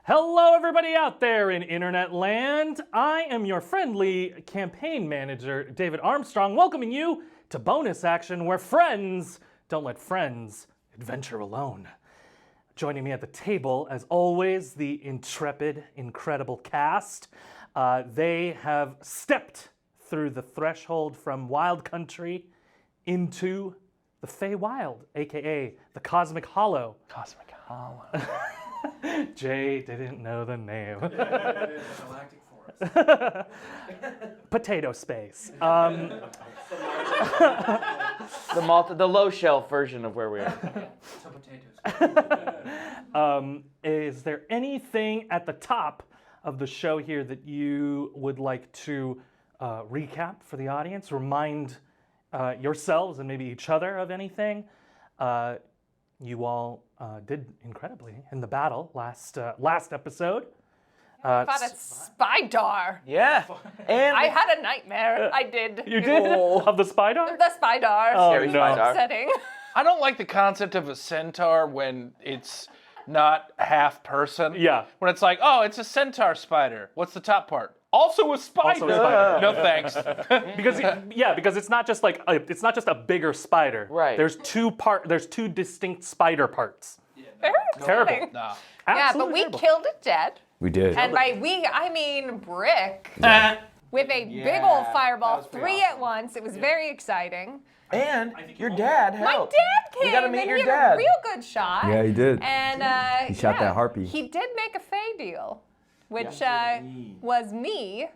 Hello, everybody out there in internet land. I am your friendly campaign manager, David Armstrong, welcoming you to bonus action where friends don't let friends adventure alone. Joining me at the table, as always, the intrepid, incredible cast. They have stepped through the threshold from Wild Country into the Fey Wild, aka the Cosmic Hollow. Cosmic Hollow. Jay didn't know the name. Galactic Forest. Potato space. The low shelf version of where we are. Some potatoes. Is there anything at the top of the show here that you would like to recap for the audience? Remind yourselves and maybe each other of anything? You all did incredibly in the battle last episode. Fought a Spydar. Yeah. And I had a nightmare. I did. You did? Of the Spydar? The Spydar. Oh, Scary no. Spydar. Upsetting. I don't like the concept of a centaur when it's not half person. Yeah. When it's like, oh, it's a centaur spider. What's the top part? Also a spider. Also a spider. No thanks. Because it's not just like it's not just a bigger spider. Right. There's two distinct spider parts. Very Terrible. upsetting. Nah. Yeah, but Absolutely we terrible. killed it dead. We did. And by we, I mean Brick. With a big old that fireball, was pretty 3 awesome. at once. It was very exciting. and your dad My helped. dad came We gotta meet and your he had dad. a real good shot. Yeah, he did. And He shot that harpy. He did make a Fey deal, which was me,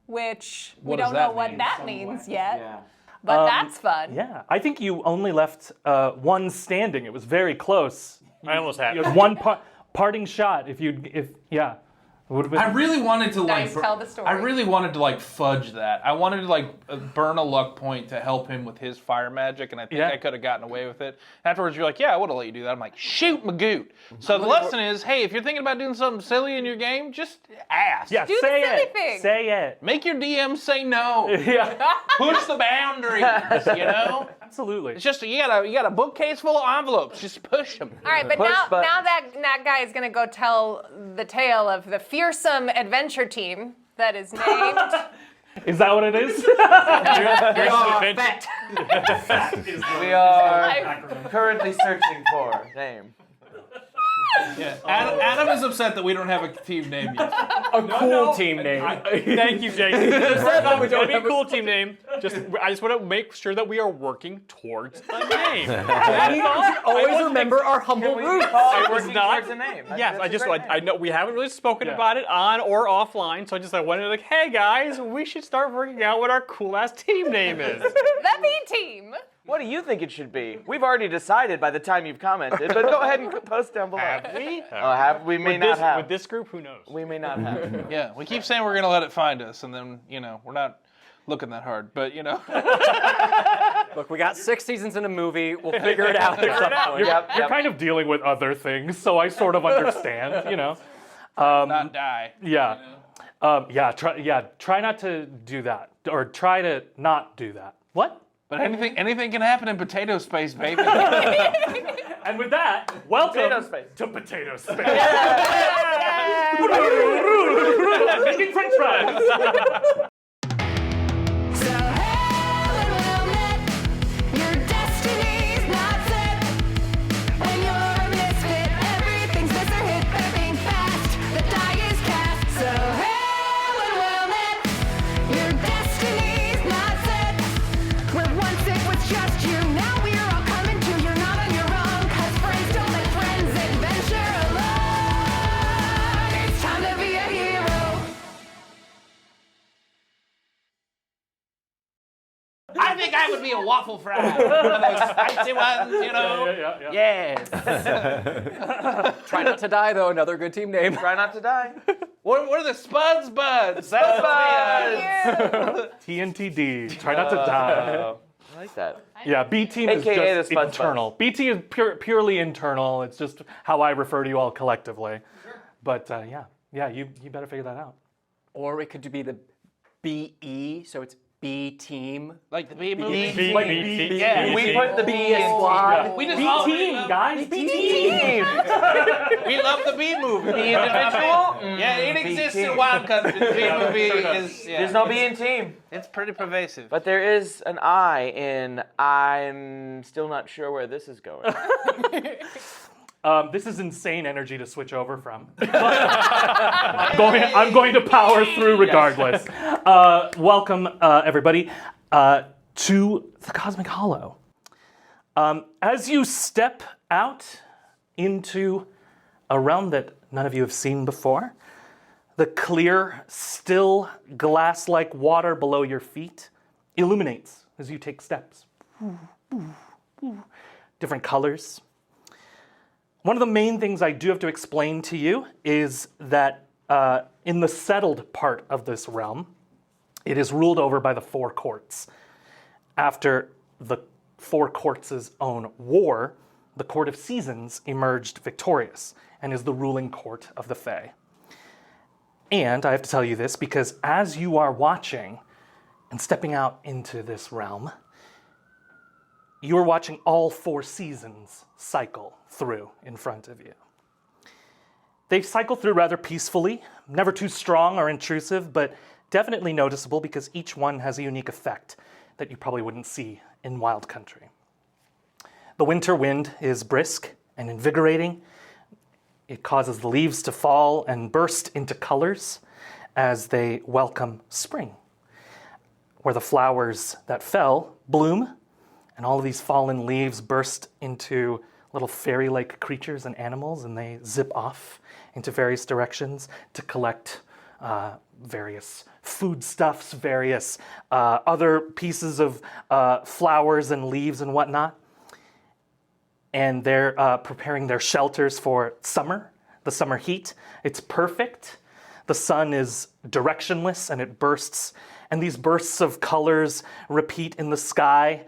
which we What does don't know that what mean? that means yet. Yeah. But that's fun. Yeah, I think you only left one standing. It was very close. I almost had You it. had one parting shot. If it would have been. I really wanted to Nice, tell the story. I really wanted to like fudge that. I wanted to like burn a luck point to help him with his fire magic, and I think Yeah. I could have gotten away with it. Afterwards, you're like, yeah, I would have let you do that. I'm like, shoot, Magoot. So the lesson is, hey, if you're thinking about doing something silly in your game, just ask. Yeah, Do the say silly it. thing. Say it. Make your DM say no. Yeah, Push the boundaries. You know. absolutely. It's just you got a bookcase full of envelopes. Just push them. All right, but Push now buttons. that guy is going to go tell the tale of the fearsome adventure team that is named. Is that what it is? We are currently searching for a name. Yeah. Adam is upset that we don't have a team name yet. A cool team name. Thank you, Jake. We don't have a cool team name. I just want to make sure that we are working towards a name. We should always remember our humble roots. I was Working not. towards a name. Yes, That's a great name. I know we haven't really spoken about it on or offline, so I wanted to hey guys, we should start working out what our cool ass team name is. The B team. What do you think it should be? We've already decided by the time you've commented, but go ahead and post down below. Have we? Oh, have we may not have. With this group, who knows? We may not have. Yeah, we keep saying we're gonna let it find us, and then we're not looking that hard. But Look, we got 6 seasons in a movie. We'll figure it out at some point. You're kind of dealing with other things, so I sort of understand. not die. Yeah. Try not to do that, or try to not do that. What? But anything can happen in potato space, baby. And with that, welcome Potato space. to Potato Space. Making French fries. So hey, when we'll met, your destiny's not set. When you're a misfit, everything's miss or hit, better think fast. The die is cast. So hey, when we'll met, your destiny's not set. Where once it was just you, now we're all coming to. You're not on your own, 'cause friends don't let friends adventure alone. It's time to be a hero. I think I would be a waffle fry. One of those spicy ones, Yeah. Yes. Try not to die, though. Another good team name. Try not to die. What are the Spuds Buds? That's Buds. TNTD. Try not to die. I like that. Yeah, B team is AKA just the Spud internal. B team is purely internal. It's just how I refer to you all collectively. But you better figure that out. Or it could be the BE, so it's B team. Like the B movie. Like Yeah, We put the B in squad. We just B all team, guys. B team. We love the B movie. B individual? Yeah, it B exists team. in Wild Country. The B movie is. Yeah. There's no B in team. It's pretty pervasive. But there is an I in I'm still not sure where this is going. This is insane energy to switch over from. I'm going to power through regardless. Welcome, everybody, to the Cosmic Hollow. As you step out into a realm that none of you have seen before, the clear, still, glass-like water below your feet illuminates as you take steps. Different colors. One of the main things I do have to explain to you is that in the settled part of this realm, it is ruled over by the Four Courts. After the Four Courts' own war, the Court of Seasons emerged victorious and is the ruling court of the Fey. And I have to tell you this because as you are watching and stepping out into this realm, you are watching all four seasons cycle through in front of you. They cycle through rather peacefully, never too strong or intrusive, but definitely noticeable because each one has a unique effect that you probably wouldn't see in Wild Country. The winter wind is brisk and invigorating. It causes the leaves to fall and burst into colors as they welcome spring, where the flowers that fell bloom, and all of these fallen leaves burst into little fairy-like creatures and animals, and they zip off into various directions to collect various foodstuffs, various other pieces of flowers and leaves and whatnot. And they're preparing their shelters for summer, the summer heat. It's perfect. The sun is directionless and it bursts, and these bursts of colors repeat in the sky,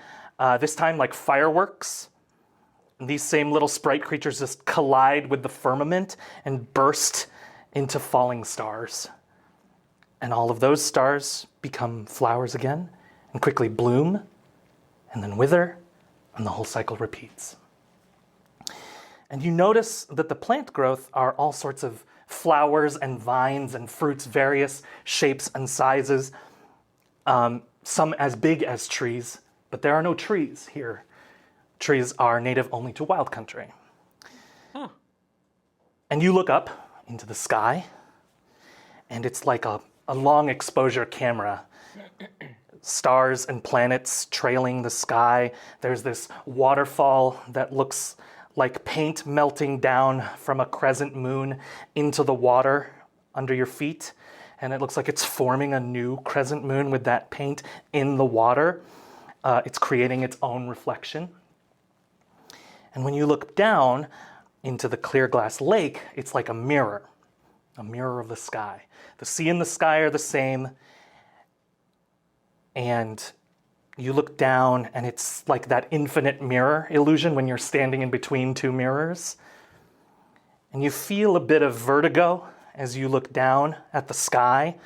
this time like fireworks. And these same little sprite creatures just collide with the firmament and burst into falling stars. And all of those stars become flowers again and quickly bloom and then wither, and the whole cycle repeats. And you notice that the plant growth are all sorts of flowers and vines and fruits, various shapes and sizes, some as big as trees, but there are no trees here. Trees are native only to Wild Country. And you look up into the sky, and it's like a long exposure camera. Stars and planets trailing the sky. There's this waterfall that looks like paint melting down from a crescent moon into the water under your feet. And it looks like it's forming a new crescent moon with that paint in the water. It's creating its own reflection. And when you look down into the clear glass lake, it's like a mirror of the sky. The sea and the sky are the same. And you look down, and it's like that infinite mirror illusion when you're standing in between two mirrors. And you feel a bit of vertigo as you look down at the sky.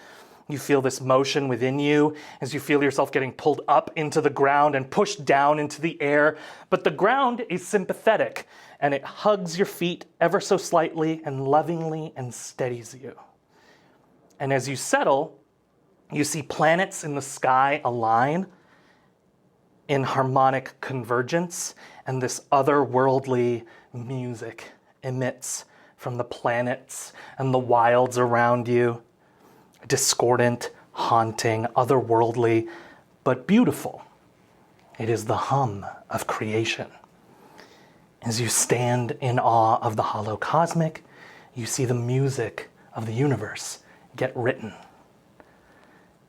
You feel this motion within you as you feel yourself getting pulled up into the ground and pushed down into the air. But the ground is sympathetic, and it hugs your feet ever so slightly and lovingly and steadies you. And as you settle, you see planets in the sky align in harmonic convergence, and this otherworldly music emits from the planets and the wilds around you. Discordant, haunting, otherworldly, but beautiful. It is the hum of creation. As you stand in awe of the hollow cosmic, you see the music of the universe get written.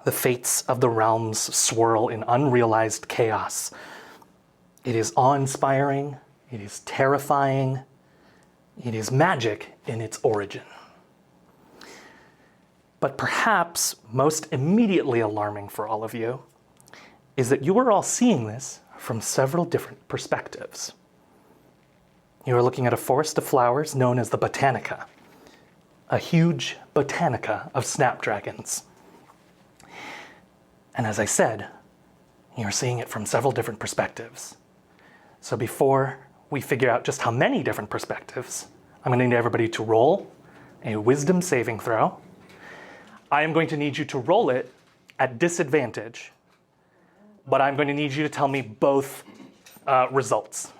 The fates of the realms swirl in unrealized chaos. It is awe-inspiring, it is terrifying, it is magic in its origin. But perhaps most immediately alarming for all of you is that you are all seeing this from several different perspectives. You are looking at a forest of flowers known as the Botanica, a huge Botanica of snapdragons. And as I said, you're seeing it from several different perspectives. So before we figure out just how many different perspectives, I'm going to need everybody to roll a wisdom saving throw. I am going to need you to roll it at disadvantage, but I'm going to need you to tell me both results.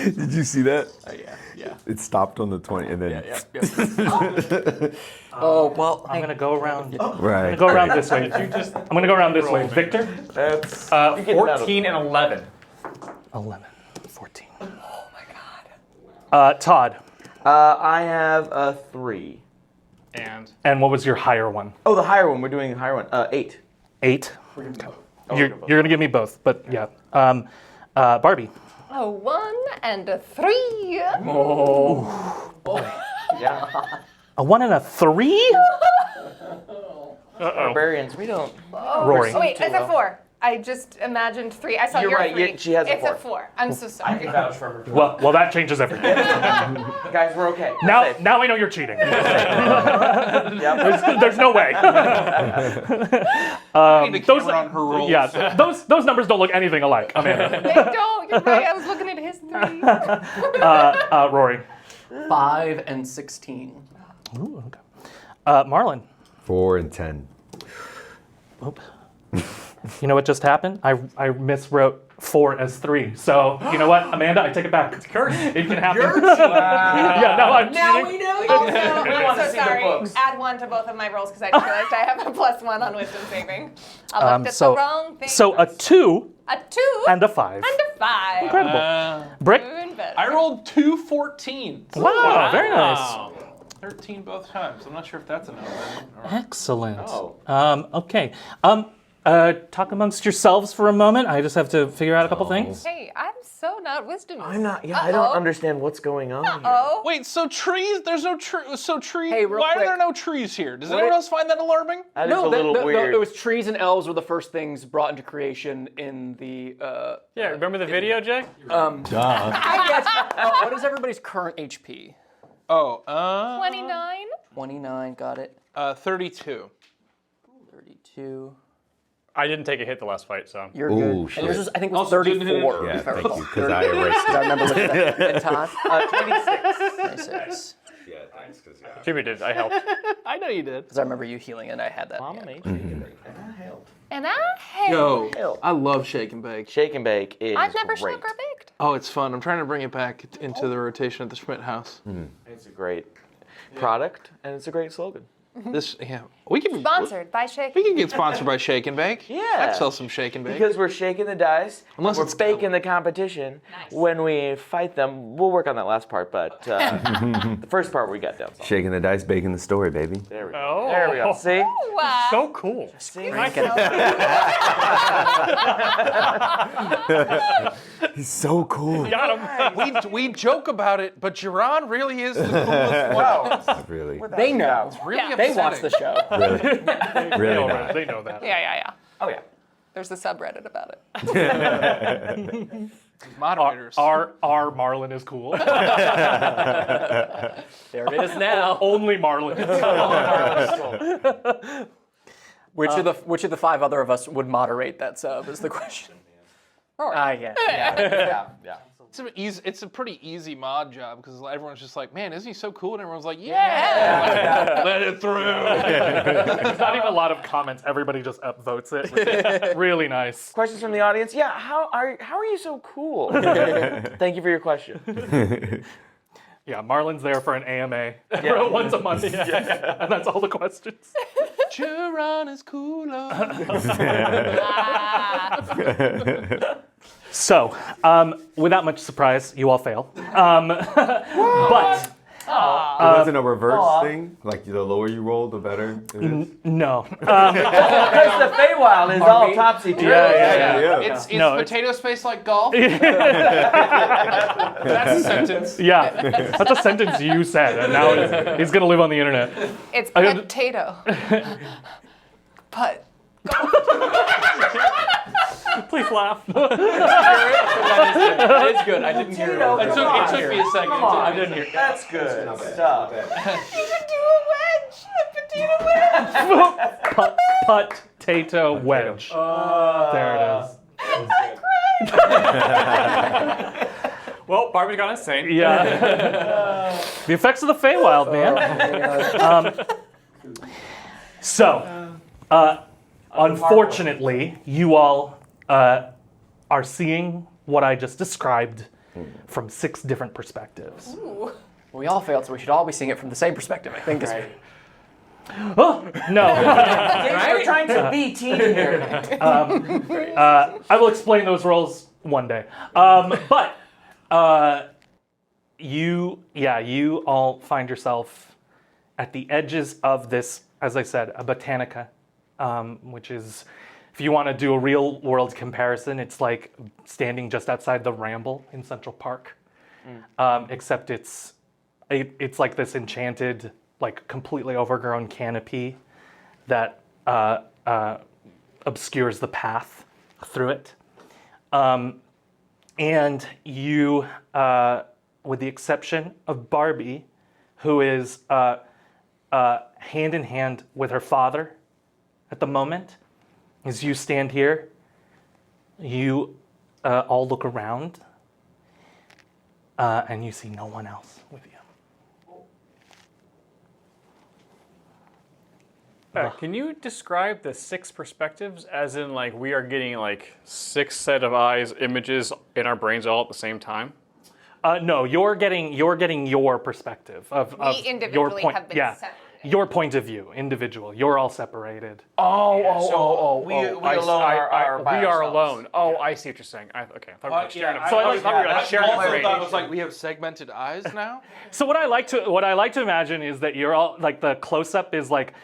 Did you see that? Yeah. It stopped on the 20 and then. Oh, well, I'm going to go around. Right. Go around this way. I'm going to go around this way. Victor? That's 14 and 11. 11, 14. Oh my God. Todd. I have a 3. And what was your higher one? Oh, the higher one. We're doing the higher one. 8. 8. You're going to give me both, but yeah. Barbie. A 1 and a 3. Yeah. A 1 and a 3? Barbarians, we don't. Rory. Oh, wait, it's a 4. I just imagined 3. I saw You're your right, 3. she has a It's 4. a 4. I'm so sorry. Well, that changes everything. Guys, we're okay. Now I know you're cheating. Yep. There's no way. Those on her rolls. Yeah, those numbers don't look anything alike, Amanda. They don't. You're right. I was looking at his 3. Rory. 5 and 16. Ooh, okay. Marlin. 4 and 10. Oop. You know what just happened? I miswrote 4 as 3. So, you know what, Amanda, I take it back. It's cursed. It can happen. Yeah, now I'm Now cheating. we know you. Also, I'm to so see the sorry. books. Add 1 to both of my rolls because I just realized I have a +1 on wisdom saving. I looked at the wrong thing. So a 2 a 2 and a 5. and a 5. Incredible. Brick. Even better. I rolled 2 14s. Wow, very nice. 13 both times. I'm not sure if that's enough. Excellent. Oh. Okay. Talk amongst yourselves for a moment. I just have to figure out a couple things. Hey, I'm so not wisdom. I'm not. Yeah, I don't understand what's going on. Here. Oh. Wait, so trees? There's no tree. So trees. Hey, real why quick. are there no trees here? Does anyone else find that alarming? That is a little weird. It was trees and elves were the first things brought into creation in the. Yeah, remember the video, Jay? What is everybody's current HP? Oh, 29. 29, got it. 32. 32. I didn't take a hit the last fight, so. You're Ooh, good. shit. And yours was, I think, was Also didn't hit it. 34. Yeah, if I thank you, recall. because I erased Because I it. remember looking at and Todd. 26. 26. Yeah, thanks, because Jimmy did. I helped. I know you did. Because I remember you healing and I had that. Mama yeah. made chicken bake. And I hate. Yo, I love shake and bake. Shake and bake is I've never great. shook or baked. Oh, it's fun. I'm trying to bring it back into the rotation at the Schmidt house. It's a great product and it's a great slogan. We can Sponsored by Shake. We can get sponsored by Shake and Bake. Yeah. I'd sell some Shake and Bake. Because we're shaking the dice, Unless we're it's baking the competition. Nice. When we fight them, we'll work on that last part, but the first part we got down. So. Shaking the dice, baking the story, baby. There we go. Oh. There we go. See? Wow. So cool. See? He's so cool. Got him. we joke about it, but Jerron really is the coolest one. Really, They know. Really Yeah. They upsetting. watch the show. really, really not. They know that. Yeah. Oh, yeah. There's a subreddit about it. Moderators. Our Marlin is cool. There it is now. Only Marlin. Which of the 5 other of us would moderate that sub is the question. Yeah. Yeah. It's a pretty easy mod job because everyone's just like, man, isn't he so cool? And everyone's like, yeah. Let it through. There's not even a lot of comments. Everybody just upvotes it. Really nice. Questions from the audience? Yeah, how are you so cool? Thank you for your question. Yeah, Marlin's there for an AMA Yeah. once a month. Yeah. And that's all the questions. Jerron is cooler. So, without much surprise, you all fail. But It wasn't a reverse thing? Like the lower you roll, the better it is? no. Because the Fey Wild is all topsy-turvy. Yeah. It's No, it's- potato space like golf. That's a sentence. Yeah, that's a sentence you said, and now he's going to live on the internet. It's I got- potato. But Please laugh. That is good. I didn't hear it. It took me a second. I didn't hear it. That's good stuff. You should do a wedge, a potato wedge. Potato wedge. There it is. Well, Barbie's gone insane. Yeah. The effects of the Fey Wild, man. Unfortunately, you all are seeing what I just described from 6 different perspectives. We all failed, so we should all be seeing it from the same perspective. I think. Oh, no. We're trying to be team here. I will explain those roles one day. But you all find yourself at the edges of this, as I said, a Botanica, which is, if you want to do a real world comparison, it's like standing just outside the Ramble in Central Park, except it's like this enchanted, like completely overgrown canopy that obscures the path through it. And you, with the exception of Barbie, who is hand in hand with her father at the moment, as you stand here, you all look around and you see no one else with you. Can you describe the 6 perspectives as in like we are getting like 6 set of eyes, images in our brains all at the same time? No, you're getting your perspective of We your individually point. have been Yeah, separated. your point of view, individual. You're all separated. We alone are by we are ourselves. alone. Oh, I see what you're saying. Okay, I thought we were sharing. yeah, So I thought we were like sharing a also brain. thought it was like we have segmented eyes now. So what I like to imagine is that you're all like the close up is like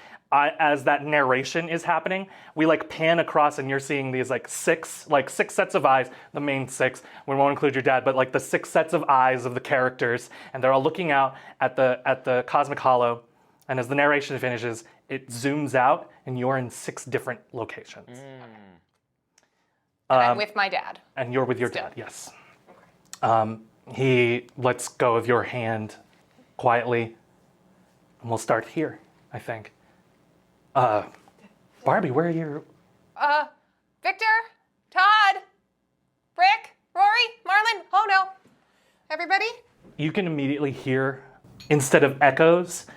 as that narration is happening, we like pan across and you're seeing these like six sets of eyes, the main 6. We won't include your dad, but like the 6 sets of eyes of the characters, and they're all looking out at the cosmic hollow. And as the narration finishes, it zooms out, and you're in 6 different locations. And I'm with my dad. And you're with your Still. dad, yes. He lets go of your hand quietly, and we'll start here, I think. Barbie, where are you? Victor, Todd, Rick, Rory, Marlin. Oh no. Everybody? You can immediately hear, instead of echoes,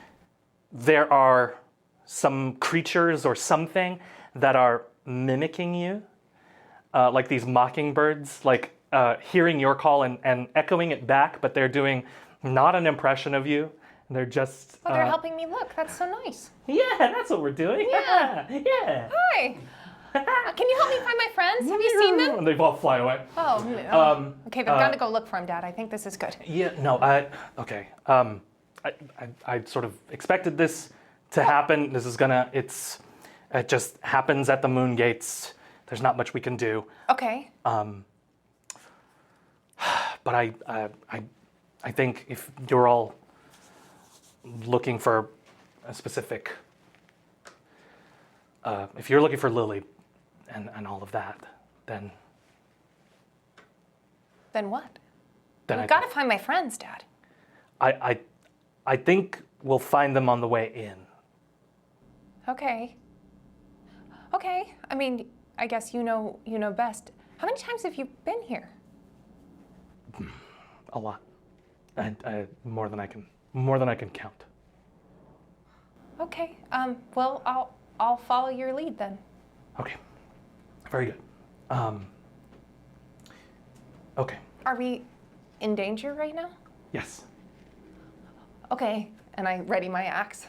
there are some creatures or something that are mimicking you, like these mockingbirds, like hearing your call and echoing it back, but they're doing not an impression of you. They're just. Oh, they're helping me look. That's so nice. Yeah, that's what we're doing. Yeah. Yeah. Hi. Can you help me find my friends? Have you seen them? And they all fly away. Oh. Okay, we've got to go look for him, Dad. I think this is good. Yeah, no, okay. I sort of expected this to happen. This is gonna, it just happens at the moon gates. There's not much we can do. Okay. But I think if you're all looking for a specific, if you're looking for Lily and all of that, then Then what? I We've got to find my friends, Dad. I think we'll find them on the way in. Okay. Okay. I mean, I guess you know best. How many times have you been here? A lot. More than I can count. Okay. Well, I'll follow your lead then. Okay. Very good. Okay. Are we in danger right now? Yes. Okay. And I ready my axe.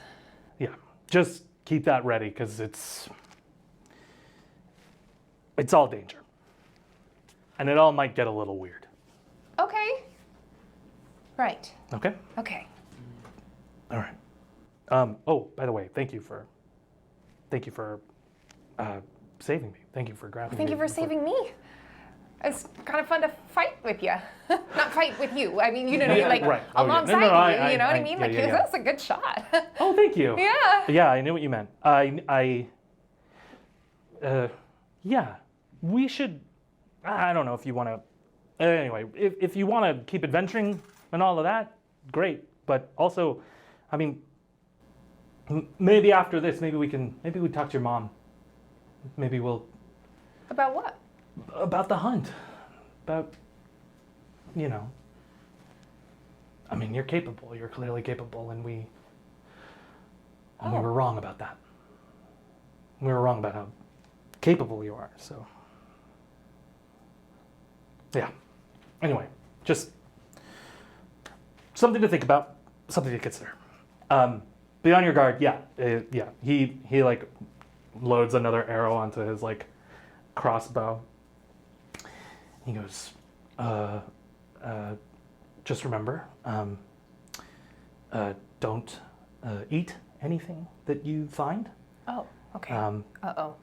Yeah. Just keep that ready, because it's all danger. And it all might get a little weird. Okay. Right. Okay? Okay. All right. Oh, by the way, thank you for saving me. Thank you for grabbing me. Thank you for saving me. It's kind of fun to fight with you. Not fight with you. I mean, you know what I mean? Like, right. Oh, yeah. alongside No, you. You know what I mean? yeah, Like, yeah. that was a good shot. Oh, thank you. Yeah. Yeah, I knew what you meant. Yeah, we should I don't know if you want to. Anyway, if you want to keep adventuring and all of that, great. But also, I mean, maybe after this, maybe we talk to your mom. Maybe we'll. About what? About the hunt. About, you know. I mean, you're capable. You're clearly capable, and we were wrong about that. We were wrong about how capable you are. So. Yeah. Anyway, just something to think about, something to consider. Be on your guard. Yeah. He like loads another arrow onto his like crossbow. He goes, just remember, don't eat anything that you find. Oh, okay.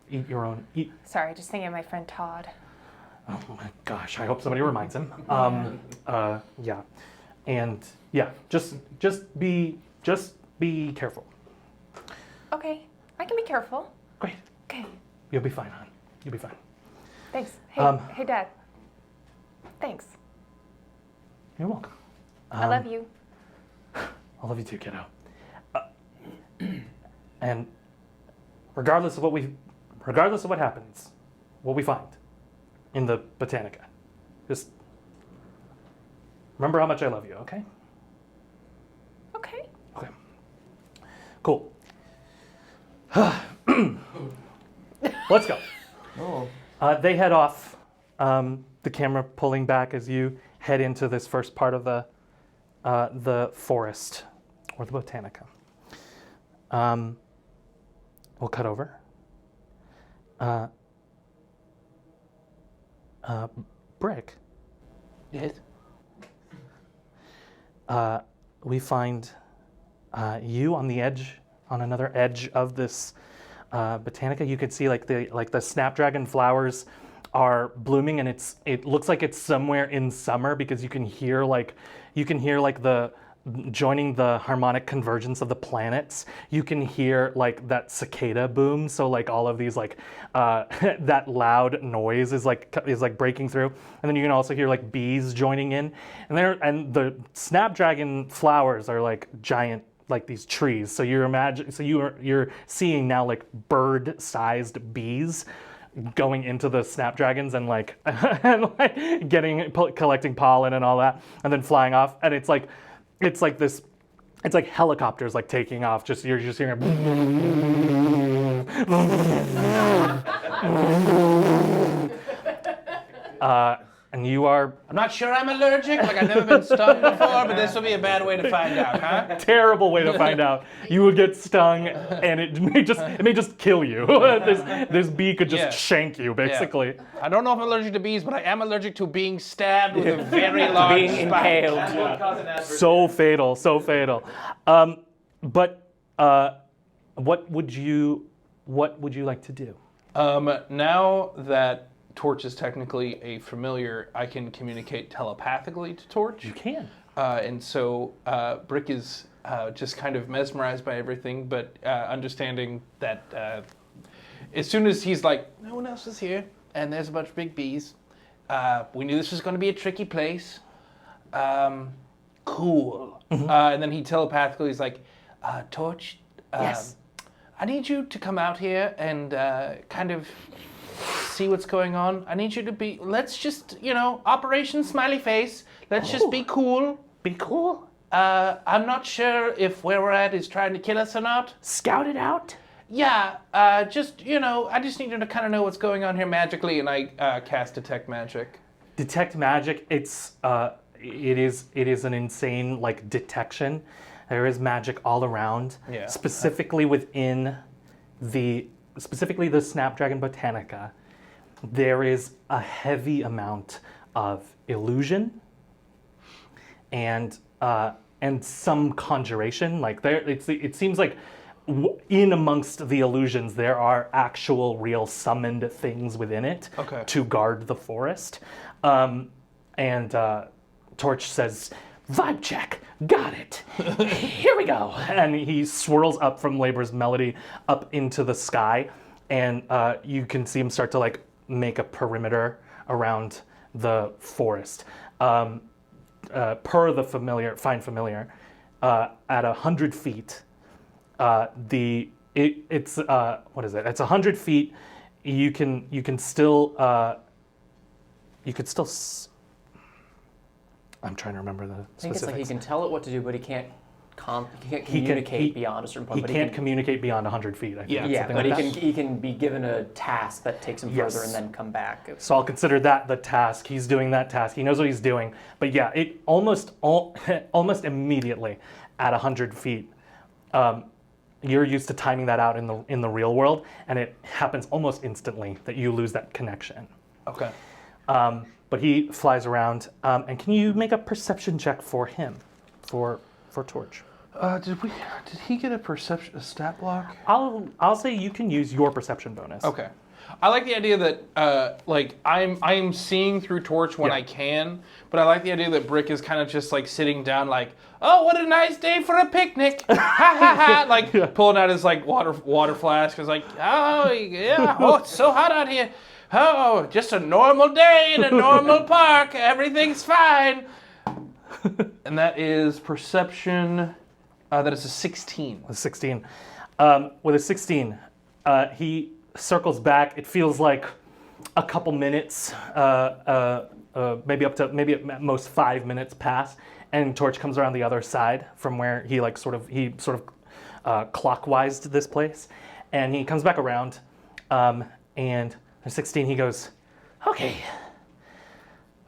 Eat your own. Sorry, just thinking of my friend Todd. Oh my gosh! I hope somebody reminds him. Yeah, and yeah, just be careful. Okay, I can be careful. Great. Okay, You'll be fine, hon. You'll be fine. thanks. Hey, hey, Dad. Thanks. You're welcome. I love you. I love you too, kiddo. And regardless of what happens, what we find in the Botanica, just remember how much I love you, okay? Okay. Okay. Cool. Let's go. They head off, the camera pulling back as you head into this first part of the forest, or the Botanica. We'll cut over. Brick. Yes. We find you on another edge of this Botanica. You could see like the snapdragon flowers are blooming, and it looks like it's somewhere in summer because you can hear the joining the harmonic convergence of the planets. You can hear like that cicada boom, so like all of these like that loud noise is like breaking through, and then you can also hear like bees joining in, and the snapdragon flowers are like giant, like these trees. So you're seeing now like bird-sized bees going into the snapdragons and like collecting pollen and all that, and then flying off, and it's like helicopters like taking off. You're just hearing and you are I'm not sure I'm allergic. Like I've never been stung before, but this will be a bad way to find out, huh? terrible way to find out. You would get stung, and it may just kill you. This bee could just shank you, basically. Yeah. I don't know if I'm allergic to bees, but I am allergic to being stabbed with a very large Being spike. impaled. So fatal. But what would you like to do? Now that Torch is technically a familiar, I can communicate telepathically to Torch. You can. And so Brick is just kind of mesmerized by everything, but understanding that as soon as he's like, no one else is here, and there's a bunch of big bees, we knew this was going to be a tricky place. Cool. Mm-hmm. And then he telepathically is like, Torch, Yes. I need you to come out here and kind of see what's going on. I need you to be, let's just, Operation Smiley Face. Let's just be cool. Be cool. I'm not sure if where we're at is trying to kill us or not. Scout it out. Yeah, I just need you to kind of know what's going on here magically, and I cast Detect Magic. Detect magic. It is an insane like detection. There is magic all around. Yeah. Specifically within the Snapdragon Botanica, there is a heavy amount of illusion and some conjuration. Like it seems like in amongst the illusions there are actual real summoned things within it to guard the forest. And Torch says, "Vibe check, got it. Here we go." And he swirls up from Labor's Melody up into the sky, and you can see him start to like make a perimeter around the forest. Per the find familiar, at 100 feet, it's what is it? It's 100 feet. You could still. I'm trying to remember the specifics. I think it's like he can tell it what to do, but he can't communicate beyond a certain point. He can't communicate beyond 100 feet. I think. Yeah, Something but like that. he can be given a task that takes him Yes. further and then come back. So I'll consider that the task. He's doing that task. He knows what he's doing. But yeah, it almost immediately at 100 feet. You're used to timing that out in the real world, and it happens almost instantly that you lose that connection. Okay. But he flies around, and can you make a perception check for him, for Torch? Did he get a stat block? I'll say you can use your perception bonus. Okay. I like the idea that like I'm seeing through Torch when Yeah. I can, but I like the idea that Brick is kind of just like sitting down like, oh, what a nice day for a picnic. Ha ha ha, like pulling out his like water flask is like, oh yeah, oh it's so hot out here. Oh, just a normal day in a normal park. Everything's fine. And that is perception. That is a 16. With 16. With a 16, he circles back. It feels like a couple minutes, maybe at most 5 minutes pass, and Torch comes around the other side from where he sort of clockwise to this place, and he comes back around, and at 16 he goes, okay,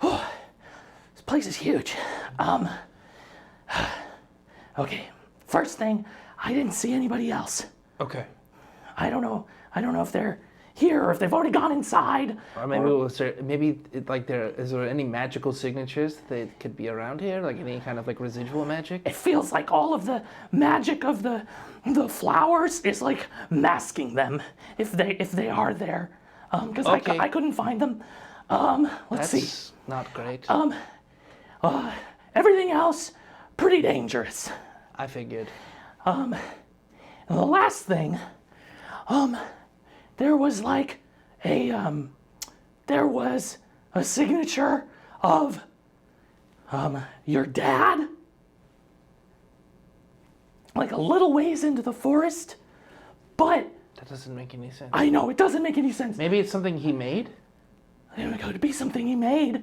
this place is huge. Okay, first thing, I didn't see anybody else. Okay. I don't know if they're here or if they've already gone inside. Or maybe is there any magical signatures that could be around here? Like any kind of like residual magic? It feels like all of the magic of the flowers is like masking them if they are there. Because Okay. I couldn't find them. Let's see. That's not great. Everything else, pretty dangerous. I figured. And the last thing, there was like there was a signature of your dad, like a little ways into the forest, but That doesn't make any sense. I know it doesn't make any sense. Maybe it's something he made? It could be something he made,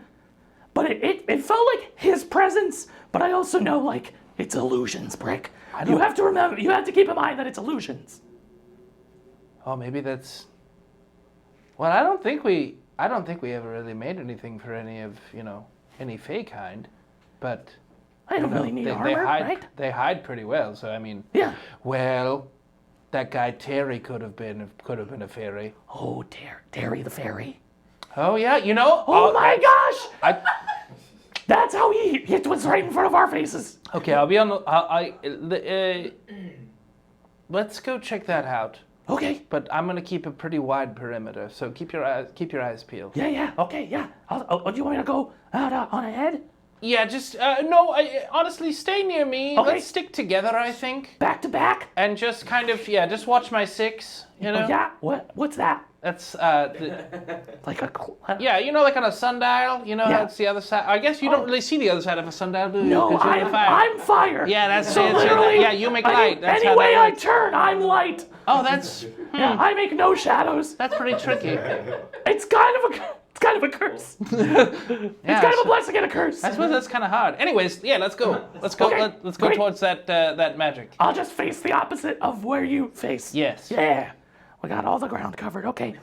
but it felt like his presence. But I also know like it's illusions, Brick. You have to remember. You have to keep in mind that it's illusions. Oh, maybe that's. Well, I don't think we ever really made anything for any of any Fey kind, but I don't really need armor, they hide, right? They hide pretty well. So I mean. Yeah. Well, that guy Terry could have been a fairy. Oh, Terry the fairy. Oh yeah, Oh my gosh! I. That's how it was right in front of our faces. Okay, I'll be on the. Let's go check that out. Okay. But I'm gonna keep a pretty wide perimeter, so keep your eyes peeled. Yeah. Okay. Yeah. Do you want me to go out on ahead? Yeah, just no. Honestly, stay near me. Okay. Let's stick together. I think. Back to back. And just kind of just watch my 6. Yeah. What's that? That's Like a. yeah. Like on a sundial. Yeah. That's the other side. I guess you don't really see the other side of a sundial, do you? No, 'Cause you're the fire. I'm fire. Yeah, that's So it. literally, Yeah, you make light. That's any how way that I works. turn, I'm light. Oh, that's Yeah, I make no shadows. that's pretty tricky. It's kind of a curse. It's kind of a blessing and a curse. I suppose that's kind of hard. Anyways, yeah, let's go. Let's go. Okay, Let's go great. towards that magic. I'll just face the opposite of where you face. Yes. Yeah. We got all the ground covered. Okay.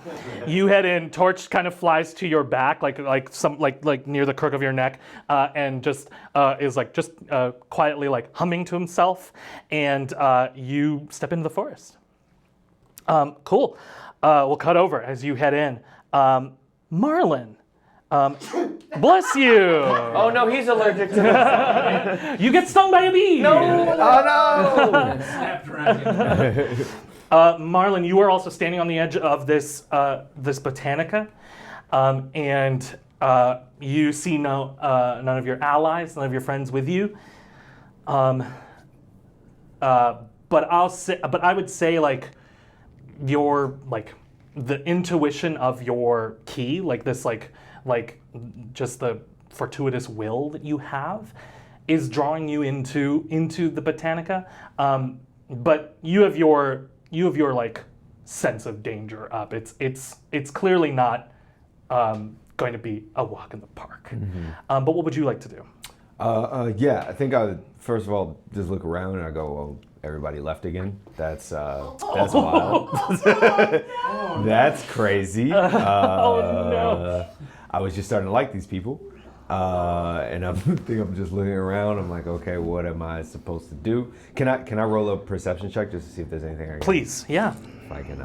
You head in. Torch kind of flies to your back, like near the crook of your neck, and just is quietly like humming to himself. And you step into the forest. Cool. We'll cut over as you head in. Marlin. Bless you. Oh no, he's allergic to this. You get stung by a bee. Oh no! Snap dragon. Marlin, you are also standing on the edge of this Botanica, and you see none of your allies, none of your friends with you. But I would say like your the intuition of your key, like this like just the fortuitous will that you have is drawing you into the Botanica. But you have your like sense of danger up. It's clearly not going to be a walk in the park. But what would you like to do? Yeah, I think I would first of all just look around and I go, well, everybody left again. That's wild. That's crazy. I was just starting to like these people, and I think I'm just looking around. I'm like, okay, what am I supposed to do? Can I roll a perception check just to see if there's anything I can? Please, yeah. If I can.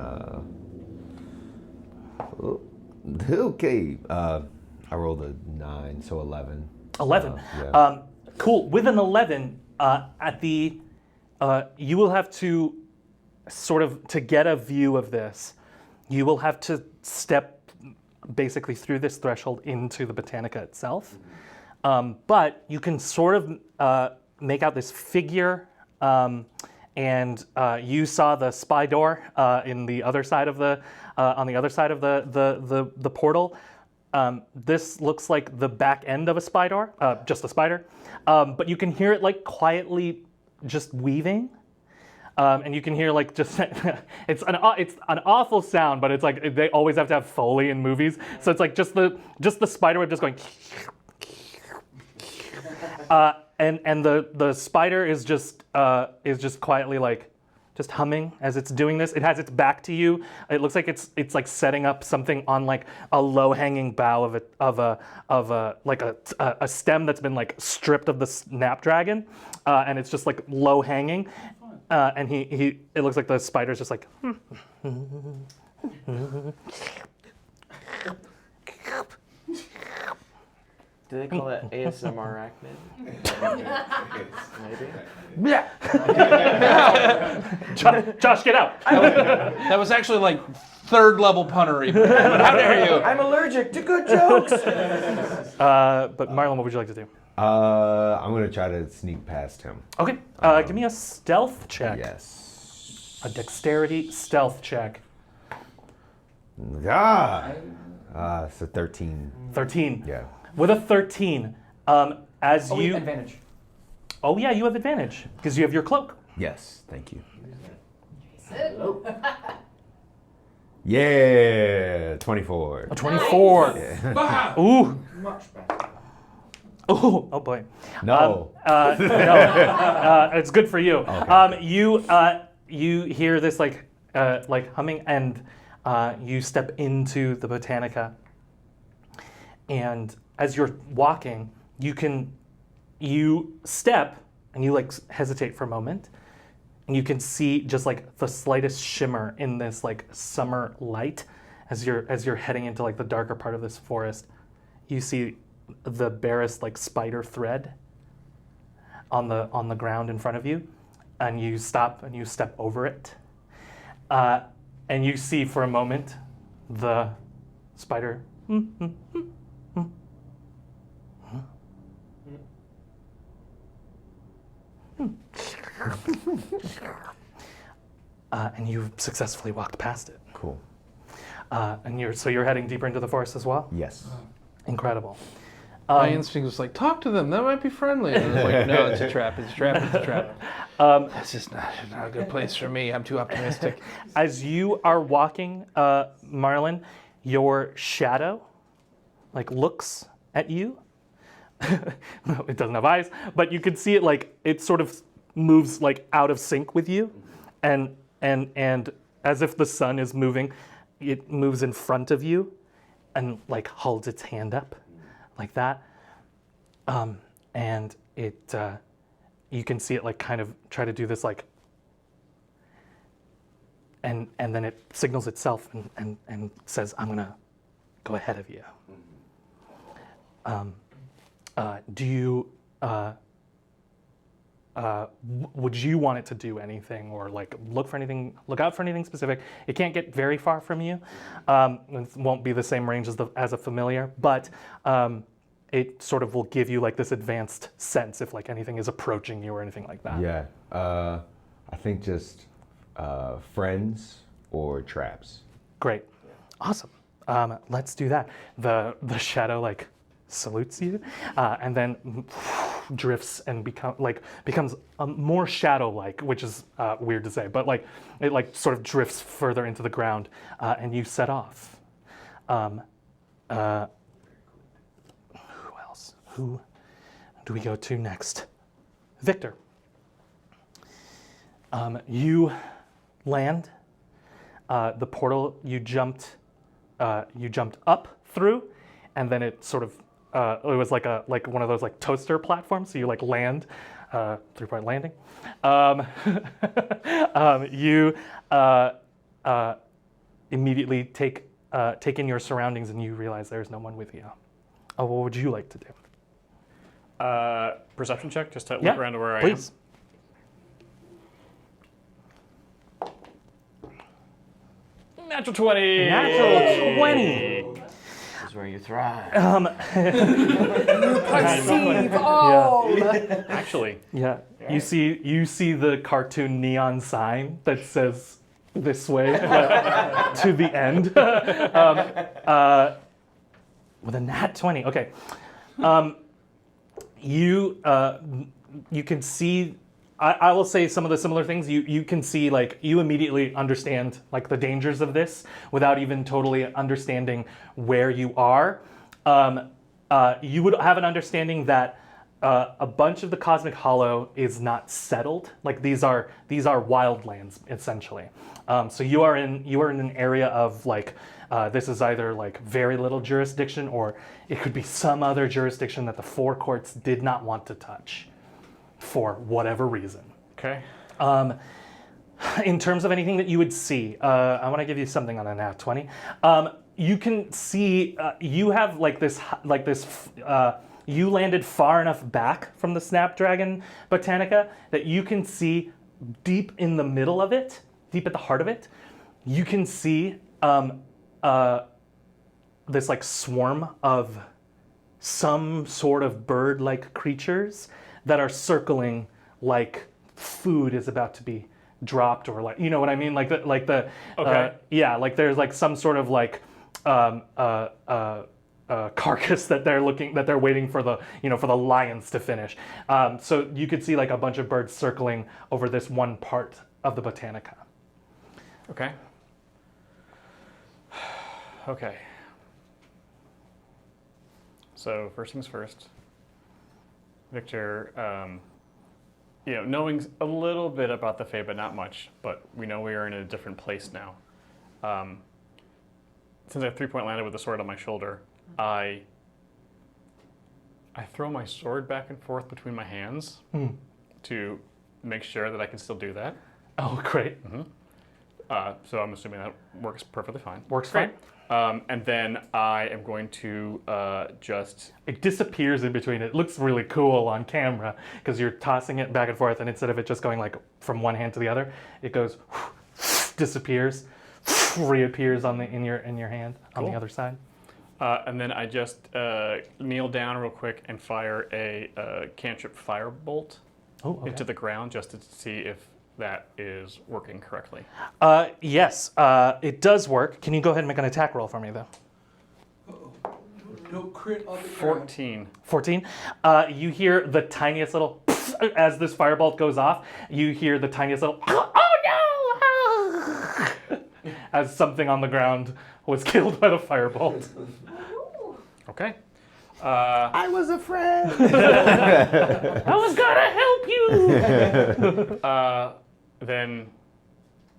Okay. I rolled a 9, so 11. 11. Yeah. Cool. With an 11, at the you will have to sort of to get a view of this. You will have to step basically through this threshold into the Botanica itself. But you can sort of make out this figure, and you saw the spy door in the other side of the on the other side of the portal. This looks like the back end of a spy door, just a spider. But you can hear it like quietly just weaving. And you can hear like just it's an awful sound, but it's like they always have to have Foley in movies, so it's like just the spider web just going, and the spider is just quietly like just humming as it's doing this. It has its back to you. It looks like it's like setting up something on like a low-hanging bough of a stem that's been like stripped of the snapdragon, and it's just like low-hanging. And it looks like the spider's just like. Do they call that ASMR arachnid? Maybe. Josh, get out! That was actually like third level punnery. But how dare you? I'm allergic to good jokes. But Marlin, what would you like to do? I'm gonna try to sneak past him. Okay, give me a stealth check. Yes. A dexterity stealth check. It's a 13. 13. Yeah. With a 13, as you. Advantage. Oh yeah, you have advantage because you have your cloak. Yes. Thank you. Yeah. 24. A 24. Yeah. Ooh. Much better. Oh boy. No. No. It's good for you. Okay. You hear this like humming, and you step into the Botanica. And as you're walking, you step and you like hesitate for a moment, and you can see just like the slightest shimmer in this like summer light as you're heading into like the darker part of this forest. You see the barest like spider thread on the ground in front of you, and you stop and you step over it, and you see for a moment the spider and you've successfully walked past it. Cool. And you're heading deeper into the forest as well? Yes. Incredible. My instinct was like, talk to them. That might be friendly. And I was like, no, it's a trap. It's a trap. It's a trap. This is not a good place for me. I'm too optimistic. As you are walking, Marlin, your shadow like looks at you. No, it doesn't have eyes, but you can see it like it sort of moves like out of sync with you, and as if the sun is moving, it moves in front of you, and like holds its hand up, like that, and it you can see it like kind of try to do this like, and then it signals itself and says, "I'm gonna go ahead of you." Do you, would you want it to do anything or like look out for anything specific? It can't get very far from you. It won't be the same range as a familiar, but it sort of will give you like this advanced sense if like anything is approaching you or anything like that. Yeah. I think just friends or traps. Great. Awesome. Let's do that. The shadow like salutes you, and then drifts and becomes more shadow-like, which is weird to say, but like it like sort of drifts further into the ground, and you set off. Who else? Who do we go to next? Victor. You land. The portal you jumped up through, and then it sort of it was like one of those like toaster platforms. So you like land, 3-point landing. You immediately take in your surroundings, and you realize there's no one with you. What would you like to do? Perception check, just to look around to where please. I am. Natural 20. Natural 20. This is where you thrive. Perceive all. Actually. Yeah. You see the cartoon neon sign that says this way to the end. With a nat 20. Okay. You can see. I will say some of the similar things. You can see, like, you immediately understand like the dangers of this without even totally understanding where you are. You would have an understanding that a bunch of the Cosmic Hollow is not settled. Like these are wildlands essentially. So you are in an area of like this is either like very little jurisdiction, or it could be some other jurisdiction that the four courts did not want to touch for whatever reason. Okay. In terms of anything that you would see, I want to give you something on a nat 20. You can see you have you landed far enough back from the Snapdragon Botanica that you can see deep in the middle of it, deep at the heart of it, you can see this like swarm of some sort of bird-like creatures that are circling like food is about to be dropped, or like, you know what I mean? Like the Okay. yeah, like there's like some sort of like carcass that they're waiting for the lions to finish. So you could see like a bunch of birds circling over this one part of the Botanica. Okay. Okay. So first things first, Victor, knowing a little bit about the Fey, but not much, but we know we are in a different place now. Since I 3-point landed with the sword on my shoulder, I throw my sword back and forth between my hands to make sure that I can still do that. Oh, great. Mm-hmm. So I'm assuming that works perfectly fine. Works fine. And then I am going to just... It disappears in between. It looks really cool on camera because you're tossing it back and forth, and instead of it just going like from one hand to the other, it goes, disappears, reappears in your hand on the other side. And then I just kneel down real quick and fire a cantrip firebolt into the ground just to see if that is working correctly. Yes, it does work. Can you go ahead and make an attack roll for me, though? No crit on the 14. 14. You hear the tiniest little, as this firebolt goes off, you hear the tiniest little, oh no! As something on the ground was killed by the firebolt. Okay. I was afraid. I was gonna help you! Then,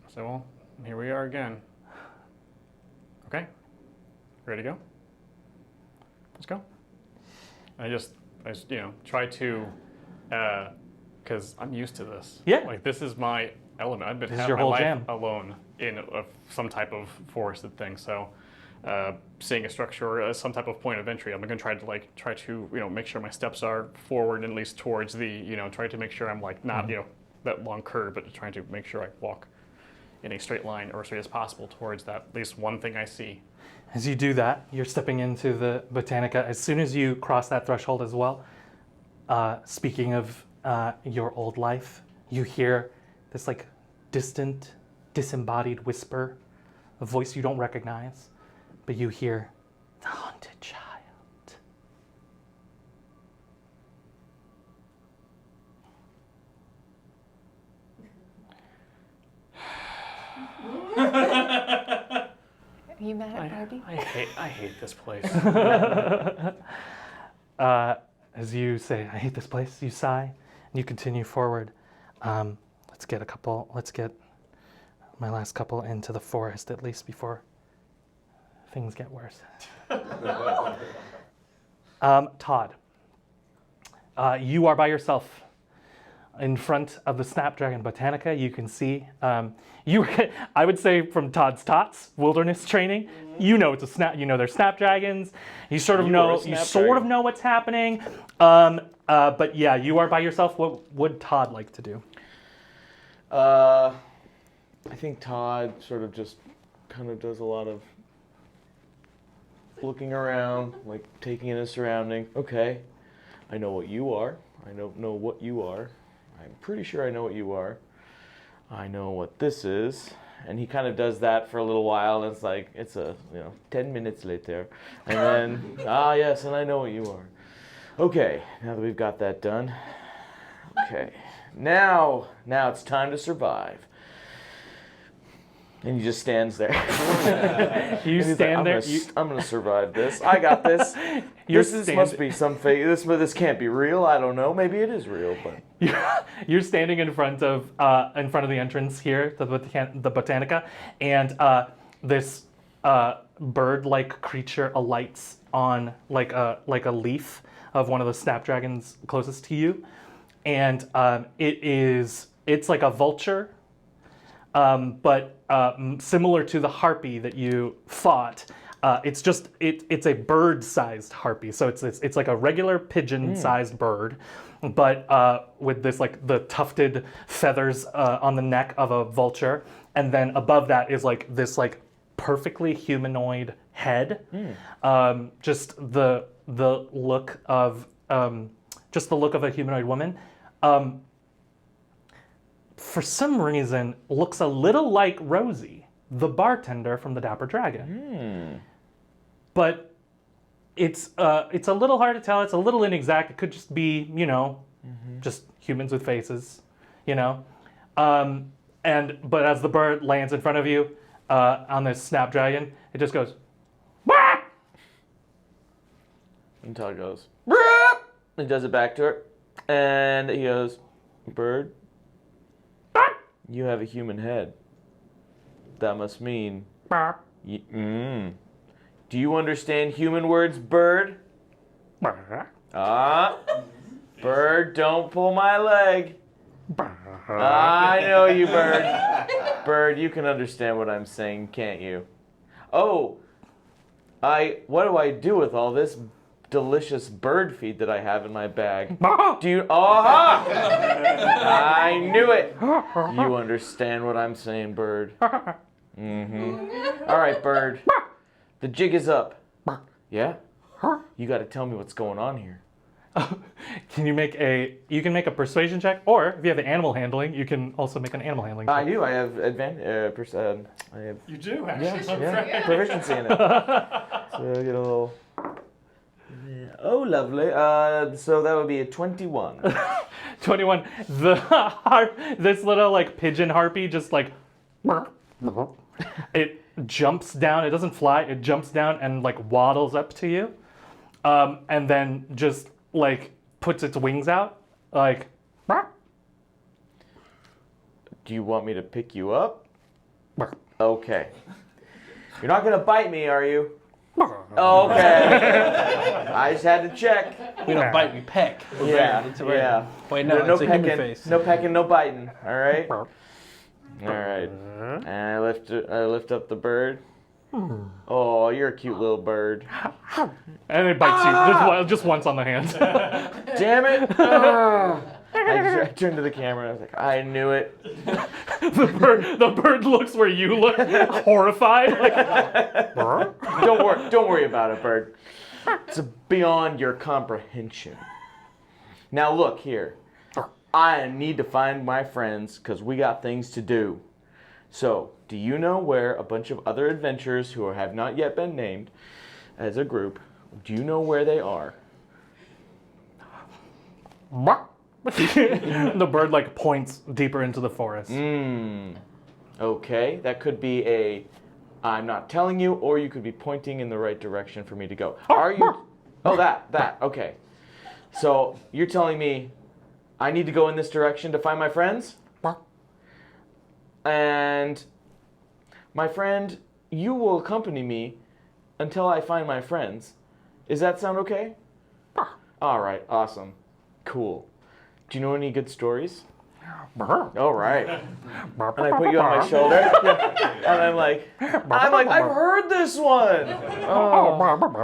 so well, here we are again. Okay, ready to go? Let's go. I just try to, because I'm used to this. Yeah. Like this is my element. I've been This is having your my whole life jam. alone in some type of forested thing. So, seeing a structure or some type of point of entry, I'm going to try to make sure my steps are forward and at least towards the try to make sure I'm like not that long curve, but trying to make sure I walk in a straight line or as straight as possible towards that at least one thing I see. As you do that, you're stepping into the Botanica. As soon as you cross that threshold as well, speaking of your old life, you hear this like distant, disembodied whisper, a voice you don't recognize, but you hear the haunted child. Are you mad at Barbie? I hate this place. As you say, I hate this place, you sigh, and you continue forward. Let's get my last couple into the forest at least before things get worse. Todd, you are by yourself. In front of the Snapdragon Botanica, you can see, I would say from Todd's Tots wilderness training, you know they're Snapdragons. You sort of know what's happening. But yeah, you are by yourself. What would Todd like to do? I think Todd sort of just kind of does a lot of looking around, like taking in his surrounding. Okay, I know what you are. I don't know what you are. I'm pretty sure I know what you are. I know what this is. And he kind of does that for a little while, and it's like, 10 minutes later. And then, yes, and I know what you are. Okay, now that we've got that done. Okay, now it's time to survive. And he just stands there. You stand there. I'm gonna survive this. I got this. This must be some fake. This can't be real. I don't know. Maybe it is real, but you're standing in front of the entrance here to the Botanica, and this bird-like creature alights on like a leaf of one of the snapdragons closest to you, and it's like a vulture. But similar to the harpy that you fought, it's a bird-sized harpy. So it's like a regular pigeon-sized bird, but with this like the tufted feathers on the neck of a vulture, and then above that is like this like perfectly humanoid head. Just the look of a humanoid woman. For some reason, looks a little like Rosie, the bartender from the Dapper Dragon. But it's a little hard to tell. It's a little inexact. It could just be, just humans with faces, but as the bird lands in front of you on this snapdragon, it just goes, "Wah!" And Todd goes, "Wah!" He does it back to her, and he goes, "Bird, you have a human head. That must mean... Do you understand human words, bird?" Bird, don't pull my leg. I know you, bird. Bird, you can understand what I'm saying, can't you? Oh, what do I do with all this delicious bird feed that I have in my bag? Do you... I knew it. You understand what I'm saying, bird. All right, bird. The jig is up. Yeah? You got to tell me what's going on here. You can make a persuasion check, or if you have animal handling, you can also make an animal handling check. I do. I have advantage. You do, actually. Yeah, proficiency in it. So I get a little... Oh, lovely. So that would be a 21. 21. This little like pigeon harpy just like it jumps down. It doesn't fly. It jumps down and like waddles up to you, and then just like puts its wings out. Like, do you want me to pick you up? Okay. You're not gonna bite me, are you? Okay. I just had to check. We don't bite, we peck. Yeah. Wait, no, it's a human face. No pecking, no biting. All right. All right. And I lift up the bird. Oh, you're a cute little bird. And it bites you just once on the hand. Damn it! I turned to the camera and I was like, I knew it. The bird looks where you look, horrified. Like, Don't worry about it, bird. It's beyond your comprehension. Now look here. I need to find my friends because we got things to do. So, do you know where a bunch of other adventurers who have not yet been named as a group, do you know where they are? The bird like points deeper into the forest. Okay, that could be a I'm not telling you, or you could be pointing in the right direction for me to go. Are you? Oh, that. Okay. So you're telling me I need to go in this direction to find my friends? And my friend, you will accompany me until I find my friends. Does that sound okay? All right, awesome. Cool. Do you know any good stories? All right. And I put you on my shoulder, and I'm like, I've heard this one. Oh.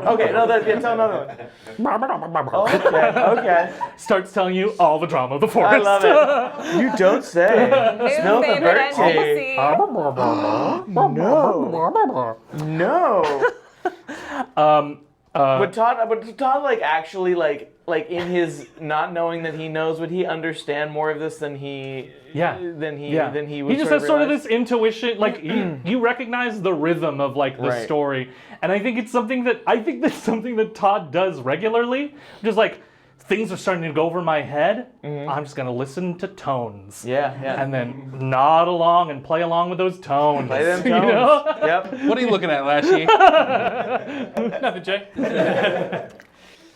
Okay, no, tell another one. Okay. Starts telling you all the drama of the forest. I love it. You don't say. Smell the favorite bird NPC. No. Would Todd like actually like in his not knowing that he knows, would he understand more of this than he would? He just has sort of this intuition, like you recognize the rhythm of like the story, and I think that's something that Todd does regularly. Just like things are starting to go over my head, I'm just gonna listen to tones. Yeah. And then nod along and play along with those tones. Play them tones. You know? Yep. What are you looking at, Lashy? Nothing, Jay.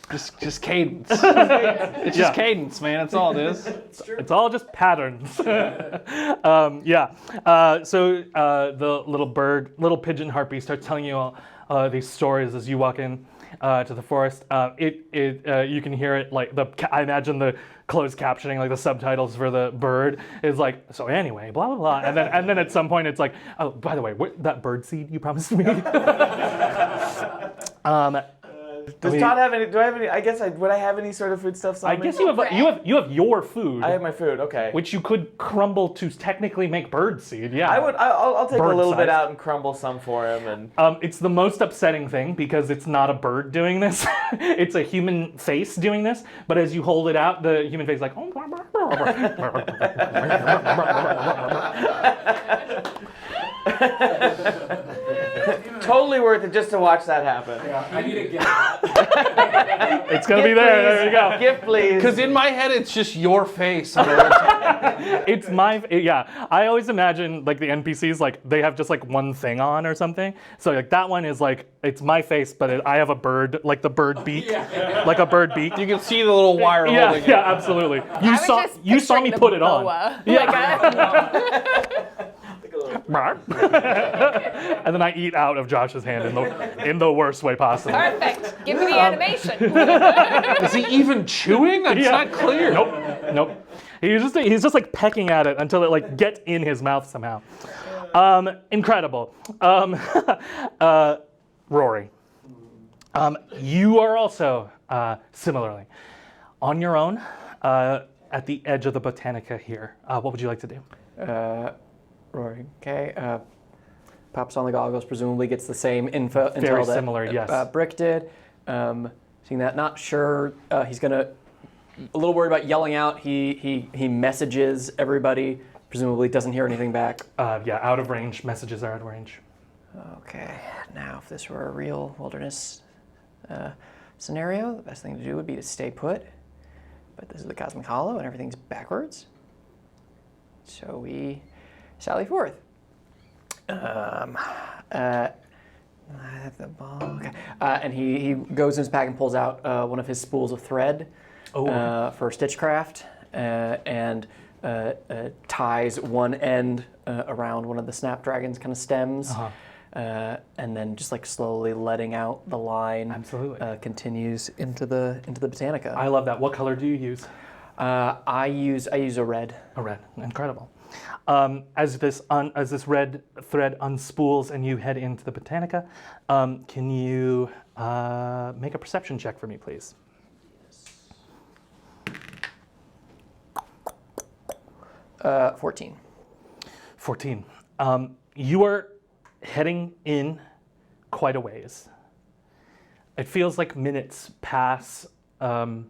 Just cadence. It's just cadence, man. That's all it is. It's all just patterns. So the little pigeon harpy starts telling you all these stories as you walk in to the forest. You can hear it like I imagine the closed captioning, like the subtitles for the bird is like, so anyway, blah blah blah, and then at some point it's like, oh, by the way, that bird seed you promised me. Does Todd have any? Do I have any? I guess would I have any sort of foodstuffs on me? I guess you have your food. I have my food. Okay. Which you could crumble to technically make bird seed. Yeah. I would. I'll take a little Bird bit size. out and crumble some for him. And It's the most upsetting thing because it's not a bird doing this. It's a human face doing this. But as you hold it out, the human face is like. Oh. Totally worth it just to watch that happen. Yeah, I need to get that. It's gonna be there. There you go. Gift, please. Because in my head, it's just your face. It's I always imagine like the NPCs like they have just like one thing on or something. So like that one is like it's my face, but I have a bird, like the bird beak, like a bird beak. You can see the little wire holding it. Yeah, absolutely. You saw me put it on. And then I eat out of Josh's hand in the worst way possible. Perfect. Give me the animation. Is he even chewing? That's not clear. Nope. He's just like pecking at it until it like gets in his mouth somehow. Incredible. Rory. You are also similarly on your own at the edge of the Botanica here. What would you like to do? Rory, okay. Pops on the goggles, presumably gets the same info. Very intel similar, that, yes. Brick did. Seeing that, not sure. He's a little worried about yelling out. He messages everybody. Presumably doesn't hear anything back. Out of range. Messages are out of range. Okay, now if this were a real wilderness scenario, the best thing to do would be to stay put. But this is the Cosmic Hollow and everything's backwards. So we sally forth. I have the ball. Okay. And he goes in his pack and pulls out one of his spools of thread for stitchcraft and ties one end around one of the Snapdragon's kind of stems. And then just like slowly letting out the line. Absolutely. Continues into the Botanica. I love that. What color do you use? I use a red. A red. Incredible. As this red thread unspools and you head into the Botanica, can you make a perception check for me, please? Yes. 14. 14. You are heading in quite a ways. It feels like minutes pass, and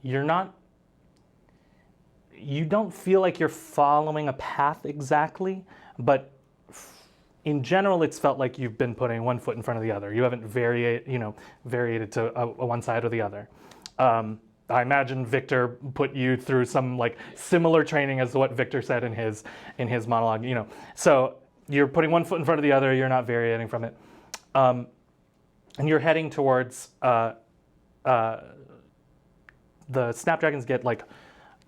you're not you don't feel like you're following a path exactly, but in general, it's felt like you've been putting one foot in front of the other. You haven't variated to one side or the other. I imagine Victor put you through some like similar training as to what Victor said in his monologue. So you're putting one foot in front of the other. You're not variating from it, and you're heading towards the snapdragons. Get like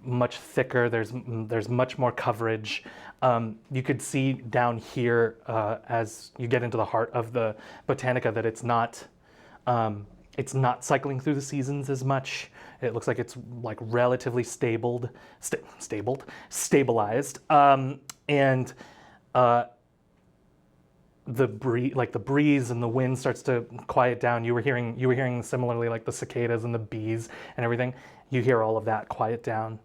much thicker. There's much more coverage. You could see down here as you get into the heart of the Botanica that it's not cycling through the seasons as much. It looks like it's like relatively stabilized, and the breeze and the wind starts to quiet down. You were hearing similarly like the cicadas and the bees and everything. You hear all of that quiet down.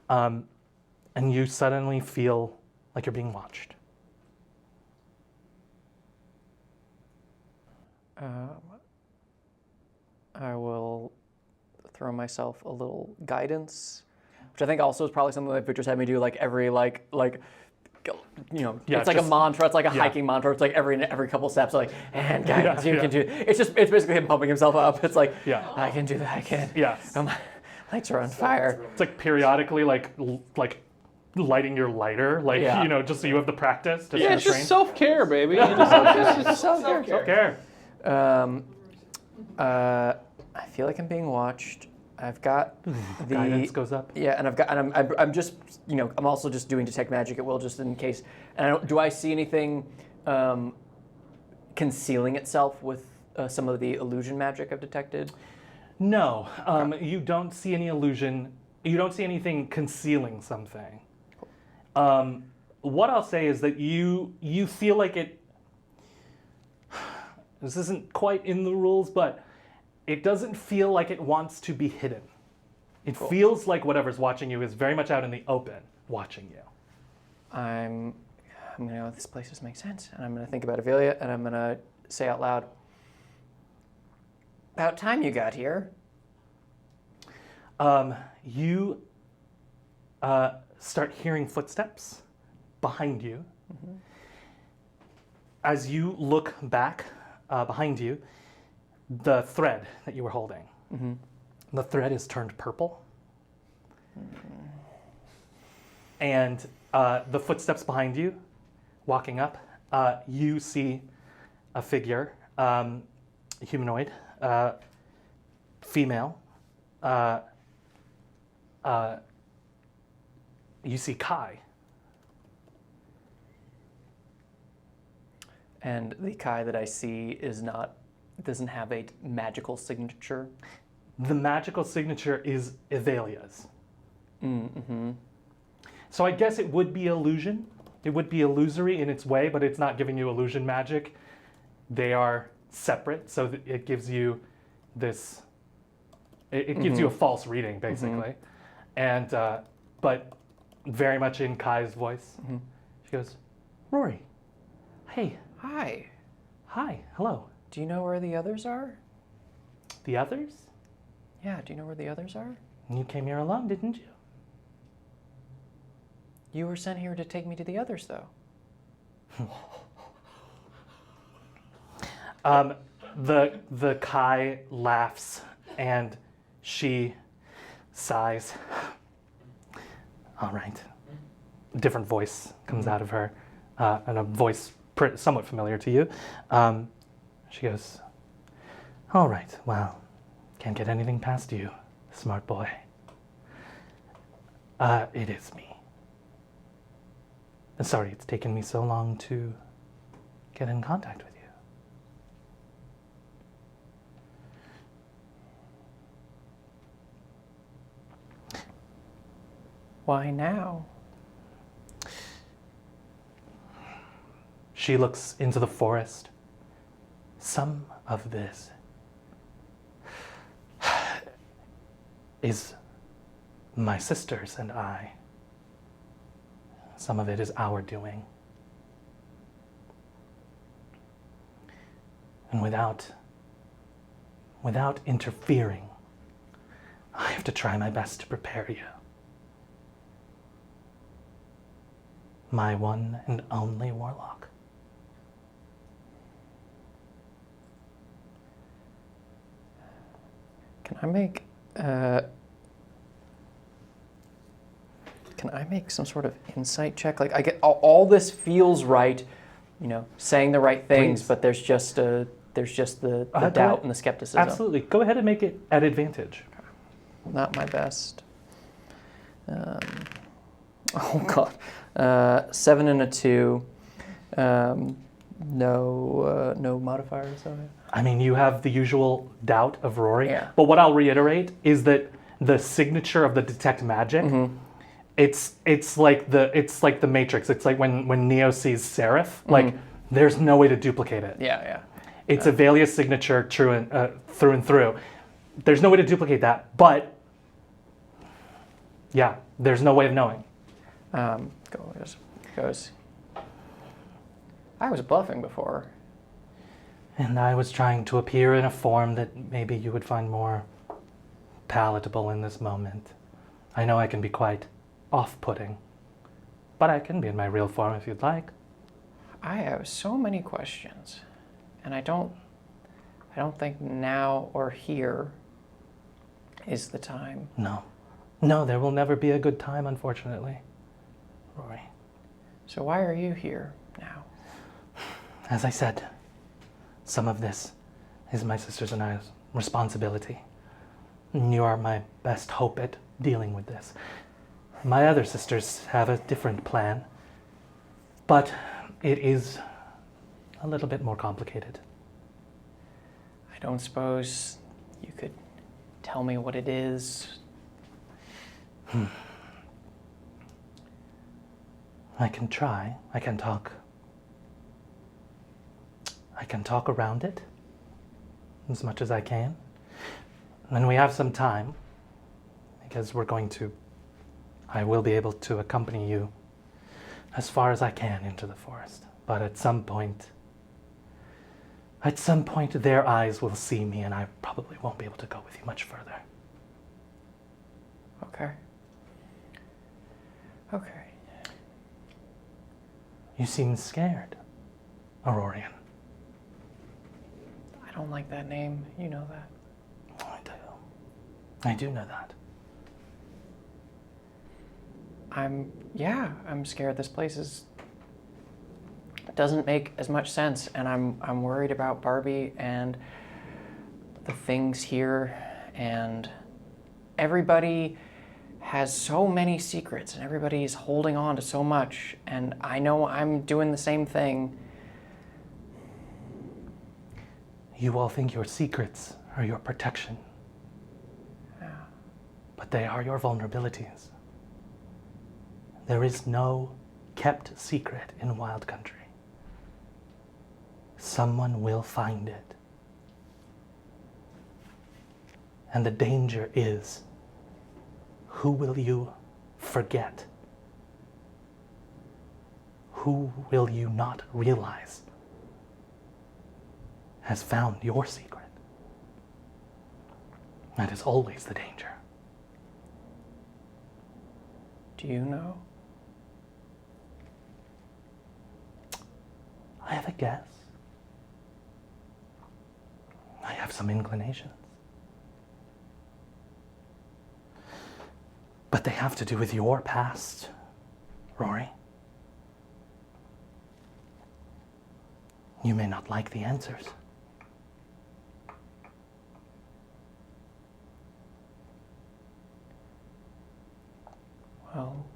And you suddenly feel like you're being watched. I will throw myself a little guidance, which I think also is probably something that Victor's had me do like every Yeah, it's like a mantra. It's like a hiking mantra. It's like every couple steps, like, and guidance, you can do it. It's basically him pumping himself up. It's like, I can do that. I can. Yeah. My lights are on fire. It's like periodically like lighting your lighter, just so you have the practice to Yeah, it's train. just self-care, baby. Just self-care. Self-care. I feel like I'm being watched. I've got the Guidance goes up. Yeah, and I'm just I'm also just doing detect magic at will just in case. And do I see anything concealing itself with some of the illusion magic I've detected? No, you don't see any illusion. You don't see anything concealing something. What I'll say is that you feel like it. This isn't quite in the rules, but it doesn't feel like it wants to be hidden. It feels like whatever's watching you is very much out in the open, watching you. I'm gonna go, this place doesn't make sense, and I'm gonna think about Avelia, and I'm gonna say out loud, about time you got here. You start hearing footsteps behind you. Mm-hmm. As you look back behind you, the thread that you were holding, the thread is turned purple. And the footsteps behind you, walking up, you see a figure, humanoid, female. You see Kai. And the Kai that I see doesn't have a magical signature. The magical signature is Avelia's. Mm-hmm. So I guess it would be illusion. It would be illusory in its way, but it's not giving you illusion magic. They are separate, so it gives you this. It gives you a false reading, basically, and but very much in Kai's voice. She goes, "Rory, hey, Hi. hello. Do you know where the others are? The others? Yeah, do you know where the others are? You came here alone, didn't you?" You were sent here to take me to the others, though. The Kai laughs and she sighs. All right. Different voice comes out of her, and a voice somewhat familiar to you. She goes, "All right, well, can't get anything past you, smart boy. It is me. Sorry it's taken me so long to get in contact with you." Why now? She looks into the forest. Some of this is my sisters and I. Some of it is our doing. And without interfering, I have to try my best to prepare you. my one and only warlock. Can I make some sort of insight check? Like I get all this feels right, saying the right things, Please. but there's just the Go doubt ahead. and the skepticism. Absolutely. Go ahead and make it at advantage. Not my best. Oh God, 7 and a 2. No modifiers on it. I mean, you have the usual doubt of Rory, Yeah. but what I'll reiterate is that the signature of the detect magic, it's like the Matrix. It's like when Neo sees Seraph. Like, there's no way to duplicate it. Yeah. It's a Valia's signature through and through. There's no way to duplicate that, but yeah, there's no way of knowing. Goes. I was bluffing before. And I was trying to appear in a form that maybe you would find more palatable in this moment. I know I can be quite off-putting, but I can be in my real form if you'd like. I have so many questions, and I don't think now or here is the time. No, there will never be a good time, unfortunately, Rory. So why are you here now? As I said, some of this is my sisters and I's responsibility. You are my best hope at dealing with this. My other sisters have a different plan, but it is a little bit more complicated. I don't suppose you could tell me what it is. I can try. I can talk around it as much as I can. When we have some time, because I will be able to accompany you as far as I can into the forest. But at some point, their eyes will see me and I probably won't be able to go with you much further. Okay. You seem scared, Aurorian. I don't like that name. You know that. I do know that. I'm scared. This place doesn't make as much sense, and I'm worried about Barbie and the things here, and everybody has so many secrets, and everybody's holding on to so much, and I know I'm doing the same thing. You all think your secrets are your protection. Yeah. But they are your vulnerabilities. There is no kept secret in Wild Country. Someone will find it. And the danger is, who will you forget? Who will you not realize has found your secret? That is always the danger. Do you know? I have a guess. I have some inclinations. But they have to do with your past, Rory. You may not like the answers. Well,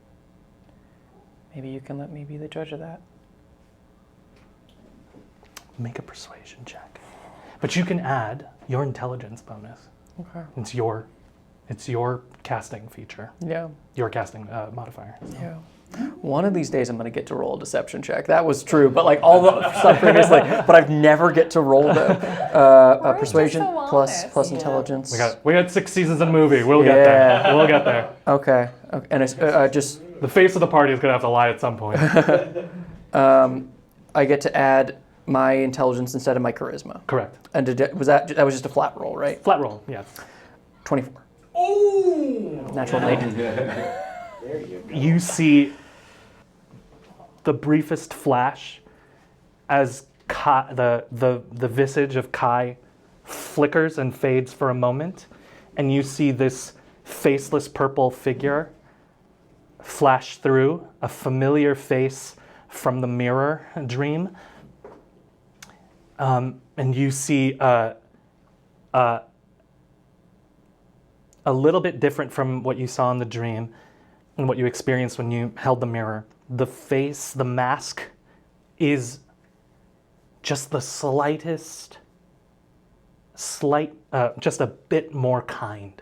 maybe you can let me be the judge of that. Make a persuasion check. But you can add your intelligence bonus. Okay. It's your casting feature. Yeah. Your casting modifier. So. Yeah. One of these days I'm going to get to roll a deception check. That was true, but like all the stuff previously, but I've never get to roll a persuasion so plus honest. intelligence. We got 6 seasons of movie. We'll get there. We'll get there. Okay. And it's just The face of the party is gonna have to lie at some point. I get to add my intelligence instead of my charisma. Correct. And that was just a flat roll, right? Flat roll. Yes. 24. Ooh! Natural 8. There you go. You see the briefest flash as the visage of Kai flickers and fades for a moment, and you see this faceless purple figure flash through, a familiar face from the mirror dream. And you see a little bit different from what you saw in the dream and what you experienced when you held the mirror. The face, the mask, is just the slightest, just a bit more kind.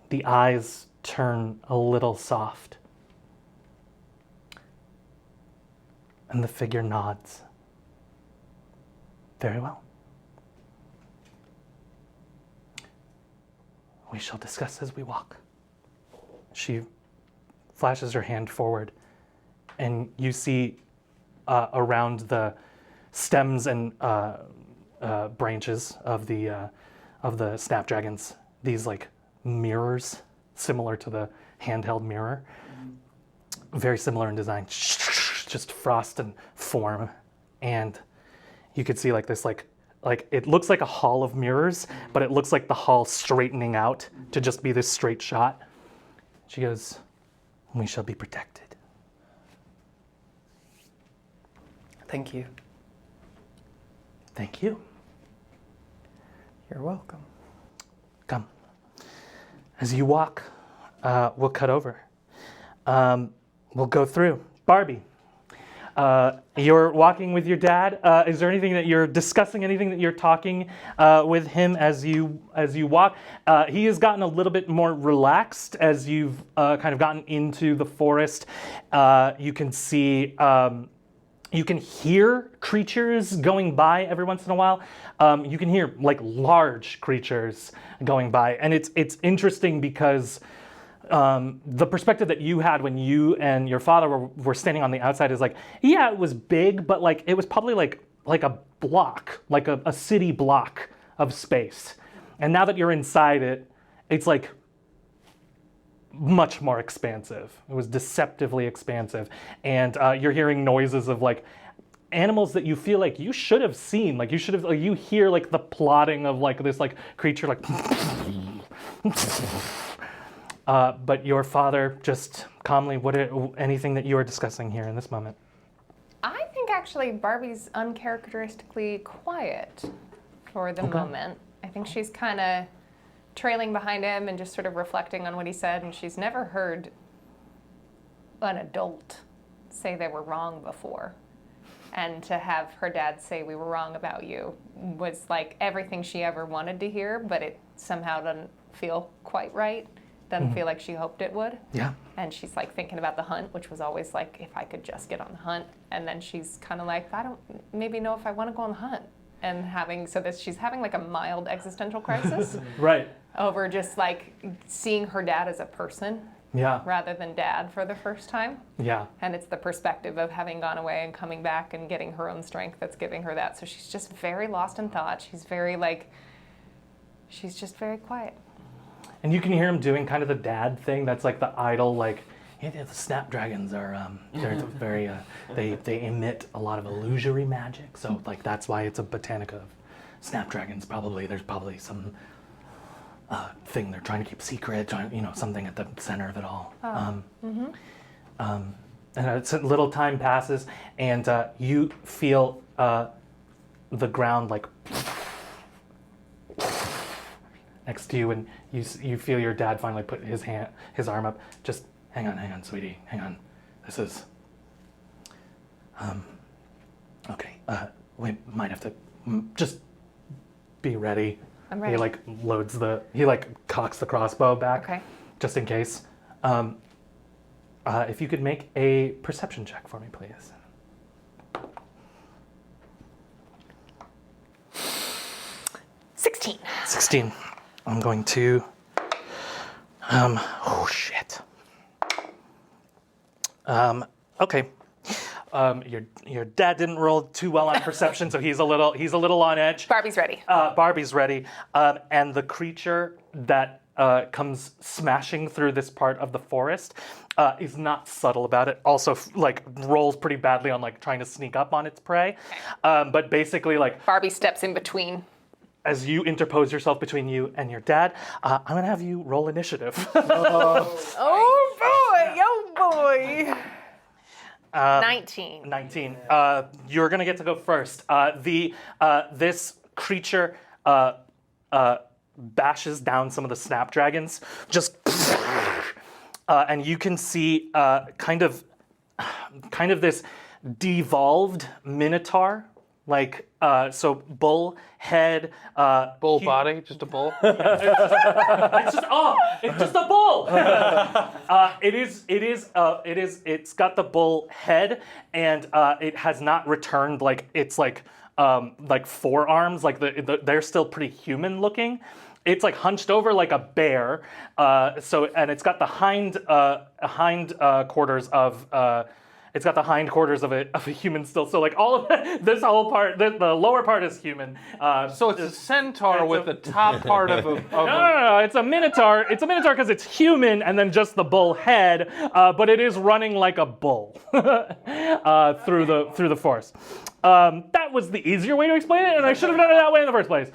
The eyes turn a little soft. And the figure nods. Very well. We shall discuss as we walk. She flashes her hand forward, and you see around the stems and branches of the snapdragons these like mirrors, similar to the handheld mirror, very similar in design, just frost and form, and you could see like this like it looks like a hall of mirrors, but it looks like the hall straightening out to just be this straight shot. She goes, "We shall be protected." Thank you. Thank you. You're welcome. Come. As you walk, we'll cut over. We'll go through. Barbie, you're walking with your dad. Is there anything that you're discussing, anything that you're talking with him as you walk? He has gotten a little bit more relaxed as you've kind of gotten into the forest. You can see, you can hear creatures going by every once in a while. You can hear like large creatures going by, and it's interesting because the perspective that you had when you and your father were standing on the outside is like, yeah, it was big, but like it was probably like a block, like a city block of space. And now that you're inside it, it's like much more expansive. It was deceptively expansive. And you're hearing noises of like animals that you feel like you should have seen. Like you hear like the plotting of like this like creature like but your father just calmly, anything that you are discussing here in this moment? I think actually Barbie's uncharacteristically quiet for the moment. I think she's kind of trailing behind him and just sort of reflecting on what he said, and she's never heard an adult say they were wrong before. And to have her dad say we were wrong about you was like everything she ever wanted to hear, but it somehow doesn't feel quite right. Doesn't feel like she hoped it would. Yeah. And she's like thinking about the hunt, which was always like, if I could just get on the hunt. And then she's kind of like, I don't maybe know if I want to go on the hunt. And she's having like a mild existential crisis. Right. Over just like seeing her dad as a person. Yeah. Rather than dad for the first time. Yeah. And it's the perspective of having gone away and coming back and getting her own strength that's giving her that. So she's just very lost in thought. She's just very quiet. And you can hear him doing kind of the dad thing. That's like the idle, like, yeah, the snapdragons are, they're very, they emit a lot of illusory magic. So like that's why it's a Botanica of snapdragons. There's probably some thing they're trying to keep secret, something at the center of it all. And a little time passes, and you feel the ground like next to you, and you feel your dad finally put his arm up. Just hang on, sweetie, hang on. This is okay. We might have to just be ready. I'm ready. He cocks the crossbow back, okay, just in case. If you could make a perception check for me, please. 16. I'm going to, oh shit. Okay. Your dad didn't roll too well on perception, so he's a little on edge. Barbie's ready. Barbie's ready. And the creature that comes smashing through this part of the forest is not subtle about it. Also, like rolls pretty badly on like trying to sneak up on its prey. But basically, like Barbie steps in between. as you interpose yourself between you and your dad, I'm gonna have you roll initiative. Oh boy! 19. 19. You're gonna get to go first. This creature bashes down some of the snapdragons, just, and you can see kind of this devolved Minotaur, like so bull head, Bull body, just a bull. it's just a bull. It's got the bull head, and it has not returned like its like forearms, like they're still pretty human looking. It's like hunched over like a bear. And it's got the hind quarters of. It's got the hindquarters of a human still. So like all of this whole part, the lower part is human. So it's a centaur with the top part of a. No, it's a minotaur. It's a minotaur because it's human, and then just the bull head. But it is running like a bull through the forest. That was the easier way to explain it, and I should have done it that way in the first place.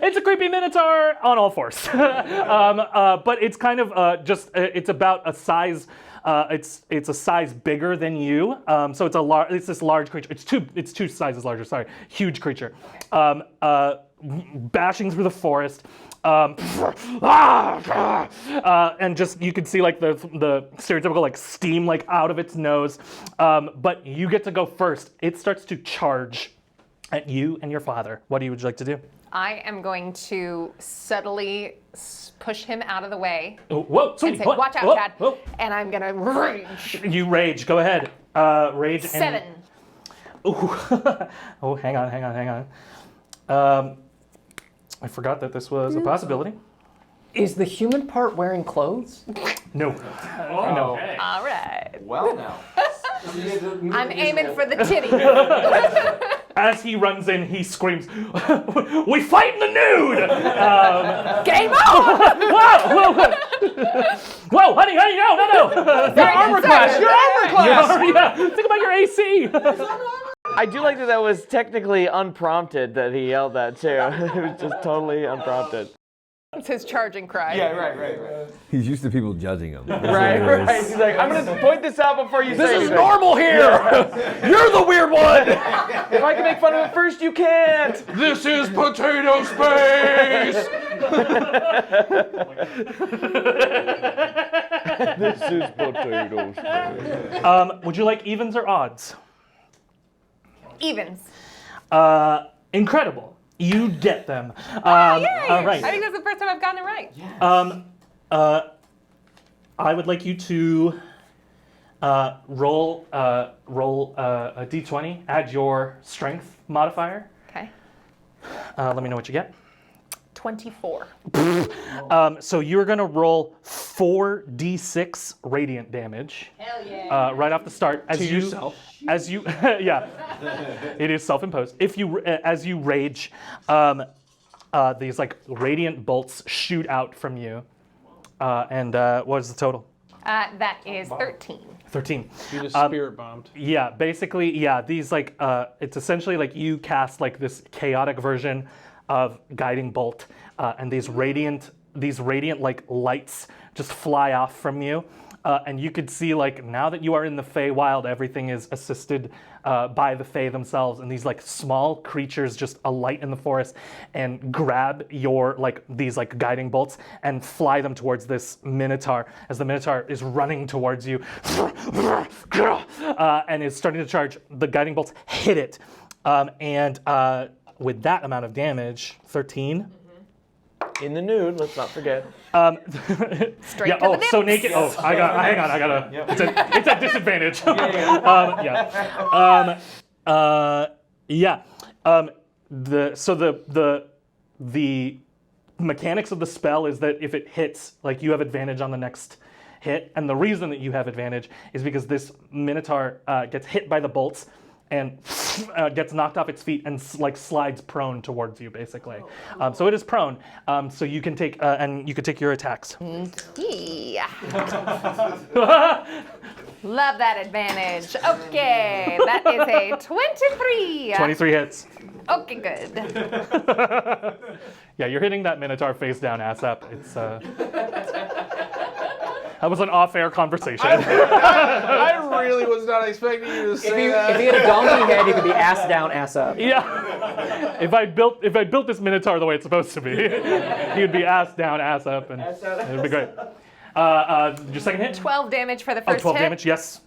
It's a creepy minotaur on all fours, but it's kind of it's about a size. It's a size bigger than you, so it's this large creature. It's two sizes larger. Sorry, huge creature, bashing through the forest, and just you can see like the stereotypical like steam like out of its nose. But you get to go first. It starts to charge at you and your father. What would you like to do? I am going to subtly push him out of the way. Oh, whoa, and say, watch out, Chad. Whoa. And I'm going to rage. You rage. Go ahead. Rage. 7. Ooh. Oh, hang on. I forgot that this was a possibility. Is the human part wearing clothes? No. No. Okay. All right. Well, now. I'm aiming for the titty. As he runs in, he screams, "We fight in the nude!" Game on! Whoa, honey, no. Your armor class! Yeah, think about your AC. I do like that was technically unprompted that he yelled that too. It was just totally unprompted. It's his charging cry. Yeah, right. He's used to people judging him. Right. He's like, I'm gonna point this out before you say This is anything. normal here! You're the weird one! If I can make fun of it first, you can't. This is potato space! This is potatoes. Would you like evens or odds? Evens. Incredible. You get them. Yay! All right. I think that's the first time I've gotten it right. I would like you to roll a d20, add your strength modifier. Okay. Let me know what you get. 24. So you're going to roll 4d6 radiant damage. Hell yeah. Right off the start. yourself. As you, yeah, it is self-imposed. As you rage, these like radiant bolts shoot out from you. And what is the total? That is 13. 13. You just spirit bombed. Yeah, basically, these like, it's essentially like you cast like this chaotic version of guiding bolt, and these radiant like lights just fly off from you. And you could see like now that you are in the Fey Wild, everything is assisted by the Fey themselves, and these like small creatures just alight in the forest and grab your like these like guiding bolts and fly them towards this Minotaur as the Minotaur is running towards you and is starting to charge. The guiding bolts hit it, and with that amount of damage, 13. In the nude, let's not forget. Straight to the nips. So naked. Oh, hang on. It's a disadvantage. The mechanics of the spell is that if it hits, like you have advantage on the next hit, and the reason that you have advantage is because this Minotaur gets hit by the bolts, and gets knocked off its feet and like slides prone towards you, basically. So it is prone. So you can take and you can take your attacks. Yeah. Love that advantage. Okay, that is a 23. 23 hits. Okay, good. Yeah, you're hitting that Minotaur face down, ass up. It's that was an off-air conversation. I really was not expecting you to say that. If you had a donkey head, you could be ass down, ass up. Yeah. If I built this Minotaur the way it's supposed to be, he would be ass down, ass up, and it would be great. Your second hit? 12 damage for the first 12 hit. damage, yes.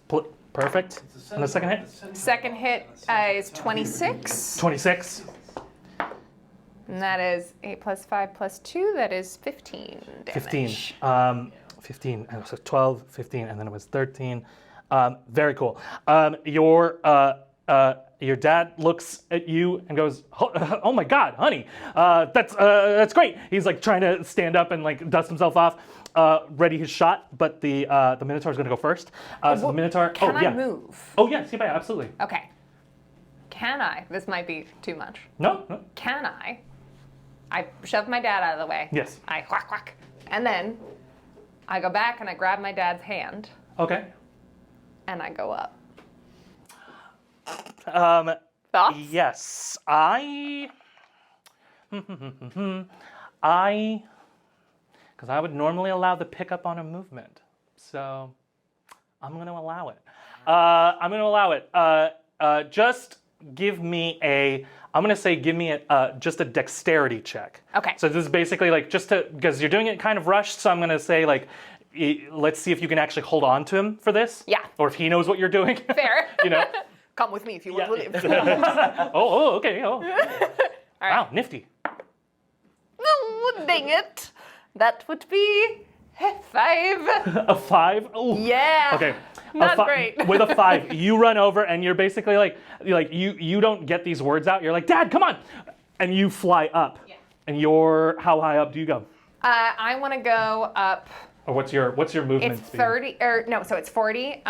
Perfect. And the second hit? Second hit is 26. 26. And that is 8 plus 5 plus 2. That is 15 damage. 15. 15. And so 12, 15, and then it was 13. Very cool. Your dad looks at you and goes, "Oh my God, honey, that's great." He's like trying to stand up and like dust himself off, ready his shot. But the Minotaur's going to go first. So the Minotaur. Can I move? Oh yes, yeah, absolutely. Okay. Can I? This might be too much. No. Can I? I shove my dad out of the way. Yes. I whack whack, and then I go back and I grab my dad's hand Okay. and I go up. Thoughts? Yes, because I would normally allow the pickup on a movement, so I'm going to allow it. Just give me just a dexterity check. Okay. So this is basically like because you're doing it kind of rushed, so I'm going to say like, let's see if you can actually hold on to him for this. Yeah. Or if he knows what you're doing. Fair. You know. Come with me if you want to live. Okay. Oh. Wow, nifty. Oh, dang it. That would be 5. A 5? Oh. Yeah. Okay. Not great. With a 5, you run over and you're basically like you don't get these words out. You're like, "Dad, come on," and you fly up. Yeah. And how high up do you go? I want to go up. Or what's your movement It's speed? 30 so it's 40.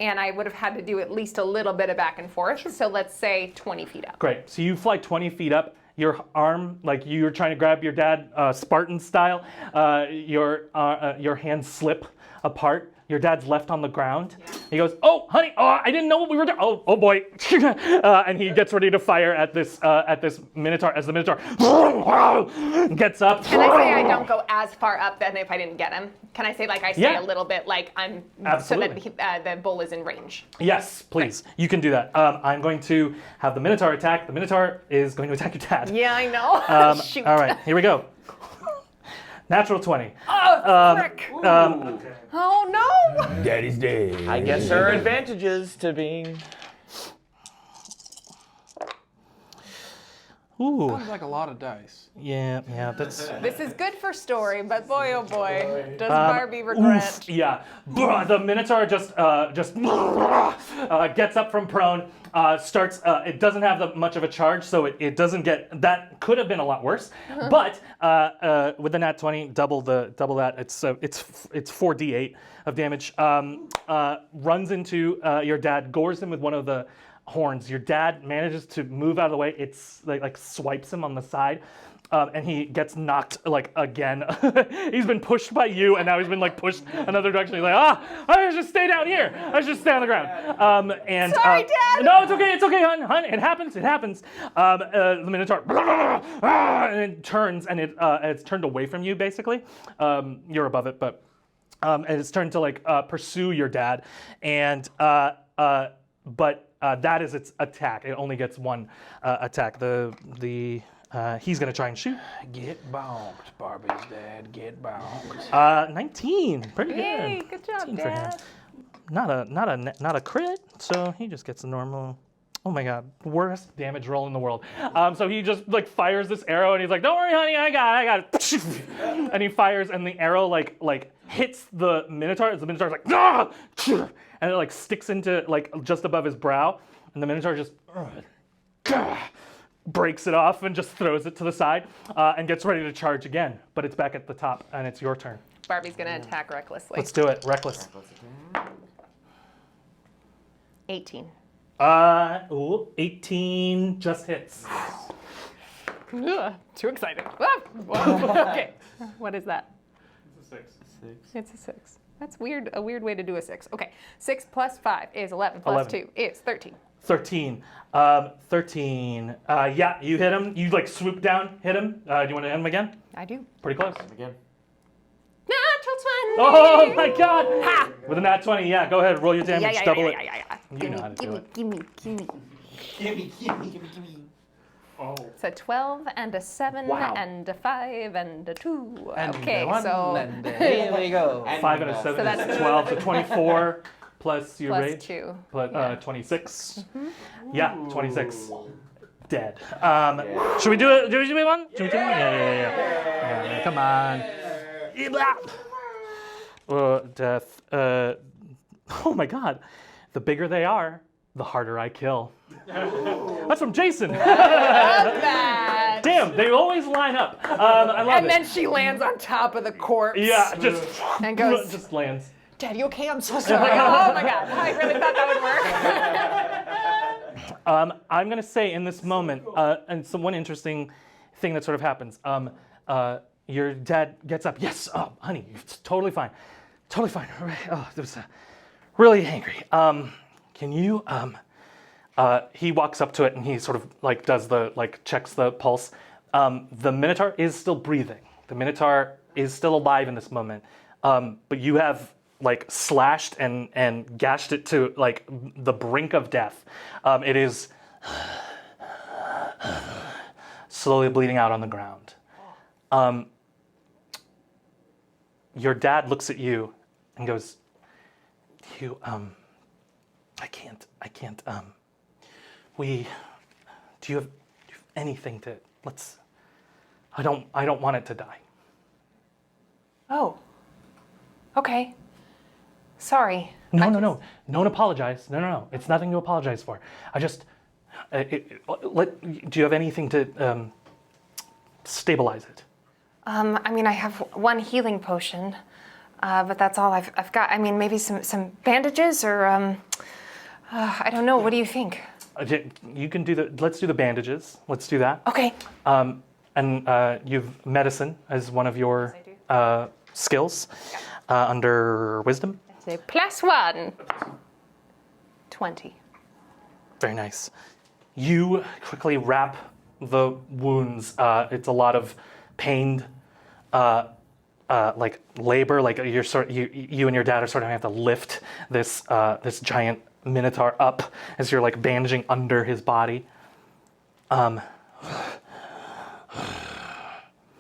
And I would have had to do at least a little bit of back and forth. Sure. So let's say 20 feet up. Great. So you fly 20 feet up. Your arm, like you're trying to grab your dad, Spartan style. Your hands slip apart. Your dad's left on the ground. Yeah. He goes, "Oh, honey, I didn't know what we were doing. Oh boy!" And he gets ready to fire at this Minotaur. As the Minotaur gets up. Can I say I don't go as far up then if I didn't get him? Can I say like I stay a little bit like I'm Absolutely. so that the bull is in range? Yes, please. Right. You can do that. I'm going to have the Minotaur attack. The Minotaur is going to attack your dad. Yeah, I know. Shoot. All right, here we go. Natural 20. Oh, frick. Oh, no. Daddy's dead. I guess there are advantages to being. Ooh. Sounds like a lot of dice. Yeah, that's... This is good for story, but boy, oh boy, does Barbie regret. Oof, yeah. The Minotaur just gets up from prone, starts, it doesn't have much of a charge, so it doesn't get, that could have been a lot worse, but with the nat 20, double that, it's 4d8 of damage, runs into your dad, gores him with one of the horns. Your dad manages to move out of the way. It's like swipes him on the side, and he gets knocked like again. He's been pushed by you, and now he's been like pushed another direction. He's like, I should stay down here. I should stay on the ground. Sorry, Dad. No, it's okay, hon. It happens. The Minotaur, and it turns, and it's turned away from you basically. You're above it, but and it's turned to like pursue your dad, and but. That is its attack. It only gets one attack. He's gonna try and shoot. Get bonked, Barbie's dad. Get bonked. 19. Pretty good. Yay, good job, Dad. Not a crit. So he just gets a normal. Oh my God, worst damage roll in the world. So he just like fires this arrow, and he's like, "Don't worry, honey, I got it." And he fires, and the arrow like hits the Minotaur. The Minotaur's like, "Ah!" And it like sticks into like just above his brow, and the Minotaur just breaks it off and just throws it to the side and gets ready to charge again. But it's back at the top, and it's your turn. Barbie's gonna attack recklessly. Let's do it. Reckless. 18. 18 just hits. Ugh, too excited. Ah, okay. What is that? It's a 6. It's a 6. That's weird. A weird way to do a 6. Okay. 6 plus 5 is 11. Plus 11. 2 is 13. 13. 13. Yeah, you hit him. You like swoop down, hit him. Do you want to hit him again? I do. Pretty close. Again. Natural 20. Oh my god! Ha! With a nat 20, yeah, go ahead, roll your damage, double it. You know how to do it. Gimme. So 12 and a 7 Wow. and a 5 and a 2. And Okay, one, so and here we go. 5 and a 7 So that's- is 12, so 24 plus your plus rage. 2. Plus 26. Yeah, 26. Dead. Should we do it? Do we one? Should we do one? Yeah. Come on. Death. Oh my god. The bigger they are, the harder I kill. That's from Jason. Bad. Damn, they always line up. I love And it. then she lands on top of the corpse. Yeah, just And goes, just lands. Dad, you okay? I'm so sorry. Oh my god. I really thought that would work. I'm gonna say in this moment, and so one interesting thing that sort of happens. Your dad gets up. Yes, oh, honey, it's totally fine, totally fine. Oh, it was really angry. Can you? He walks up to it and he sort of like does the like checks the pulse. The Minotaur is still breathing. The Minotaur is still alive in this moment, but you have like slashed and gashed it to like the brink of death. It is slowly bleeding out on the ground. Your dad looks at you and goes, I can't, do you have anything to, I don't want it to die. Oh. Okay. Sorry. No. Don't apologize. No. It's nothing to apologize for. I just, do you have anything to stabilize it? I mean, I have one healing potion, but that's all I've got. I mean, maybe some bandages or, I don't know. What do you think? You can do let's do the bandages. Let's do that. Okay. And you've medicine as one of your skills under wisdom. Say +1. 20. Very nice. You quickly wrap the wounds. It's a lot of pained, like labor. Like you and your dad are sort of have to lift this giant Minotaur up as you're like bandaging under his body.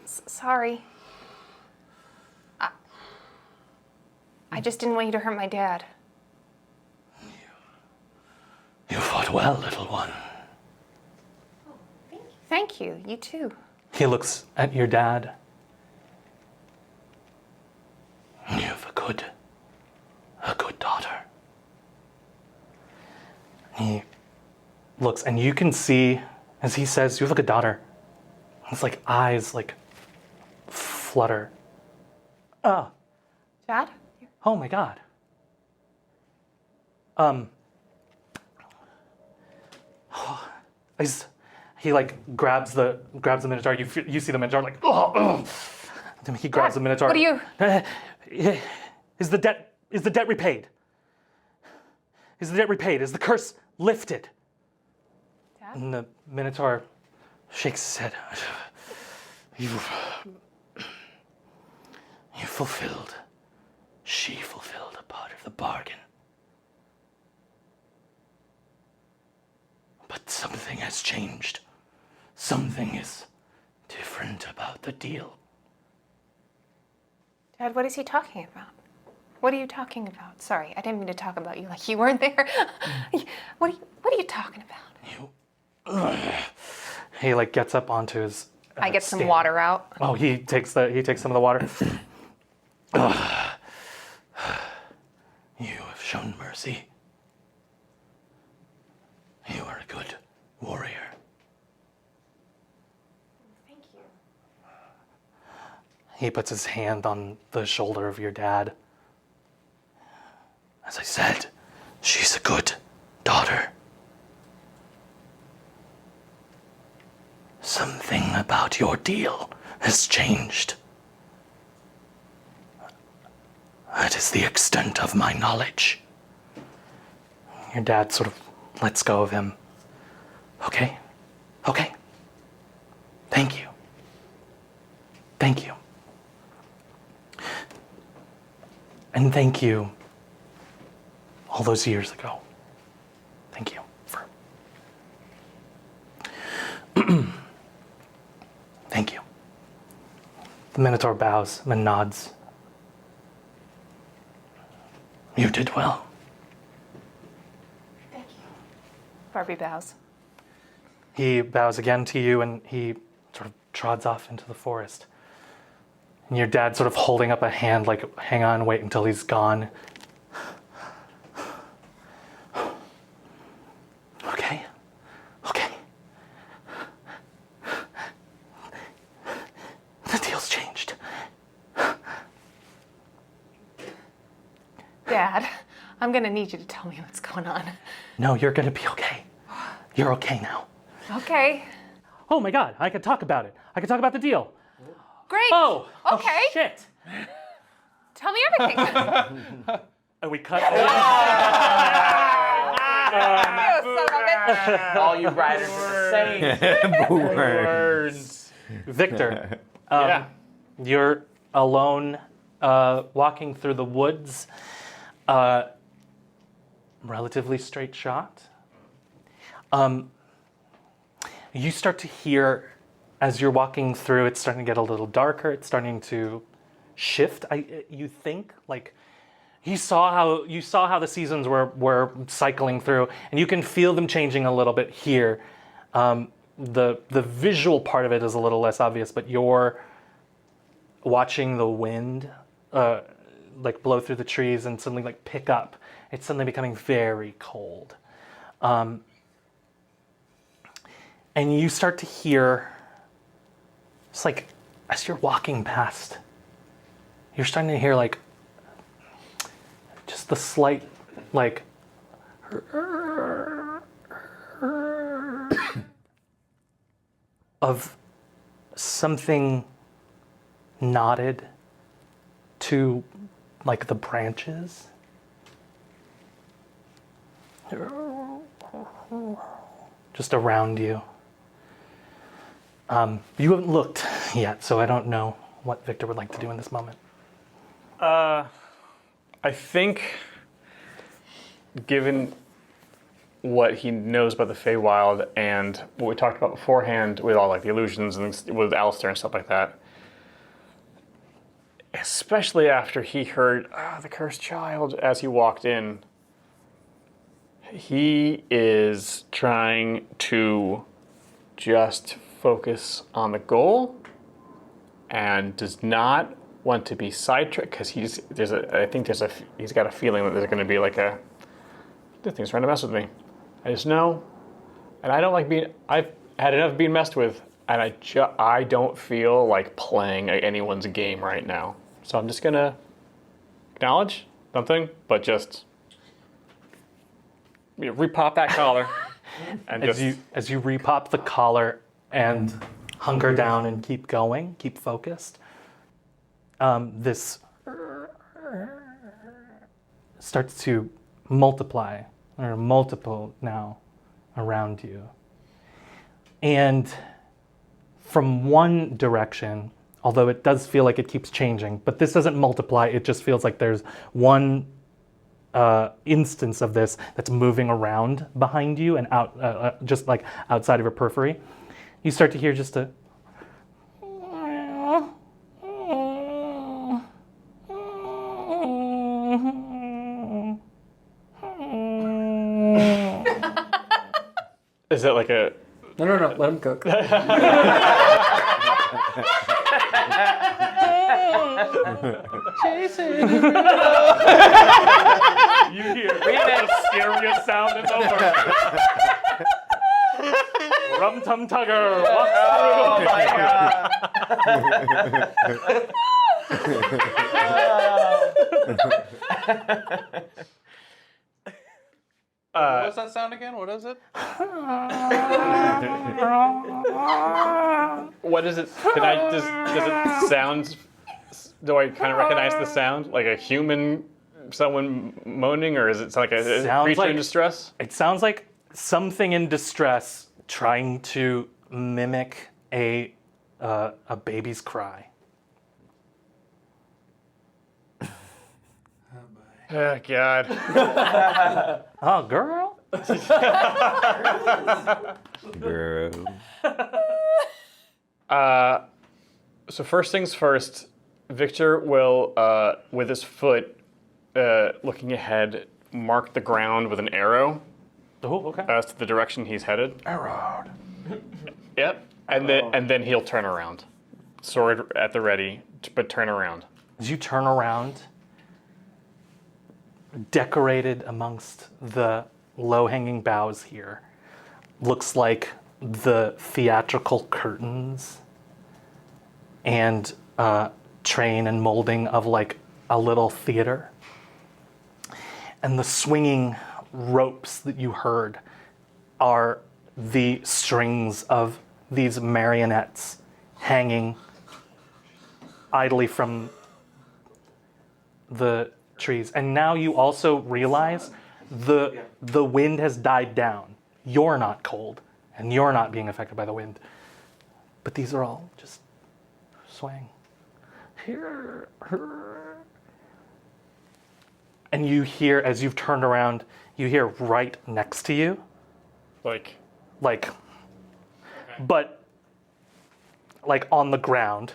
Sorry. I just didn't want you to hurt my dad. You fought well, little one. Thank you. You too. He looks at your dad. You have a good daughter. He looks, and you can see, as he says, you have a good daughter. His like eyes like flutter. Oh, Dad? oh my God. He like grabs the Minotaur. You see the Minotaur like, Then he grabs the Minotaur. What are you? Is the debt repaid? Is the debt repaid? Is the curse lifted? Dad? And the Minotaur shakes his head. She fulfilled a part of the bargain. But something has changed. Something is different about the deal. Dad, what is he talking about? What are you talking about? Sorry, I didn't mean to talk about you like you weren't there. What are you talking about? He like gets up onto his. I get some stand. water out. Oh, he takes some of the water. You have shown mercy. You are a good warrior. Thank you. He puts his hand on the shoulder of your dad. As I said, she's a good daughter. Something about your deal has changed. That is the extent of my knowledge. Your dad sort of lets go of him. Okay. Thank you. Thank you. And thank you all those years ago. Thank you for... Thank you. The Minotaur bows and nods. You did well. Barbie bows. He bows again to you and he sort of trods off into the forest. And your dad sort of holding up a hand like, hang on, wait until he's gone. Okay. The deal's changed. Dad, I'm gonna need you to tell me what's going on. No, you're gonna be okay. You're okay now. Okay. Oh my God, I could talk about it. I could talk about the deal. Great. Oh, Okay. Shit. Tell me everything. And we cut. You son of a bitch. All you riders are the same. Victor, Yeah. you're alone walking through the woods. Relatively straight shot. You start to hear, as you're walking through, it's starting to get a little darker. It's starting to shift. You think like you saw how the seasons were cycling through, and you can feel them changing a little bit here. The visual part of it is a little less obvious, but you're watching the wind like blow through the trees and suddenly like pick up. It's suddenly becoming very cold. And you start to hear, it's like as you're walking past, you're starting to hear like just the slight like of something knotted to like the branches. Just around you. You haven't looked yet, so I don't know what Victor would like to do in this moment. I think, given what he knows about the Fey Wild and what we talked about beforehand with all like the illusions and with Alistair and stuff like that, especially after he heard the cursed child as he walked in, he is trying to just focus on the goal and does not want to be sidetracked because he's got a feeling that there's going to be like this thing's trying to mess with me. I just know, and I don't like being. I've had enough being messed with, and I don't feel like playing anyone's game right now. So I'm just gonna acknowledge something, but just repop that collar, and as you repop the collar and hunker down and keep going, keep focused. This starts to multiply, or multiple now, around you. And from one direction, although it does feel like it keeps changing, but this doesn't multiply, it just feels like there's one instance of this that's moving around behind you and out, just like outside of your periphery. You start to hear just a Is that like a... No, let him cook. Jason. You hear the scariest sound in the world. Rum Tum Tugger walks through. What was that sound again? What is it? What is it? Does it sound? Do I kind of recognize the sound, like a human, someone moaning, or is it like a Sounds creature like- in distress? It sounds like something in distress trying to mimic a baby's cry. Oh God. Oh, girl. Girl. So first things first, Victor will, with his foot, looking ahead, mark the ground with an arrow Oh, okay. as to the direction he's headed. Arrowed. Yep. And then he'll turn around, sword at the ready, but turn around. As you turn around, decorated amongst the low-hanging boughs here, looks like the theatrical curtains and train and molding of like a little theater. And the swinging ropes that you heard are the strings of these marionettes hanging idly from the trees. And now you also realize the wind has died down. You're not cold, and you're not being affected by the wind. But these are all just swaying. Here. And you hear, as you've turned around, you hear right next to you, Like, but like on the ground.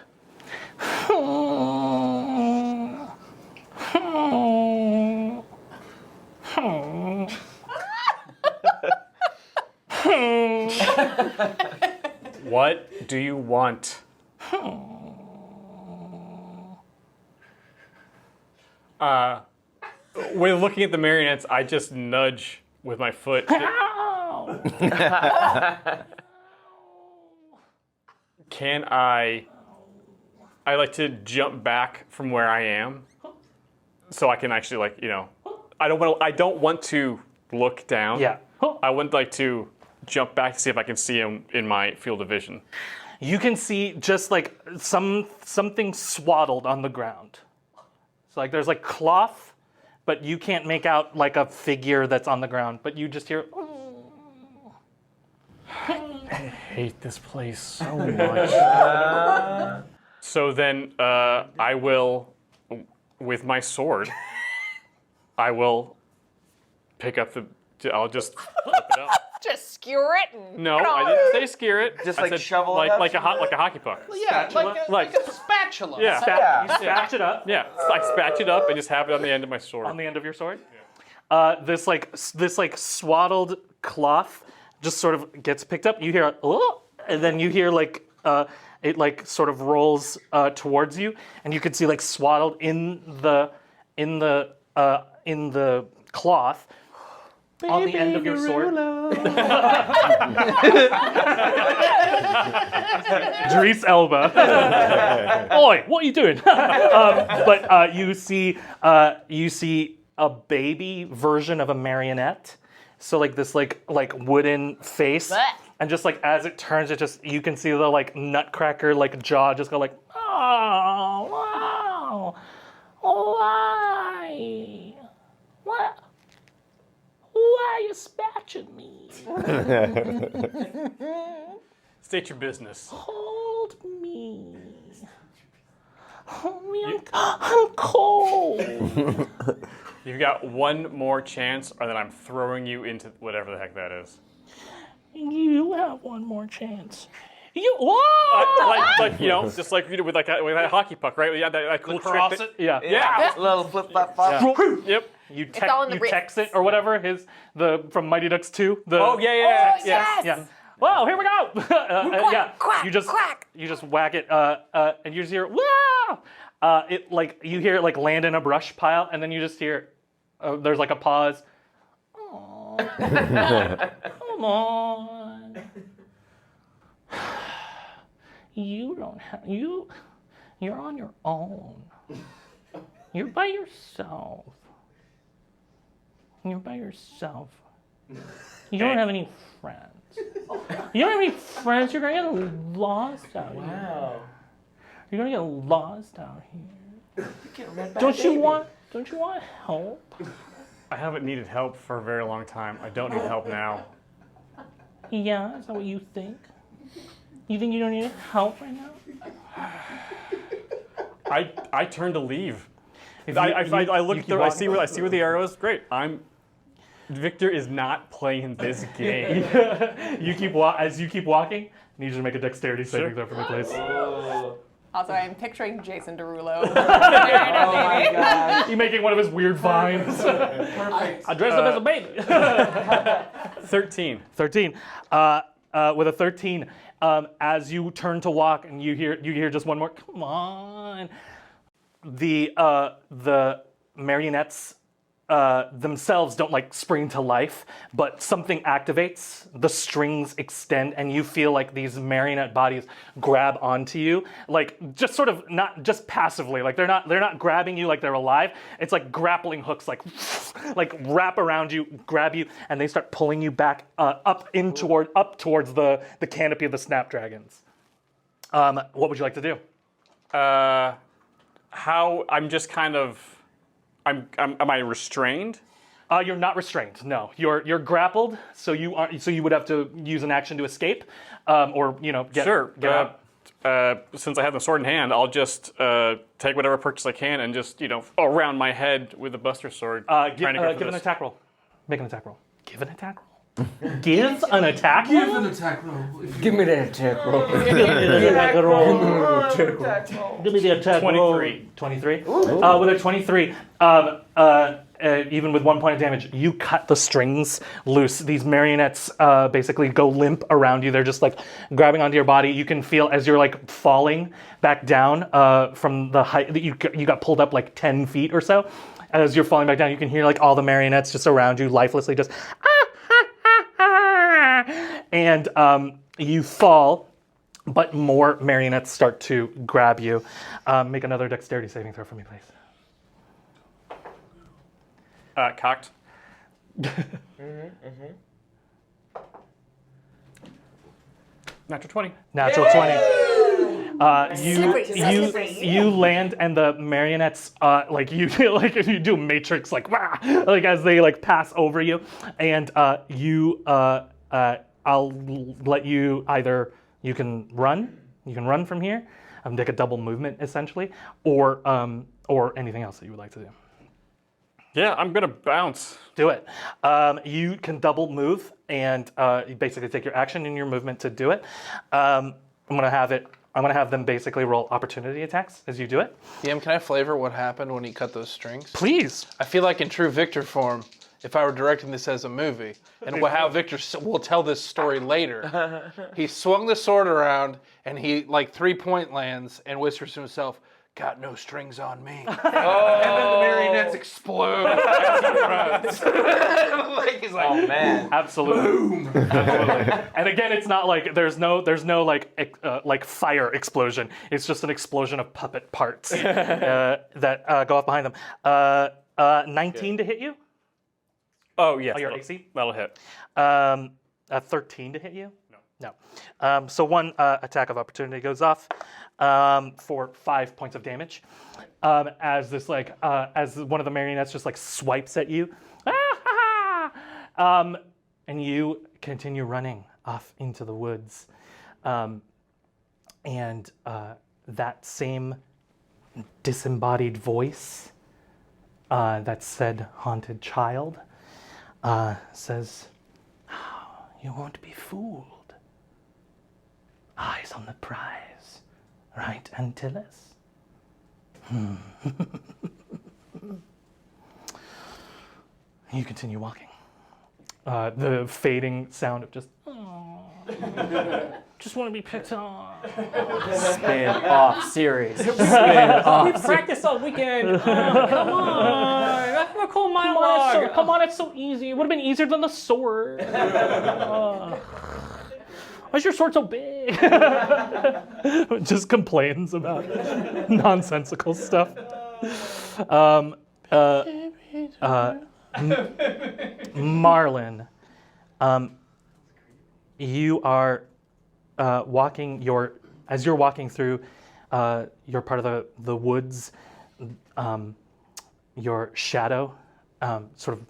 what do you want? When looking at the marionettes, I just nudge with my foot. Can I like to jump back from where I am, so I can actually I don't want to look down. Yeah. I would like to jump back to see if I can see him in my field of vision. You can see just like something swaddled on the ground. So like there's like cloth, but you can't make out like a figure that's on the ground, but you just hear I hate this place so much. So then I will, with my sword, I will pick up I'll just flip it up. Just skewer it and No, I didn't say skewer it. Just I like said shovel it like up like a hockey puck. Yeah, like a spatula. Yeah. you spatch it up Yeah, I spatch it up and just have it on the end of my sword. on the end of your sword. This swaddled cloth just sort of gets picked up. You hear oh, and then you hear it like sort of rolls towards you, and you can see like swaddled in the cloth on the end of your sword. Dries Elba. Oi, what are you doing? But you see a baby version of a marionette. So like this like wooden face. Blech. And just like as it turns, you can see the like nutcracker like jaw just go like, oh wow, why, what, why are you spatching me? State your business. Hold me, I'm cold. You've got one more chance, or then I'm throwing you into whatever the heck that is. You have one more chance. You what? Like just like you did with with that hockey puck, right? Yeah, that cool trick. Cross that- it. Yeah. Yeah. Little flip flop flop. Yep. You all in the text wrist. it or whatever. From Mighty Ducks 2. Oh yeah. Oh, yes. Yeah. Well, here we go. Yeah. quack, you just quack. You just whack it, and you just hear wow. It like you hear it like land in a brush pile, and then you just hear there's like a pause. Aw. Come on. You don't have You're on your own. You're by yourself. You're by yourself. You don't have any friends. You don't have any friends. You're gonna get lost out here. Wow. You're gonna get lost out here. Don't you want help? I haven't needed help for a very long time. I don't need help now. Yeah, is that what you think? You think you don't need help right now? I turn to leave. If I look keep through. I see walking- where the arrow is. Great. Victor is not playing this game. As you keep walking. I need you to make a dexterity saving throw for me, please. Also, I'm picturing Jason Derulo. Oh my god. You making one of his weird vines. Perfect. I dressed up as a baby. 13. 13. With a 13, as you turn to walk and you hear just one more. Come on. The marionettes themselves don't like spring to life, but something activates. The strings extend, and you feel like these marionette bodies grab onto you, like just sort of not just passively. Like they're not grabbing you like they're alive. It's like grappling hooks, like wrap around you, grab you, and they start pulling you back up towards the canopy of the snapdragons. What would you like to do? How I'm just kind of. Am I restrained? You're not restrained. No, you're grappled. So you would have to use an action to escape, or get out. Since I have the sword in hand, I'll just take whatever purchase I can and just around my head with the Buster Sword. Give an attack roll. Make an attack roll. Give an attack roll. Give an attack roll. Give an attack roll. Give me that attack roll. Give me the attack roll. Give me the attack roll. 23. With a 23, even with 1 point of damage, you cut the strings loose. These marionettes basically go limp around you. They're just like grabbing onto your body. You can feel as you're like falling back down from the height that you got pulled up like 10 feet or so. As you're falling back down, you can hear like all the marionettes just around you, lifelessly just. And you fall, but more marionettes start to grab you. Make another dexterity saving throw for me, please. Cocked. Natural 20. Natural 20. You land, and the marionettes like you do Matrix like wah, like as they like pass over you, and I'll let you either you can run from here, take a double movement essentially, or anything else that you would like to do. Yeah, I'm gonna bounce. Do it. You can double move and you basically take your action and your movement to do it. I'm gonna have them basically roll opportunity attacks as you do it. DM, can I flavor what happened when he cut those strings? Please. I feel like in true Victor form, if I were directing this as a movie, and how Victor will tell this story later, he swung the sword around and he like 3-point lands and whispers to himself, "Got no strings on me." And then the marionettes explode as he runs. He's like, Oh man. Absolutely. Boom. Absolutely. And again, it's not like there's no like fire explosion. It's just an explosion of puppet parts that go off behind them. 19 to hit you. Oh yes. Oh, your AC? That'll hit. 13 to hit you? No. So one attack of opportunity goes off for 5 points of damage. As this as one of the marionettes just like swipes at you. And you continue running off into the woods. And that same disembodied voice that said haunted child says, "Oh, you won't be fooled. Eyes on the prize, right, Antilles?" You continue walking. The fading sound of just want to be picked on. Spin off series. We practiced all weekend. Come on. That's a cool monologue. Come on, it's so easy. It would have been easier than the sword. Why is your sword so big? Just complains about nonsensical stuff. Marlin, You are as you're walking through your part of the woods, your shadow sort of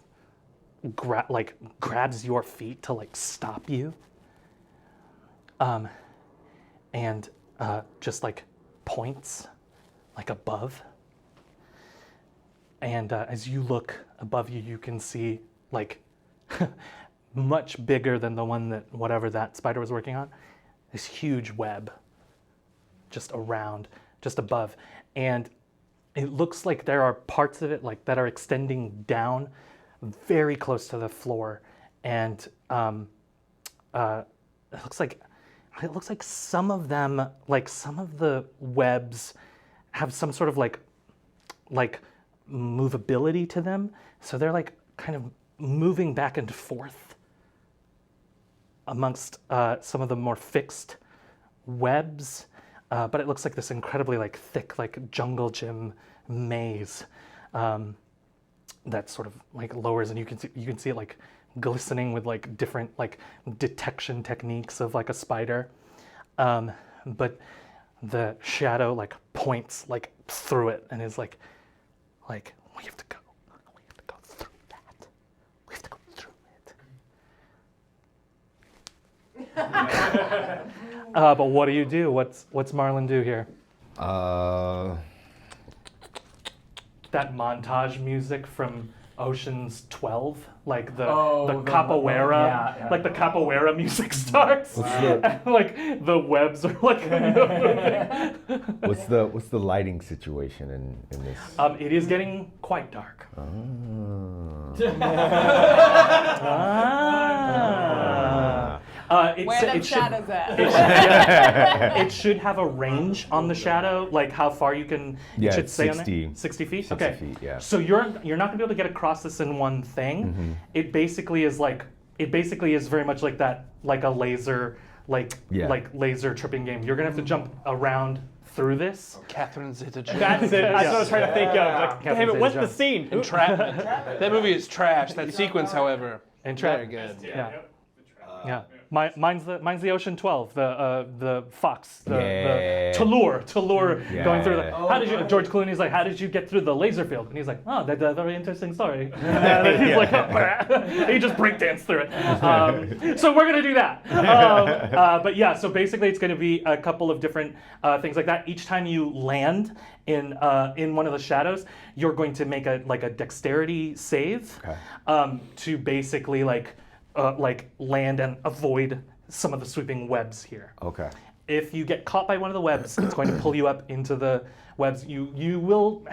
grabs your feet to like stop you, and just like points like above. And as you look above you, you can see like much bigger than the one that whatever that spider was working on, this huge web just around, just above. And it looks like there are parts of it like that are extending down very close to the floor. And it looks like some of them, like some of the webs have some sort of like movability to them. So they're like kind of moving back and forth amongst some of the more fixed webs. But it looks like this incredibly like thick, like jungle gym maze that sort of like lowers, and you can see it like glistening with like different like detection techniques of like a spider. But the shadow like points like through it and is like we have to go through that. We have to go through it. But what do? What's Marlin do here? That montage music from Ocean's 12, like the capoeira, like the capoeira music starts, and like the webs are like. What's the lighting situation in this? It is getting quite dark. Where the shadows at? It should have a range on the shadow, like how far you can. Yeah, it should it's say 60. on there. 60 feet. 60 okay. feet, yeah. So you're not gonna be able to get across this in one thing. Mm-hmm. It basically is very much like that, like a laser, like laser tripping game. You're gonna have to jump around through this. Catherine Zeta-Jones. That's it. That's what I was trying to think of. Like, Catherine damn it, what's the Zeta-Jones. scene? Entrapment. That movie is trash. That sequence, however, very good. Yeah. Mine's the Ocean 12, the fox, the Tallure going through the. How did you? George Clooney's like, how did you get through the laser field? And he's like, oh, that's a very interesting story. And he's like, he just breakdanced through it. So we're gonna do that. But yeah, so basically it's gonna be a couple of different things like that. Each time you land in one of the shadows, you're going to make a dexterity save to basically like land and avoid some of the sweeping webs here. Okay. If you get caught by one of the webs, it's going to pull you up into the webs. You will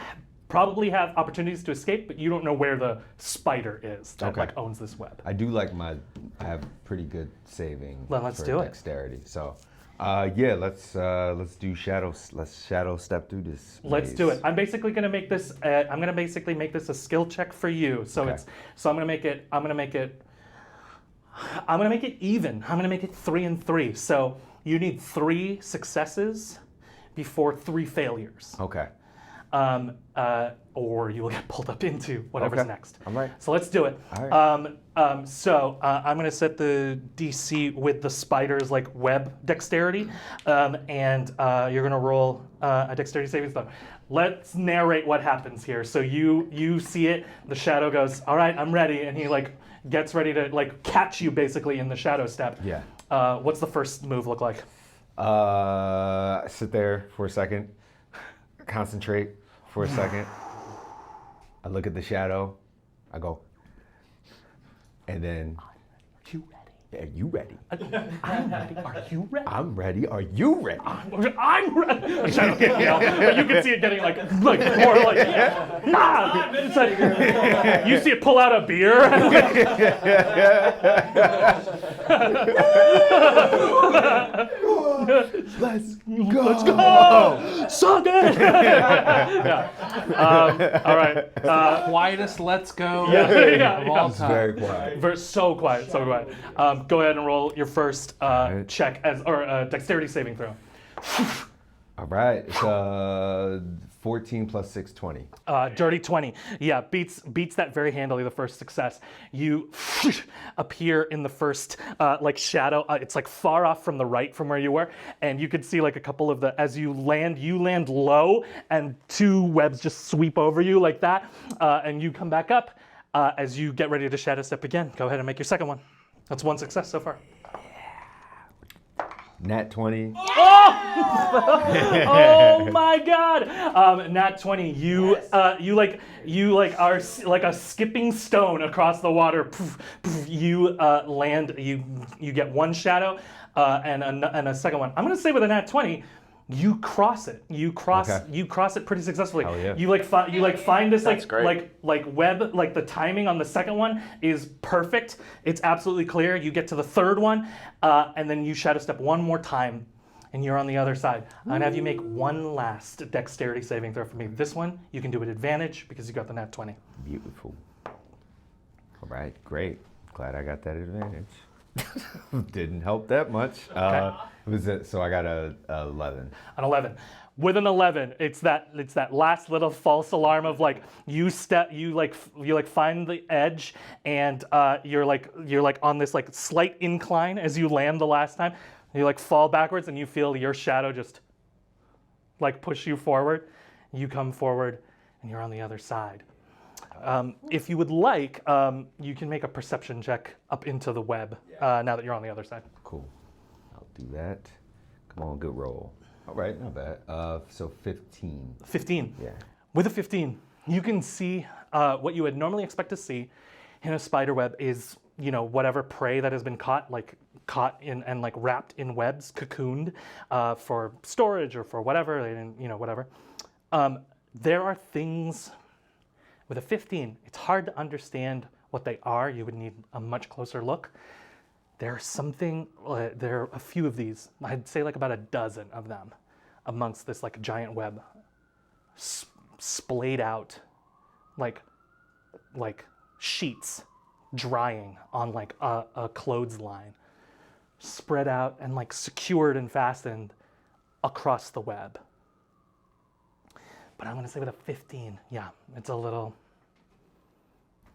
probably have opportunities to escape, but you don't know where the spider is that like owns this web. I do like I have pretty good saving Let's for do it. dexterity. So let's do shadows. Let's shadow step through this. Let's do it. I'm basically going to make this. I'm going to basically make this a skill check for you. So I'm going to make it even. I'm going to make it 3 and 3. So you need 3 successes before 3 failures. Okay. Or you will get pulled up into whatever's next. All right. So let's do it. All right. I'm going to set the DC with the spider's like web dexterity, and you're going to roll a dexterity saving throw. Let's narrate what happens here. So you see it. The shadow goes, all right, I'm ready, and he like gets ready to like catch you basically in the shadow step. Yeah. What's the first move look like? Sit there for a second, concentrate for a second. I look at the shadow. I go, and then. Are you ready? I'm ready. Are you ready? I'm ready. Are you ready? I'm ready. The shadow can't yell, but you can see it getting like more like nah. It's like you see it pull out a beer. Let's go. Let's go. Suck it. All right. Quietest let's go Yeah. of all It's time. very quiet. So quiet. Go ahead and roll your first check or dexterity saving throw. All right. It's 14 plus 6, 20. Dirty 20. Yeah, beats that very handily, the first success. You appear in the first like shadow. It's like far off from the right from where you were, and you could see like a couple of as you land low, and 2 webs just sweep over you like that, and you come back up as you get ready to shadow step again. Go ahead and make your second one. That's 1 success so far. Nat 20. Oh my God! Nat 20. You like are like a skipping stone across the water. Poof, poof, you land. You get 1 shadow and a second one. I'm gonna say with a nat 20. You cross it. You cross it pretty successfully. Hell yeah. You find this That's great. like web, like the timing on the second one is perfect. It's absolutely clear. You get to the third one, and then you shadow step 1 more time, and you're on the other side. I'm gonna have you make 1 last dexterity saving throw for me. This one you can do at advantage because you got the nat 20. Beautiful. All right, great. Glad I got that advantage. Didn't help that much. So I got a 11. An 11. With an 11, it's that last little false alarm of like you find the edge, and you're like on this like slight incline as you land the last time. You like fall backwards, and you feel your shadow just like push you forward. You come forward, and you're on the other side. If you would like, you can make a perception check up into the web now that you're on the other side. Cool. I'll do that. Come on, good roll. All right, not bad. So 15. 15. Yeah. With a 15, you can see what you would normally expect to see in a spider web is, whatever prey that has been caught in and like wrapped in webs, cocooned for storage or for whatever, whatever. There are things. With a 15, it's hard to understand what they are. You would need a much closer look. There are a few of these. I'd say like about a dozen of them amongst this like giant web, splayed out like sheets drying on like a clothesline, spread out and like secured and fastened across the web. But I'm gonna say with a 15, yeah, it's a little.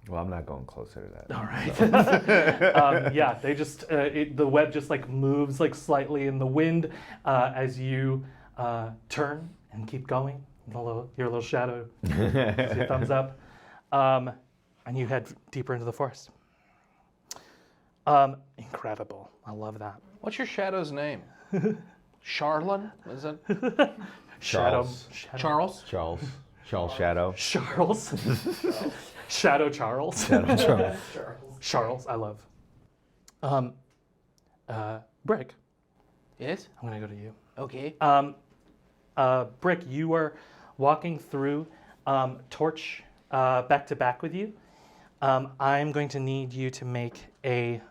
Well, I'm not going closer to that. All right. Yeah, they just the web just like moves like slightly in the wind as you turn and keep going. Your little shadow, gives you a thumbs up, and you head deeper into the forest. Incredible. I love that. What's your shadow's name? Charlin? Is it? Charles. Charles? Charles Shadow. Charles. Shadow Charles. Shadow Charles. Charles, I love. Brick, Yes? I'm gonna go to you. Okay. Brick, you are walking through Torch back to back with you. I'm going to need you to make a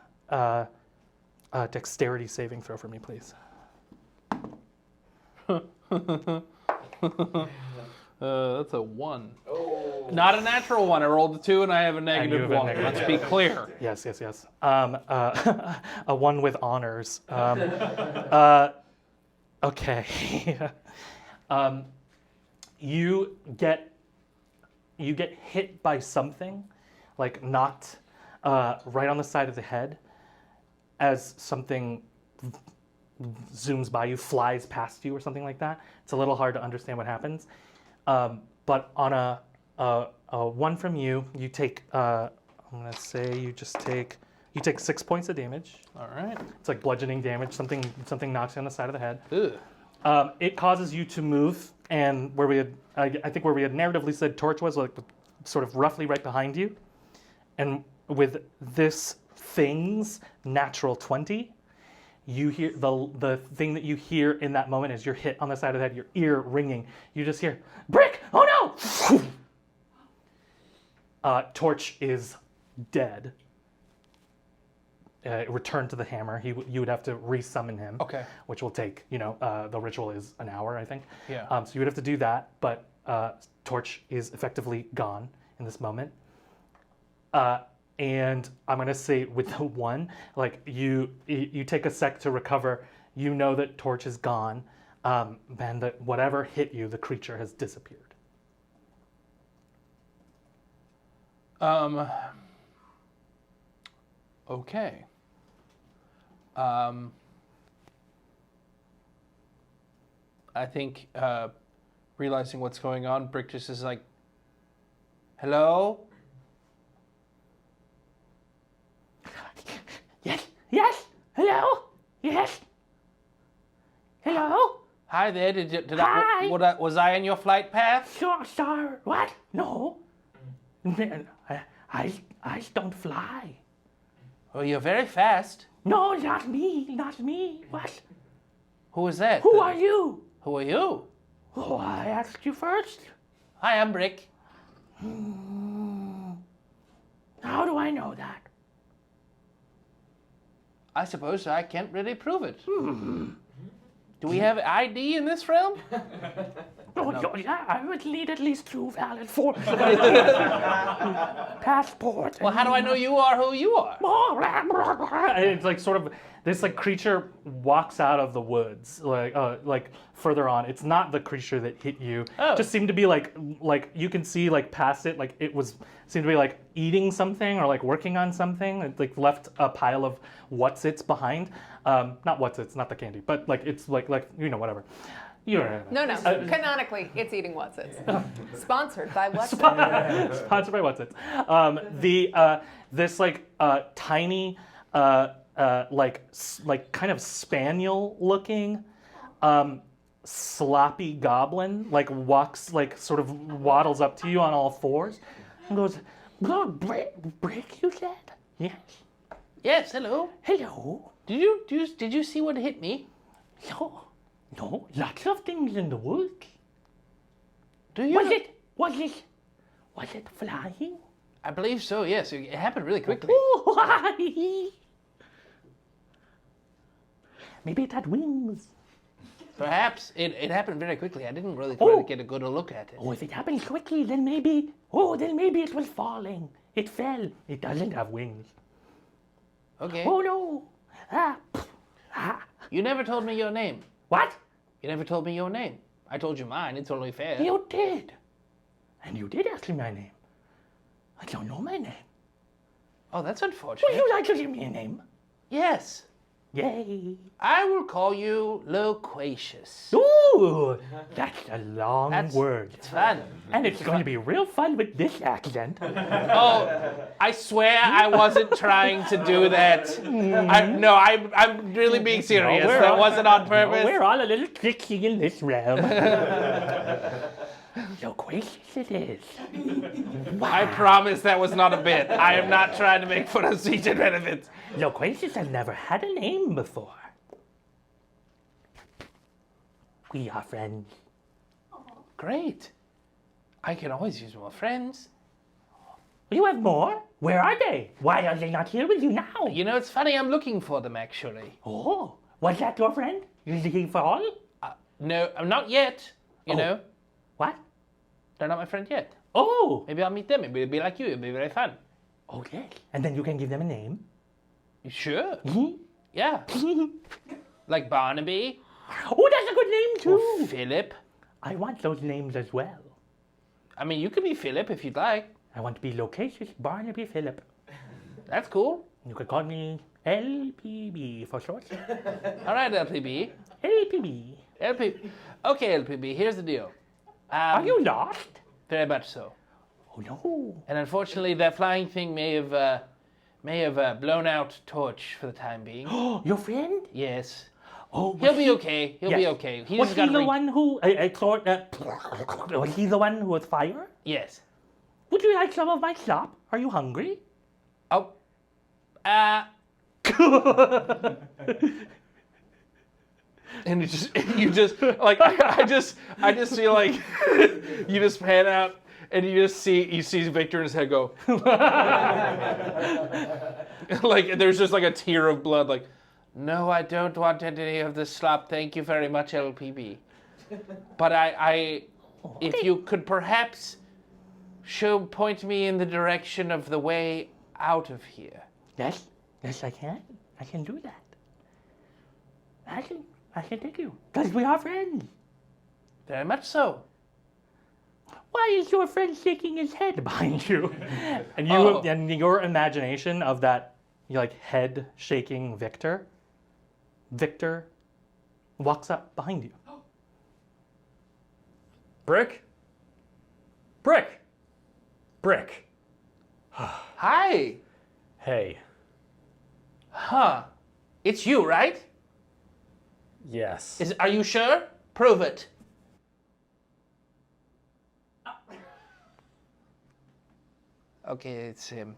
dexterity saving throw for me, please. That's a 1. Oh. Not a natural 1. I rolled a 2 and I have a negative have a 1. negative Let's be clear. Yes. A 1 with honors. Okay. You get hit by something, like knocked right on the side of the head, as something zooms by you, flies past you, or something like that. It's a little hard to understand what happens. But on a 1 from you, you take. I'm gonna say you take 6 points of damage. All right. It's like bludgeoning damage. Something knocks you on the side of the head. Ugh. It causes you to move, and where we had, I think where we had narratively said Torch was like sort of roughly right behind you, and with this thing's natural 20. You hear the thing that you hear in that moment as you're hit on the side of the head, your ear ringing. You just hear, Brick! Oh no! Torch is dead. Return to the hammer. You would have to resummon him. Okay. Which will take, the ritual is an hour, I think. Yeah. So you would have to do that, but Torch is effectively gone in this moment. And I'm gonna say with the 1, like you take a sec to recover. You know that Torch is gone, Man, whatever hit you, the creature has disappeared. Okay. I think realizing what's going on, Brick just is like, hello? Yes. Hello. Yes. Hello. Hi there, Hi. was I in your flight path? Sure, sir. What? No. I don't fly. Oh, you're very fast. No, not me. Not me. What? Who is that? Who are you? Who are you? Oh, I asked you first. Hi, I'm Brick. How do I know that? I suppose I can't really prove it. Do we have ID in this realm? Oh, yeah, I would need at least 2 valid passports. Well, how do I know you are who you are? And it's like sort of this like creature walks out of the woods like further on. It's not the creature that hit you. Oh. Just seemed to be like you can see like past it, like it seemed to be like eating something or like working on something. It like left a pile of what's-its behind. Not what's-its, not the candy, but like it's like whatever. No. Canonically, it's eating What's-Its. Sponsored by What's-Its. Sponsored by What's-Its. This like tiny like kind of spaniel looking sloppy goblin like walks like sort of waddles up to you on all fours and goes, "Brick, you said?" Yes. Yes, hello. Hello. Did you see what hit me? No, lots of things in the woods. Do you? Was it flying? I believe so, yes. It happened really quickly. Oh, maybe it had wings. Perhaps it happened very quickly. I didn't really try to get a good look at it. Oh, if it happened quickly, then maybe it was falling. It fell. It doesn't have wings. Okay. Oh no. You never told me your name. What? You never told me your name. I told you mine. It's only fair. You did. And you did ask me my name. I don't know my name. Oh, that's unfortunate. Would you like to give me a name? Yes. Yay. I will call you Loquacious. Ooh, that's a long word. It's fun. And it's going to be real fun with this accent. Oh, I swear I wasn't trying to do that. I'm really being serious. That wasn't on purpose. We're all a little tricky in this realm. Loquacious it is. Wow. I promise that was not a bit. I am not trying to make fun of seated benefits. Loquacious has never had a name before. We are friends. Great. I can always use more friends. You have more? Where are they? Why are they not here with you now? You know, it's funny. I'm looking for them, actually. Oh, was that your friend? Did he fall? No, I'm not yet. You know. What? They're not my friend yet. Oh. Maybe I'll meet them. Maybe it'll be like you. It'll be very fun. Okay. And then you can give them a name. You sure? Mm-hmm. Yeah. Like Barnaby. Oh, that's a good name too. Or Philip. I want those names as well. I mean, you could be Philip if you'd like. I want to be Loquacious Barnaby Philip. That's cool. You could call me LPB for short. All right, LPB. LPB. Okay, LPB, here's the deal. Are you lost? Very much so. Oh no. And unfortunately, that flying thing may have blown out Torch for the time being. Your friend? Yes. Oh, He'll be okay. He'll be okay. Was he the one who was he the one who was fire? Yes. Would you like some of my slop? Are you hungry? Oh. And you just like I just feel like you just pan out and you see Victor in his head go like there's just like a tear of blood like, no, I don't want any of this slop. Thank you very much, LPB. But if you could perhaps point me in the direction of the way out of here. Yes, I can. I can do that. I can take you. Because we are friends. Very much so. Why is your friend shaking his head behind you? And and your imagination of that head shaking Victor walks up behind you. Brick? Brick! Brick. Hi. Hey. Huh. It's you, right? Yes. Are you sure? Prove it. Okay, it's him.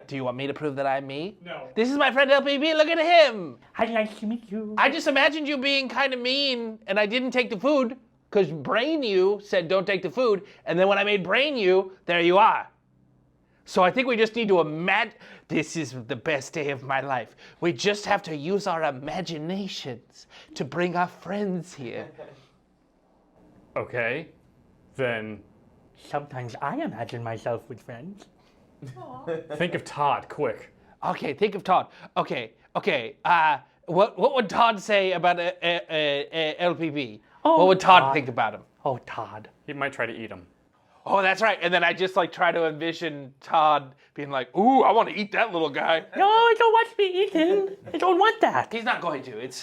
Do you want me to prove that I'm me? No. This is my friend LPB. Look at him. I'd like to meet you. I just imagined you being kind of mean, and I didn't take the food because Brain You said don't take the food, and then when I made Brain You, there you are. So I think we just need to imagine. This is the best day of my life. We just have to use our imaginations to bring our friends here. Okay. Then Sometimes I imagine myself with friends. think of Todd, quick. Okay, think of Todd. Okay. What would Todd say about LPB? Oh, what would Todd Todd. think about him? Oh, Todd. He might try to eat him. Oh, that's right. And then I just try to envision Todd being like, "Ooh, I want to eat that little guy." No, I don't want to be eaten. I don't want that. He's not going to. It's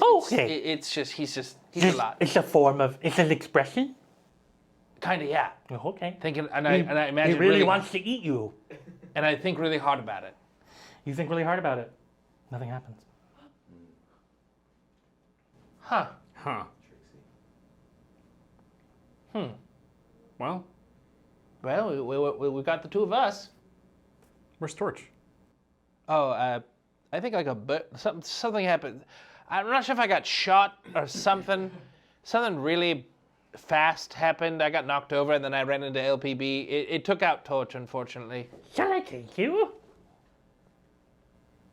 just he's a lot. It's an expression. Kind of, yeah. Oh, okay. Thinking, and I imagine He really wants to eat you. and I think really hard about it. You think really hard about it. Nothing happens. Huh. Huh. Well, Well, we got the two of us. where's Torch? Oh, I think something happened. I'm not sure if I got shot or something. Something really fast happened. I got knocked over and then I ran into LPB. It took out Torch, unfortunately. Shall I take you?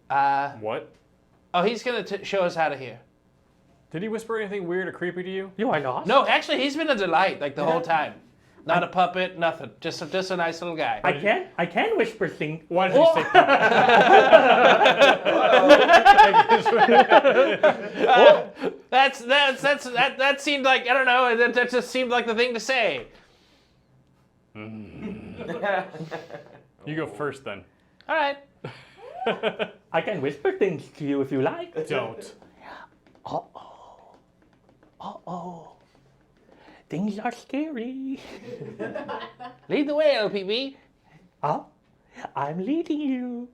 What? Oh, he's gonna show us how to hear. Did he whisper anything weird or creepy to you? You are lost. No, actually, he's been a delight the whole time. Not a puppet, nothing. Just a nice little guy. I can whisper things. Why did you say That seemed like, I don't know, that just seemed like the thing to say. You go first then. All right. I can whisper things to you if you like. Don't. Uh-oh. Things are scary. Lead the way, LPB. Oh, I'm leading you.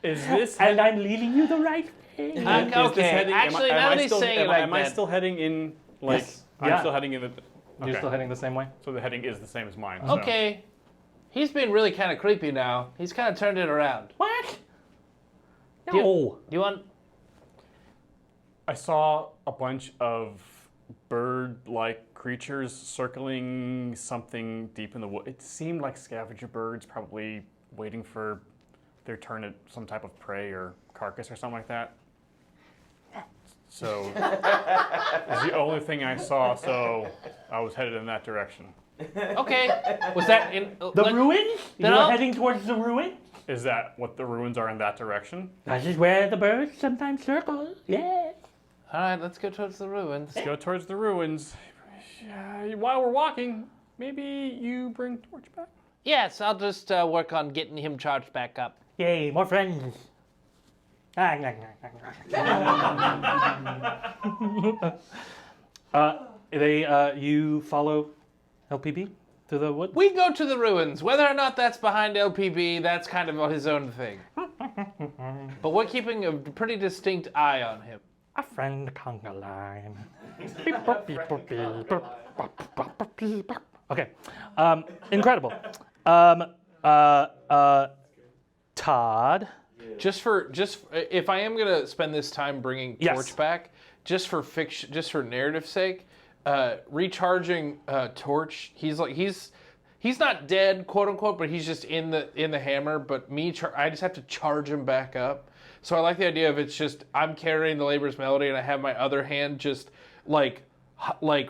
Is this And I'm leading you the right way. Is this Okay, heading- actually, now that he's saying it like am I that. still heading in Yes. I'm Yeah. still heading in the You're okay. still heading the same way? So the heading is the same as mine. so. Okay. He's been really kind of creepy now. He's kind of turned it around. What? Do No. you want... I saw a bunch of bird-like creatures circling something deep in the wood. It seemed like scavenger birds, probably waiting for their turn at some type of prey or carcass or something like that. So it's the only thing I saw, so I was headed in that direction. Okay. Was that in... The ruins? Then You're I'll- heading towards the ruins? Is that what the ruins are in that direction? That is where the birds sometimes circle. Yes. All right, let's go towards the ruins. Let's go towards the ruins. While we're walking, maybe you bring Torch back? Yes, I'll just work on getting him charged back up. Yay, more friends. You follow LPB to the woods? We go to the ruins. Whether or not that's behind LPB, that's kind of his own thing. But we're keeping a pretty distinct eye on him. A friend conga line. Okay. Incredible. Todd. Just if I am gonna spend this time bringing Yes. Torch back, just for fiction, just for narrative's sake, recharging Torch. He's not dead, quote unquote, but he's just in the hammer. But I just have to charge him back up. So I like the idea of it's just I'm carrying the Labor's Melody and I have my other hand just like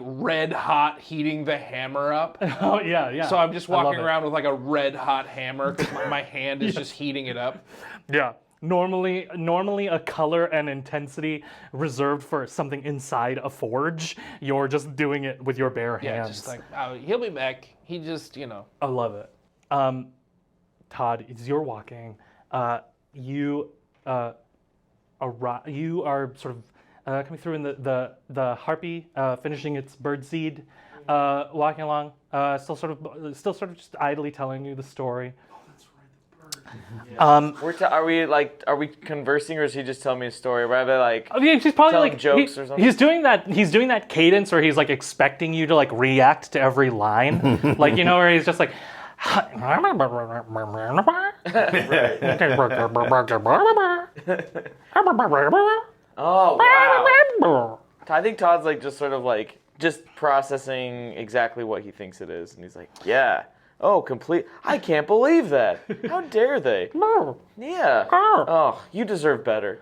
red hot heating the hammer up. Oh, yeah. So I'm just I love walking it. around with like a red hot hammer because my hand is just heating it up. Yeah. Normally a color and intensity reserved for something inside a forge. You're just doing it with your bare Yeah, hands. just like, oh, he'll be back. He just, you know. I love it. Todd, as you're walking, you are sort of coming through in the harpy finishing its birdseed, walking along, still sort of just idly telling you the story. Are we conversing, or is he just telling me a story? Rather like I mean, he's probably telling like jokes or something? He's doing that cadence where he's like expecting you to like react to every line, like where he's just like. Oh wow! I think Todd's like just sort of like just processing exactly what he thinks it is, and he's like, "Yeah, oh, complete. I can't believe that. How dare they? Yeah. Oh, you deserve better.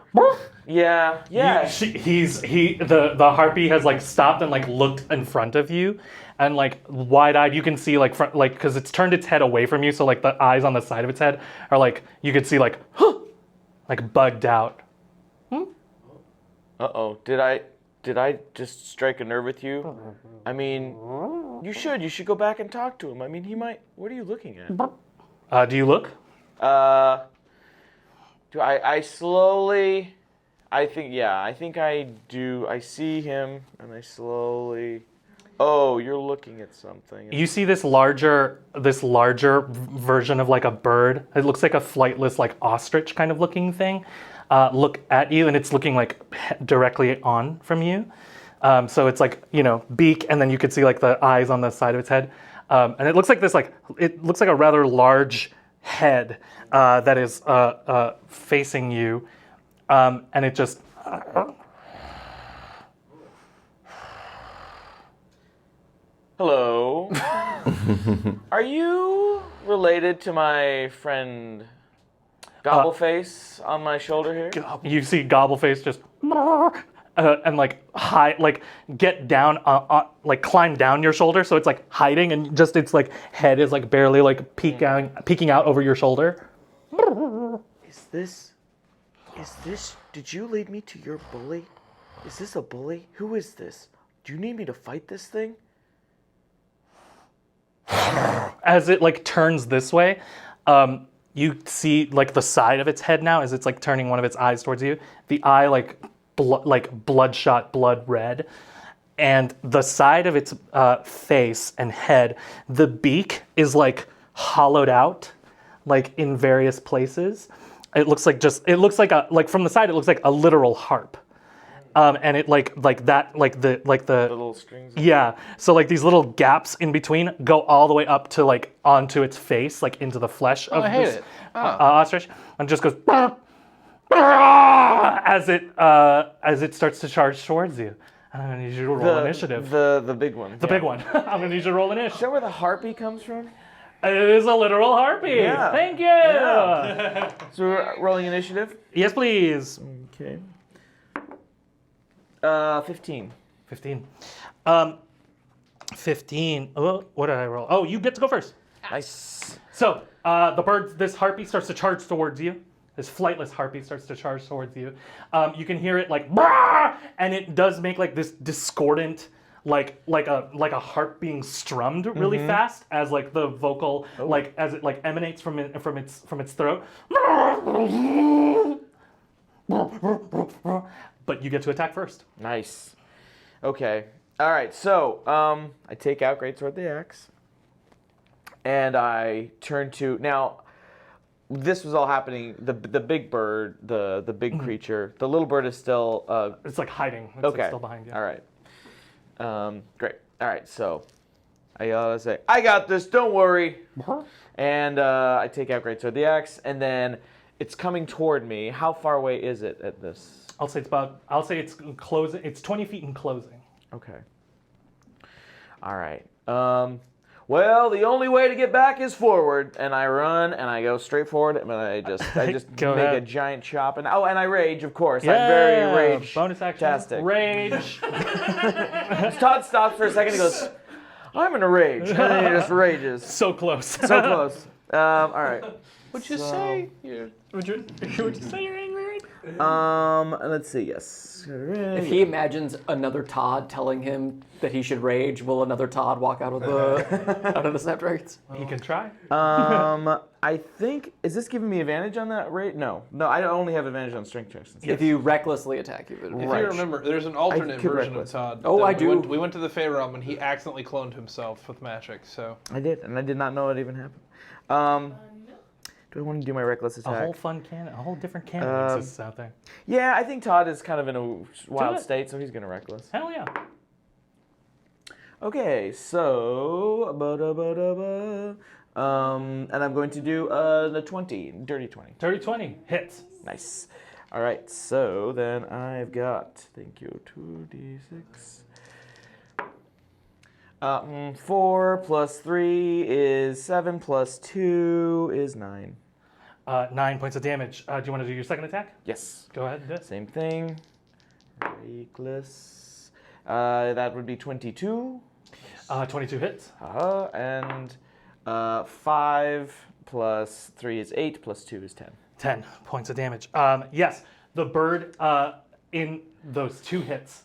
Yeah, yeah." The harpy has like stopped and like looked in front of you, and like wide-eyed, you can see like because it's turned its head away from you, so like the eyes on the side of its head are like you could see like like bugged out. Uh-oh. Did I just strike a nerve with you? I mean, you should go back and talk to him. I mean, he might. What are you looking at? Do you look? Do I slowly? I think I do. I see him, and I slowly. Oh, you're looking at something. You see this larger version of like a bird. It looks like a flightless like ostrich kind of looking thing. Look at you, and it's looking like directly on from you. So it's like beak, and then you could see like the eyes on the side of its head, and it looks like a rather large head that is facing you, and it just. Hello. Are you related to my friend Gobbleface on my shoulder here? You see Gobbleface just and like get down, like climb down your shoulder, so it's like hiding, and just its like head is like barely like peeking out over your shoulder. Is this? Did you lead me to your bully? Is this a bully? Who is this? Do you need me to fight this thing? As it like turns this way, you see like the side of its head now as it's like turning one of its eyes towards you. The eye like bloodshot, blood red, and the side of its face and head, the beak is like hollowed out, like in various places. It looks like from the side it looks like a literal harp. And it like the little strings. Yeah, so like these little gaps in between go all the way up to like onto its face, like into the flesh of this ostrich, and just goes as it starts to charge towards you. I'm gonna need you to roll initiative. The big one. The big one. I'm gonna need you to roll initiative. Is that where the harpy comes from? It is a literal harpy. Yeah. Thank you. Yeah. So we're rolling initiative. Yes, please. Okay. 15. 15. 15. Oh, what did I roll? Oh, you get to go first. Nice. So this harpy starts to charge towards you. This flightless harpy starts to charge towards you. You can hear it like, "Brah!" And it does make like this discordant, like a harp being strummed really fast as like the vocal, like as it like emanates from its throat. But you get to attack first. Nice. Okay. All right. So I take out Greatsword the Axe, and I turn to now. This was all happening. The big bird, the big creature. The little bird is still. It's like hiding. It's okay. like still behind you. All right. Great. All right. So I say, "I got this. Don't worry." And I take out Greatsword the Axe, and then it's coming toward me. How far away is it at this? I'll say it's closing. It's 20 feet in closing. Okay. All right. Well, the only way to get back is forward, and I run and I go straight forward, and I just make a giant chop, and I rage, of course. I'm very rage. Bonus action. Tastic. Rage. Todd stops for a second. He goes, "I'm in a rage," and then he just rages. So close. So close. All right. Would you say you're? Would you say you're angry? Let's see. Yes. If he imagines another Todd telling him that he should rage, will another Todd walk out of the Snapdragons? He can try. I think, is this giving me advantage on that rate? No, I only have advantage on strength checks. If you recklessly attack, you would. If you remember, there's an alternate could version reckless. of Todd. Oh, I do. We went to the Fey realm and he accidentally cloned himself with magic. So I did, and I did not know it even happened. Do I want to do my reckless attack? A whole different canon exists out there. Yeah, I think Todd is kind of in a wild it. state, so he's gonna reckless. Hell yeah. Okay, so and I'm going to do the 20, dirty 20. Dirty 20 hits. Nice. All right, so then I've got, thank you, 2d6. 4 plus 3 is 7 plus 2 is 9. 9 points of damage. Do you want to do your second attack? Yes. Go ahead and do it. Same thing. Reckless. That would be 22. 22 hits. And 5 plus 3 is 8, plus 2 is 10. 10 points of damage. Yes, the bird in those 2 hits,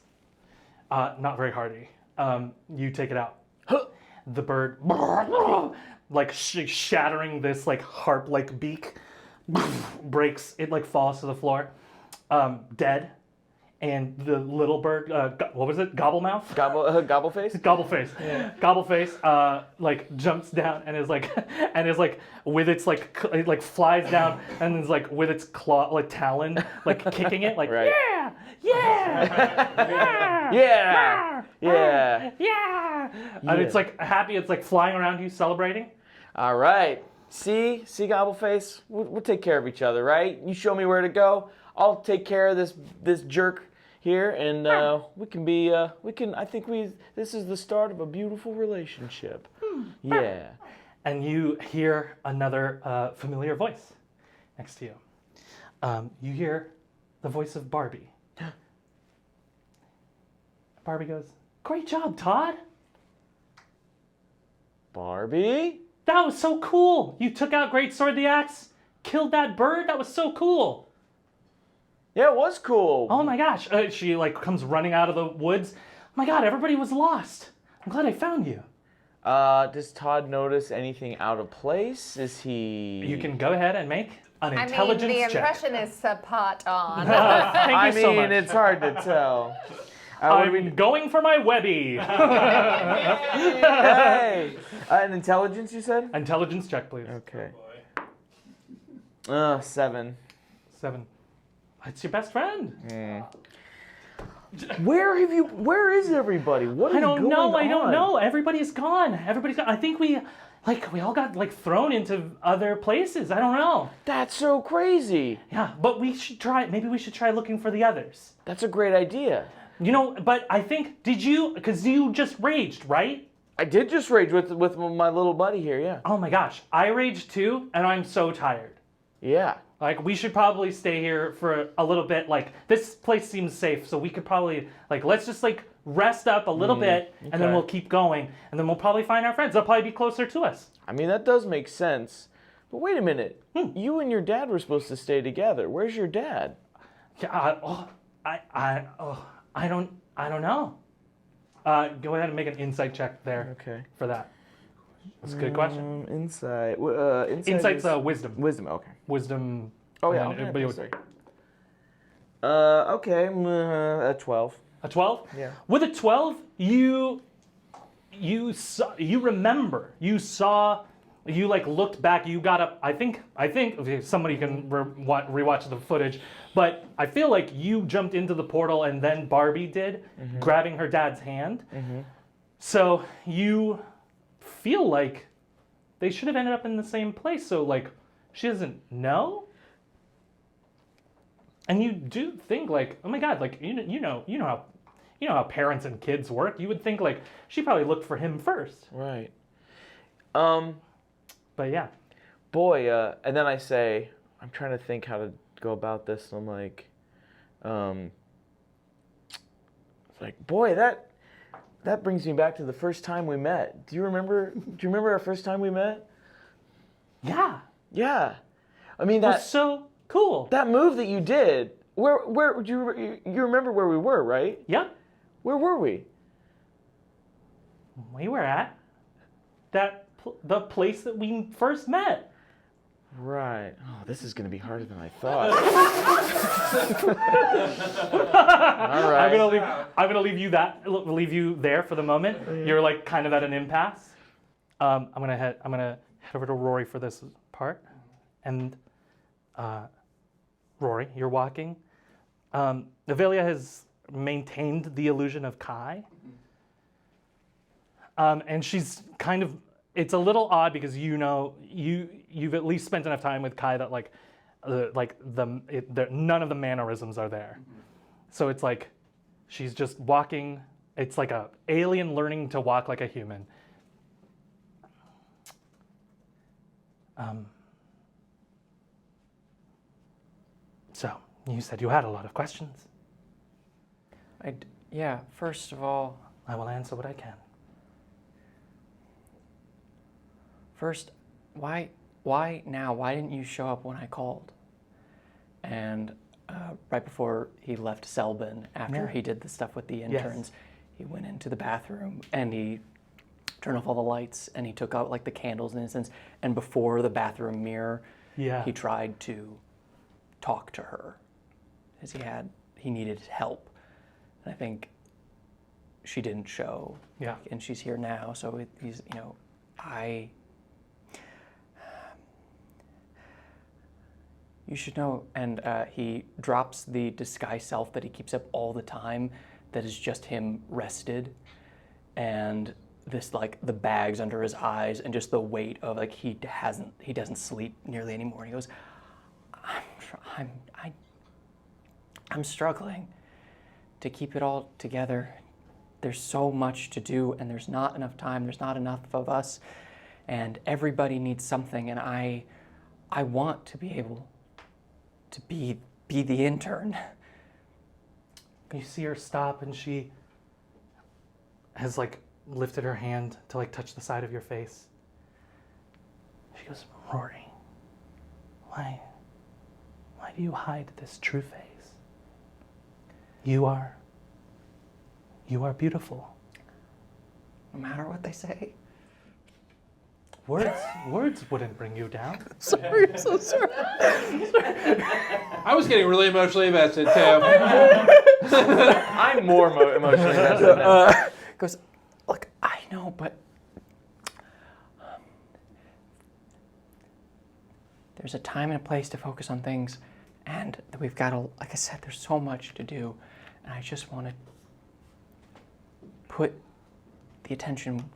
not very hardy. You take it out. The bird, like shattering this like harp-like beak, breaks. It like falls to the floor, dead. And the little bird, what was it? Gobblemouth? Gobbleface? Gobbleface. Yeah. Gobbleface, like jumps down and is like with its it like flies down and is like with its claw, like talon, like kicking it, like Right. yeah. And it's like happy. It's like flying around you, celebrating. All right. See, Gobbleface? We'll take care of each other, right? You show me where to go. I'll take care of this jerk here, and we can be. I think this is the start of a beautiful relationship. Yeah. And you hear another familiar voice next to you. You hear the voice of Barbie. Barbie goes, "Great job, Todd. Barbie? That was so cool. You took out Greatsword the Axe, killed that bird. That was so cool." Yeah, it was cool. Oh my gosh. She like comes running out of the woods. Oh my god, everybody was lost. I'm glad I found you. Does Todd notice anything out of place? Is he... You can go ahead and make an intelligence the check. impression is spot on. Thank you so much. it's hard to tell. I'm going for my Webby. Hey! An intelligence, you said? Intelligence check, please. Okay. 7. 7. It's your best friend. Where is everybody? What is I don't know. going I don't on? know. Everybody's gone. Everybody's gone. I think we all got like thrown into other places. I don't know. That's so crazy. Yeah, but we should try. Maybe we should try looking for the others. That's a great idea. You know, but I think because you just raged, right? I did just rage with my little buddy here, yeah. Oh my gosh, I raged too, and I'm so tired. Yeah. Like, we should probably stay here for a little bit. Like, this place seems safe, so we could probably, like, let's just, like, rest up a little bit, and then we'll keep going. And then we'll probably find our friends. They'll probably be closer to us. I mean, that does make sense. But wait a minute. You and your dad were supposed to stay together. Where's your dad? Yeah, I don't know. Go ahead and make an insight check there. Okay. For that. That's a good question. Insight. Insight's is... wisdom. Wisdom, okay. Wisdom. Oh, yeah. and then Okay, everybody okay. A 12. A 12? Yeah. With a 12, you remember. You like looked back. You got up. I think if somebody can rewatch the footage, but I feel like you jumped into the portal and then Barbie did, grabbing her dad's hand. So you feel like they should have ended up in the same place. So like she doesn't know. And you do think like, oh my god, like you know how parents and kids work. You would think like she probably looked for him first. Right. But yeah. Boy, and then I say, I'm trying to think how to go about this. And I'm like, it's like, boy, that brings me back to the first time we met. Do you remember our first time we met? Yeah. Yeah. I mean, It was so cool. that move that you did, where would you remember where we were, right? Yeah. Where were we? We were at the place that we first met. Right. Oh, this is going to be harder than I thought. All right. I'm gonna leave you there for the moment. You're like kind of at an impasse. I'm gonna head over to Rory for this part, and Rory, you're walking. Avelia has maintained the illusion of Kai, and she's kind of. It's a little odd because you've at least spent enough time with Kai that none of the mannerisms are there. So it's like she's just walking. It's like a alien learning to walk like a human. So you said you had a lot of questions. Yeah, first of all, I will answer what I can. First, why now? Why didn't you show up when I called? And right before he left Selbin, after he did the stuff with the interns, he went into the bathroom and he turned off all the lights and he took out like the candles and incense. And before the bathroom mirror, he tried to talk to her, as he needed help. And I think she didn't show. Yeah. And she's here now, so he's You should know, and he drops the disguise self that he keeps up all the time, that is just him rested, and this like the bags under his eyes, and just the weight of like he doesn't sleep nearly anymore. And he goes, I'm struggling to keep it all together. There's so much to do, and there's not enough time. There's not enough of us, and everybody needs something, and I want to be able to be the intern. You see her stop, and she has like lifted her hand to like touch the side of your face. She goes, Rory, why do you hide this true face? You are beautiful. No matter what they say. Words wouldn't bring you down. Sorry, I'm so sorry. I was getting really emotionally invested, Tim. I'm more emotionally invested than him. Goes, look, I know, but there's a time and a place to focus on things, and we've got to, like I said, there's so much to do, and I just want to put the attention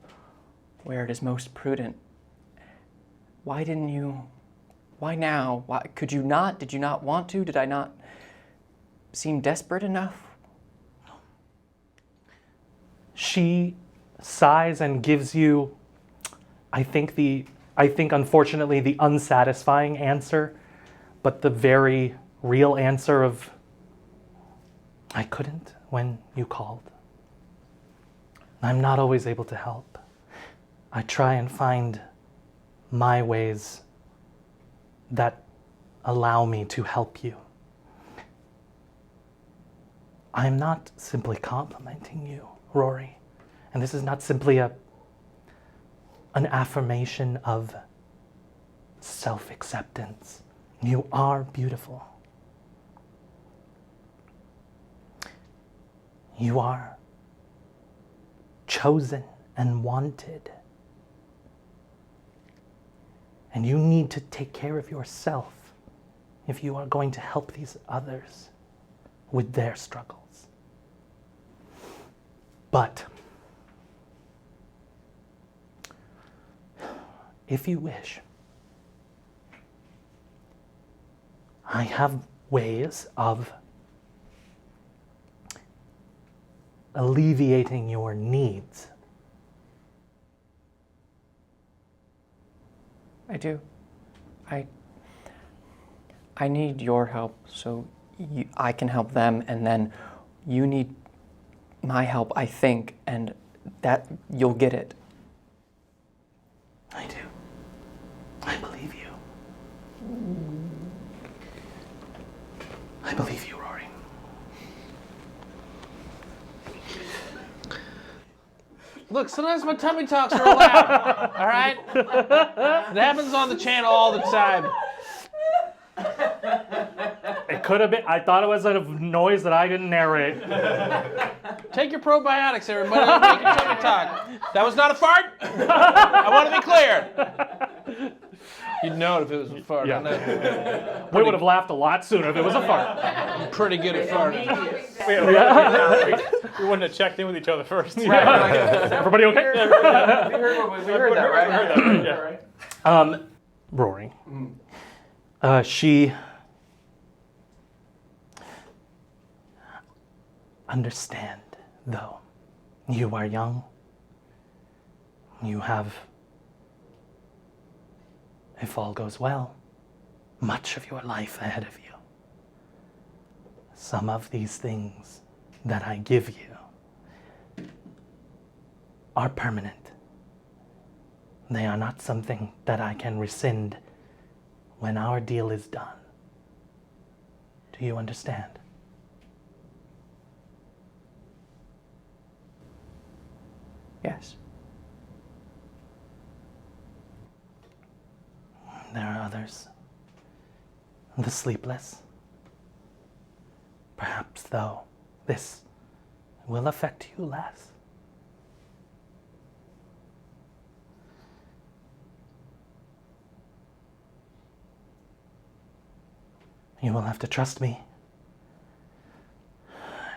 where it is most prudent. Why didn't you? Why now? Why could you not? Did you not want to? Did I not seem desperate enough? She sighs and gives you, I think unfortunately the unsatisfying answer, but the very real answer of, I couldn't when you called. I'm not always able to help. I try and find my ways that allow me to help you. I'm not simply complimenting you, Rory, and this is not simply an affirmation of self-acceptance. You are beautiful. You are chosen and wanted. And you need to take care of yourself if you are going to help these others with their struggles. But if you wish, I have ways of alleviating your needs. I do. I need your help so I can help them, and then you need my help, I think, and that you'll get it. I do. I believe you. I believe you, Rory. Look, sometimes my tummy talks are allowed. All right? It happens on the channel all the time. It could have been. I thought it was a noise that I didn't narrate. Take your probiotics, everybody. Make your tummy talk. That was not a fart. I want to be clear. You'd know it if it was a fart. Yeah. We would have laughed a lot sooner if it was a fart. I'm pretty good at farting. We wouldn't have checked in with each other first. Everybody okay? We heard that, right? Rory. She understand, though. You are young. You have, if all goes well, much of your life ahead of you. Some of these things that I give you are permanent. They are not something that I can rescind when our deal is done. Do you understand? Yes. There are others. The sleepless. Perhaps, though, this will affect you less. You will have to trust me,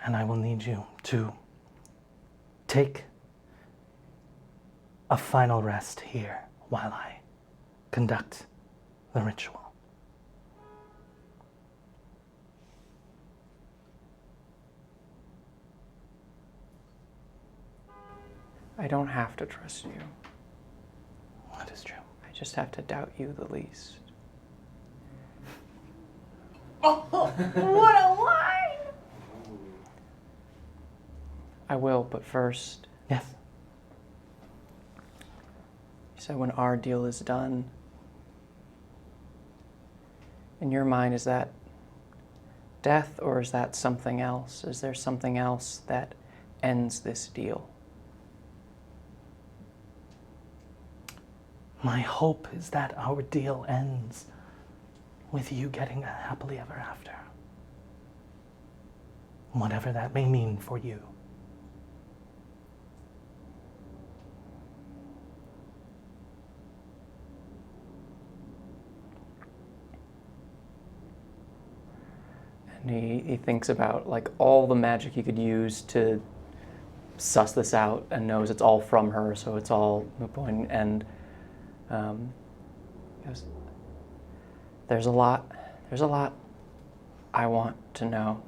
and I will need you to take a final rest here while I conduct the ritual. I don't have to trust you. That is true. I just have to doubt you the least. What a line! I will, but first, Yes. you said when our deal is done, in your mind, is that death or is that something else? Is there something else that ends this deal? My hope is that our deal ends with you getting a happily ever after. Whatever that may mean for you. And he thinks about like all the magic he could use to suss this out and knows it's all from her, so it's all moot point. And he goes, there's a lot I want to know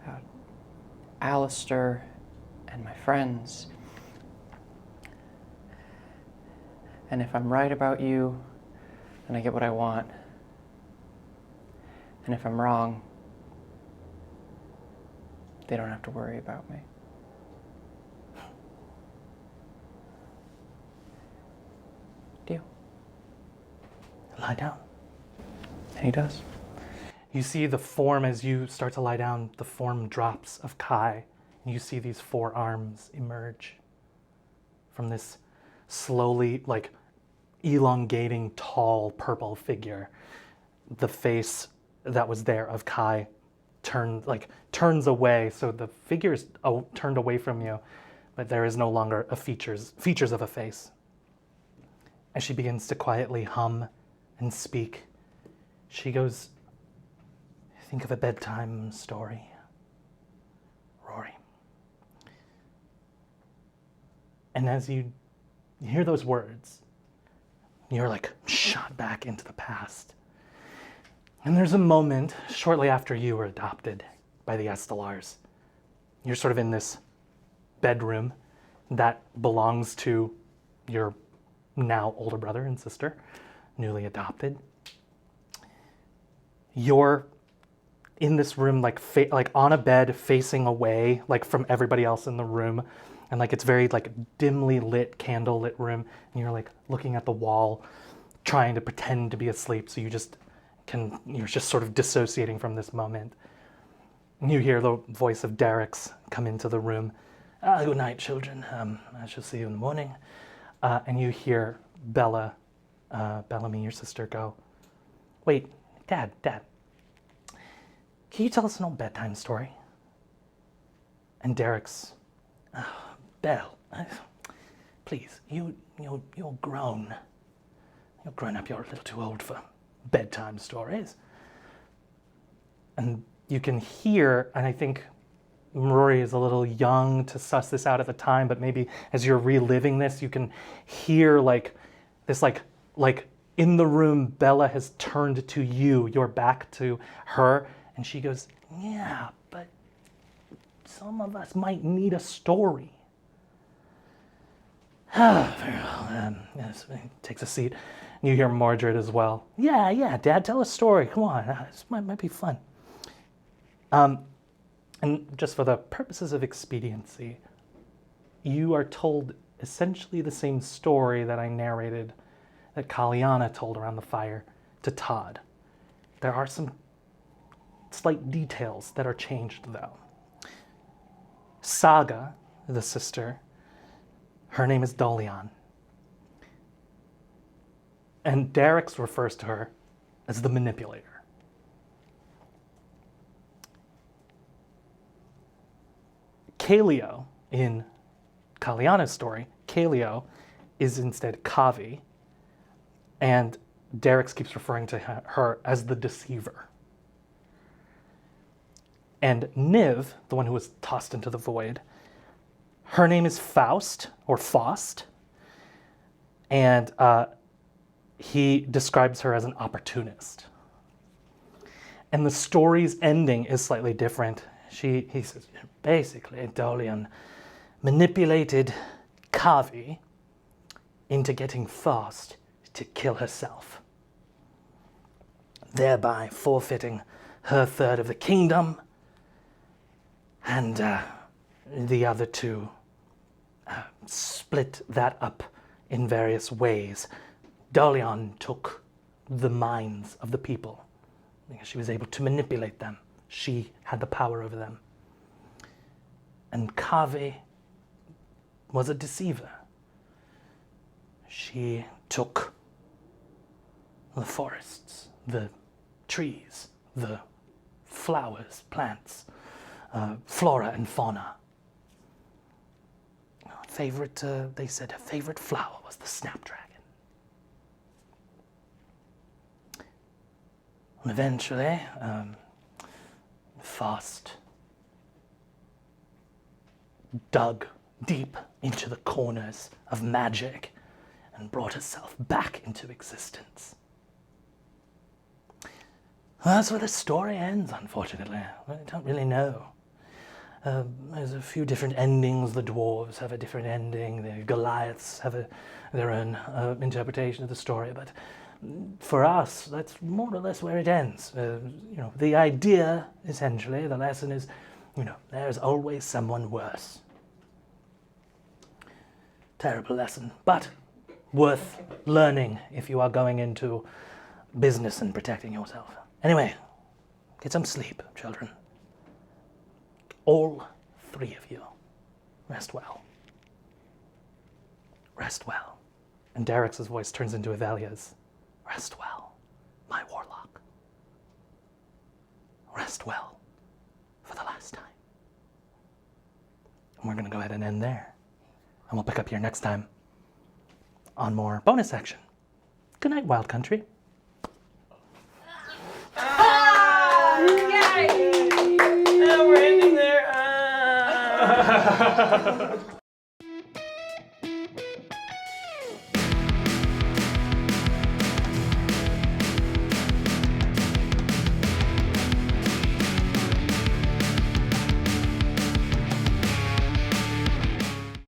about Alistair and my friends. And if I'm right about you, then I get what I want. And if I'm wrong, they don't have to worry about me. Deal. Lie down. And he does. You see the form, as you start to lie down, the form drops of Kai. And you see these four arms emerge from this slowly, like, elongating, tall, purple figure. The face that was there of Kai turns away, so the figure's turned away from you, but there is no longer features of a face. As she begins to quietly hum and speak, she goes, think of a bedtime story, Rory. And as you hear those words, you're like shot back into the past. And there's a moment shortly after you were adopted by the Estelars. You're sort of in this bedroom that belongs to your now older brother and sister, newly adopted. You're in this room, like on a bed, facing away, like from everybody else in the room, and like it's very like dimly lit, candle lit room, and you're like looking at the wall, trying to pretend to be asleep. So you just you're just sort of dissociating from this moment. And you hear the voice of Derek's come into the room. Good night, children. I shall see you in the morning. And you hear Bellamy, your sister, go, wait, Dad, can you tell us an old bedtime story? And Derek's, Belle, please, you're grown. You're grown up, you're a little too old for bedtime stories. And you can hear, and I think Rory is a little young to suss this out at the time, but maybe as you're reliving this, you can hear this in the room, Bella has turned to you, your back to her, and she goes, yeah, but some of us might need a story. Very well. Yes, takes a seat. You hear Mordred as well. Yeah, Dad, tell a story. Come on, this might be fun. And just for the purposes of expediency, you are told essentially the same story that I narrated, that Kaliana told around the fire to Todd. There are some slight details that are changed, though. Saga, the sister, her name is Dolian. And Derek's refers to her as the manipulator. Kaleo, in Kaliana's story, Kaleo is instead Kavi, and Derek's keeps referring to her as the deceiver. And Niv, the one who was tossed into the void, her name is Faust, or Faust, and he describes her as an opportunist. And the story's ending is slightly different. He says, basically, Dolian manipulated Kavi into getting Faust to kill herself, thereby forfeiting her third of the kingdom, and the other two split that up in various ways. Dolian took the minds of the people because she was able to manipulate them. She had the power over them. And Kavi was a deceiver. She took the forests, the trees, the flowers, plants, flora and fauna. They said her favorite flower was the snapdragon. And eventually, Faust dug deep into the corners of magic and brought herself back into existence. Well, that's where the story ends, unfortunately. I don't really know. There's a few different endings. The dwarves have a different ending. The Goliaths have their own interpretation of the story. But for us, that's more or less where it ends. The idea, essentially, the lesson is, there's always someone worse. Terrible lesson, but worth learning if you are going into business and protecting yourself. Anyway, get some sleep, children. All three of you. Rest well. Rest well. And Derek's voice turns into Avelia's. Rest well, my warlock. Rest well for the last time. And we're going to go ahead and end there. And we'll pick up here next time on more bonus action. Good night, Wild Country. Yay! We're ending there.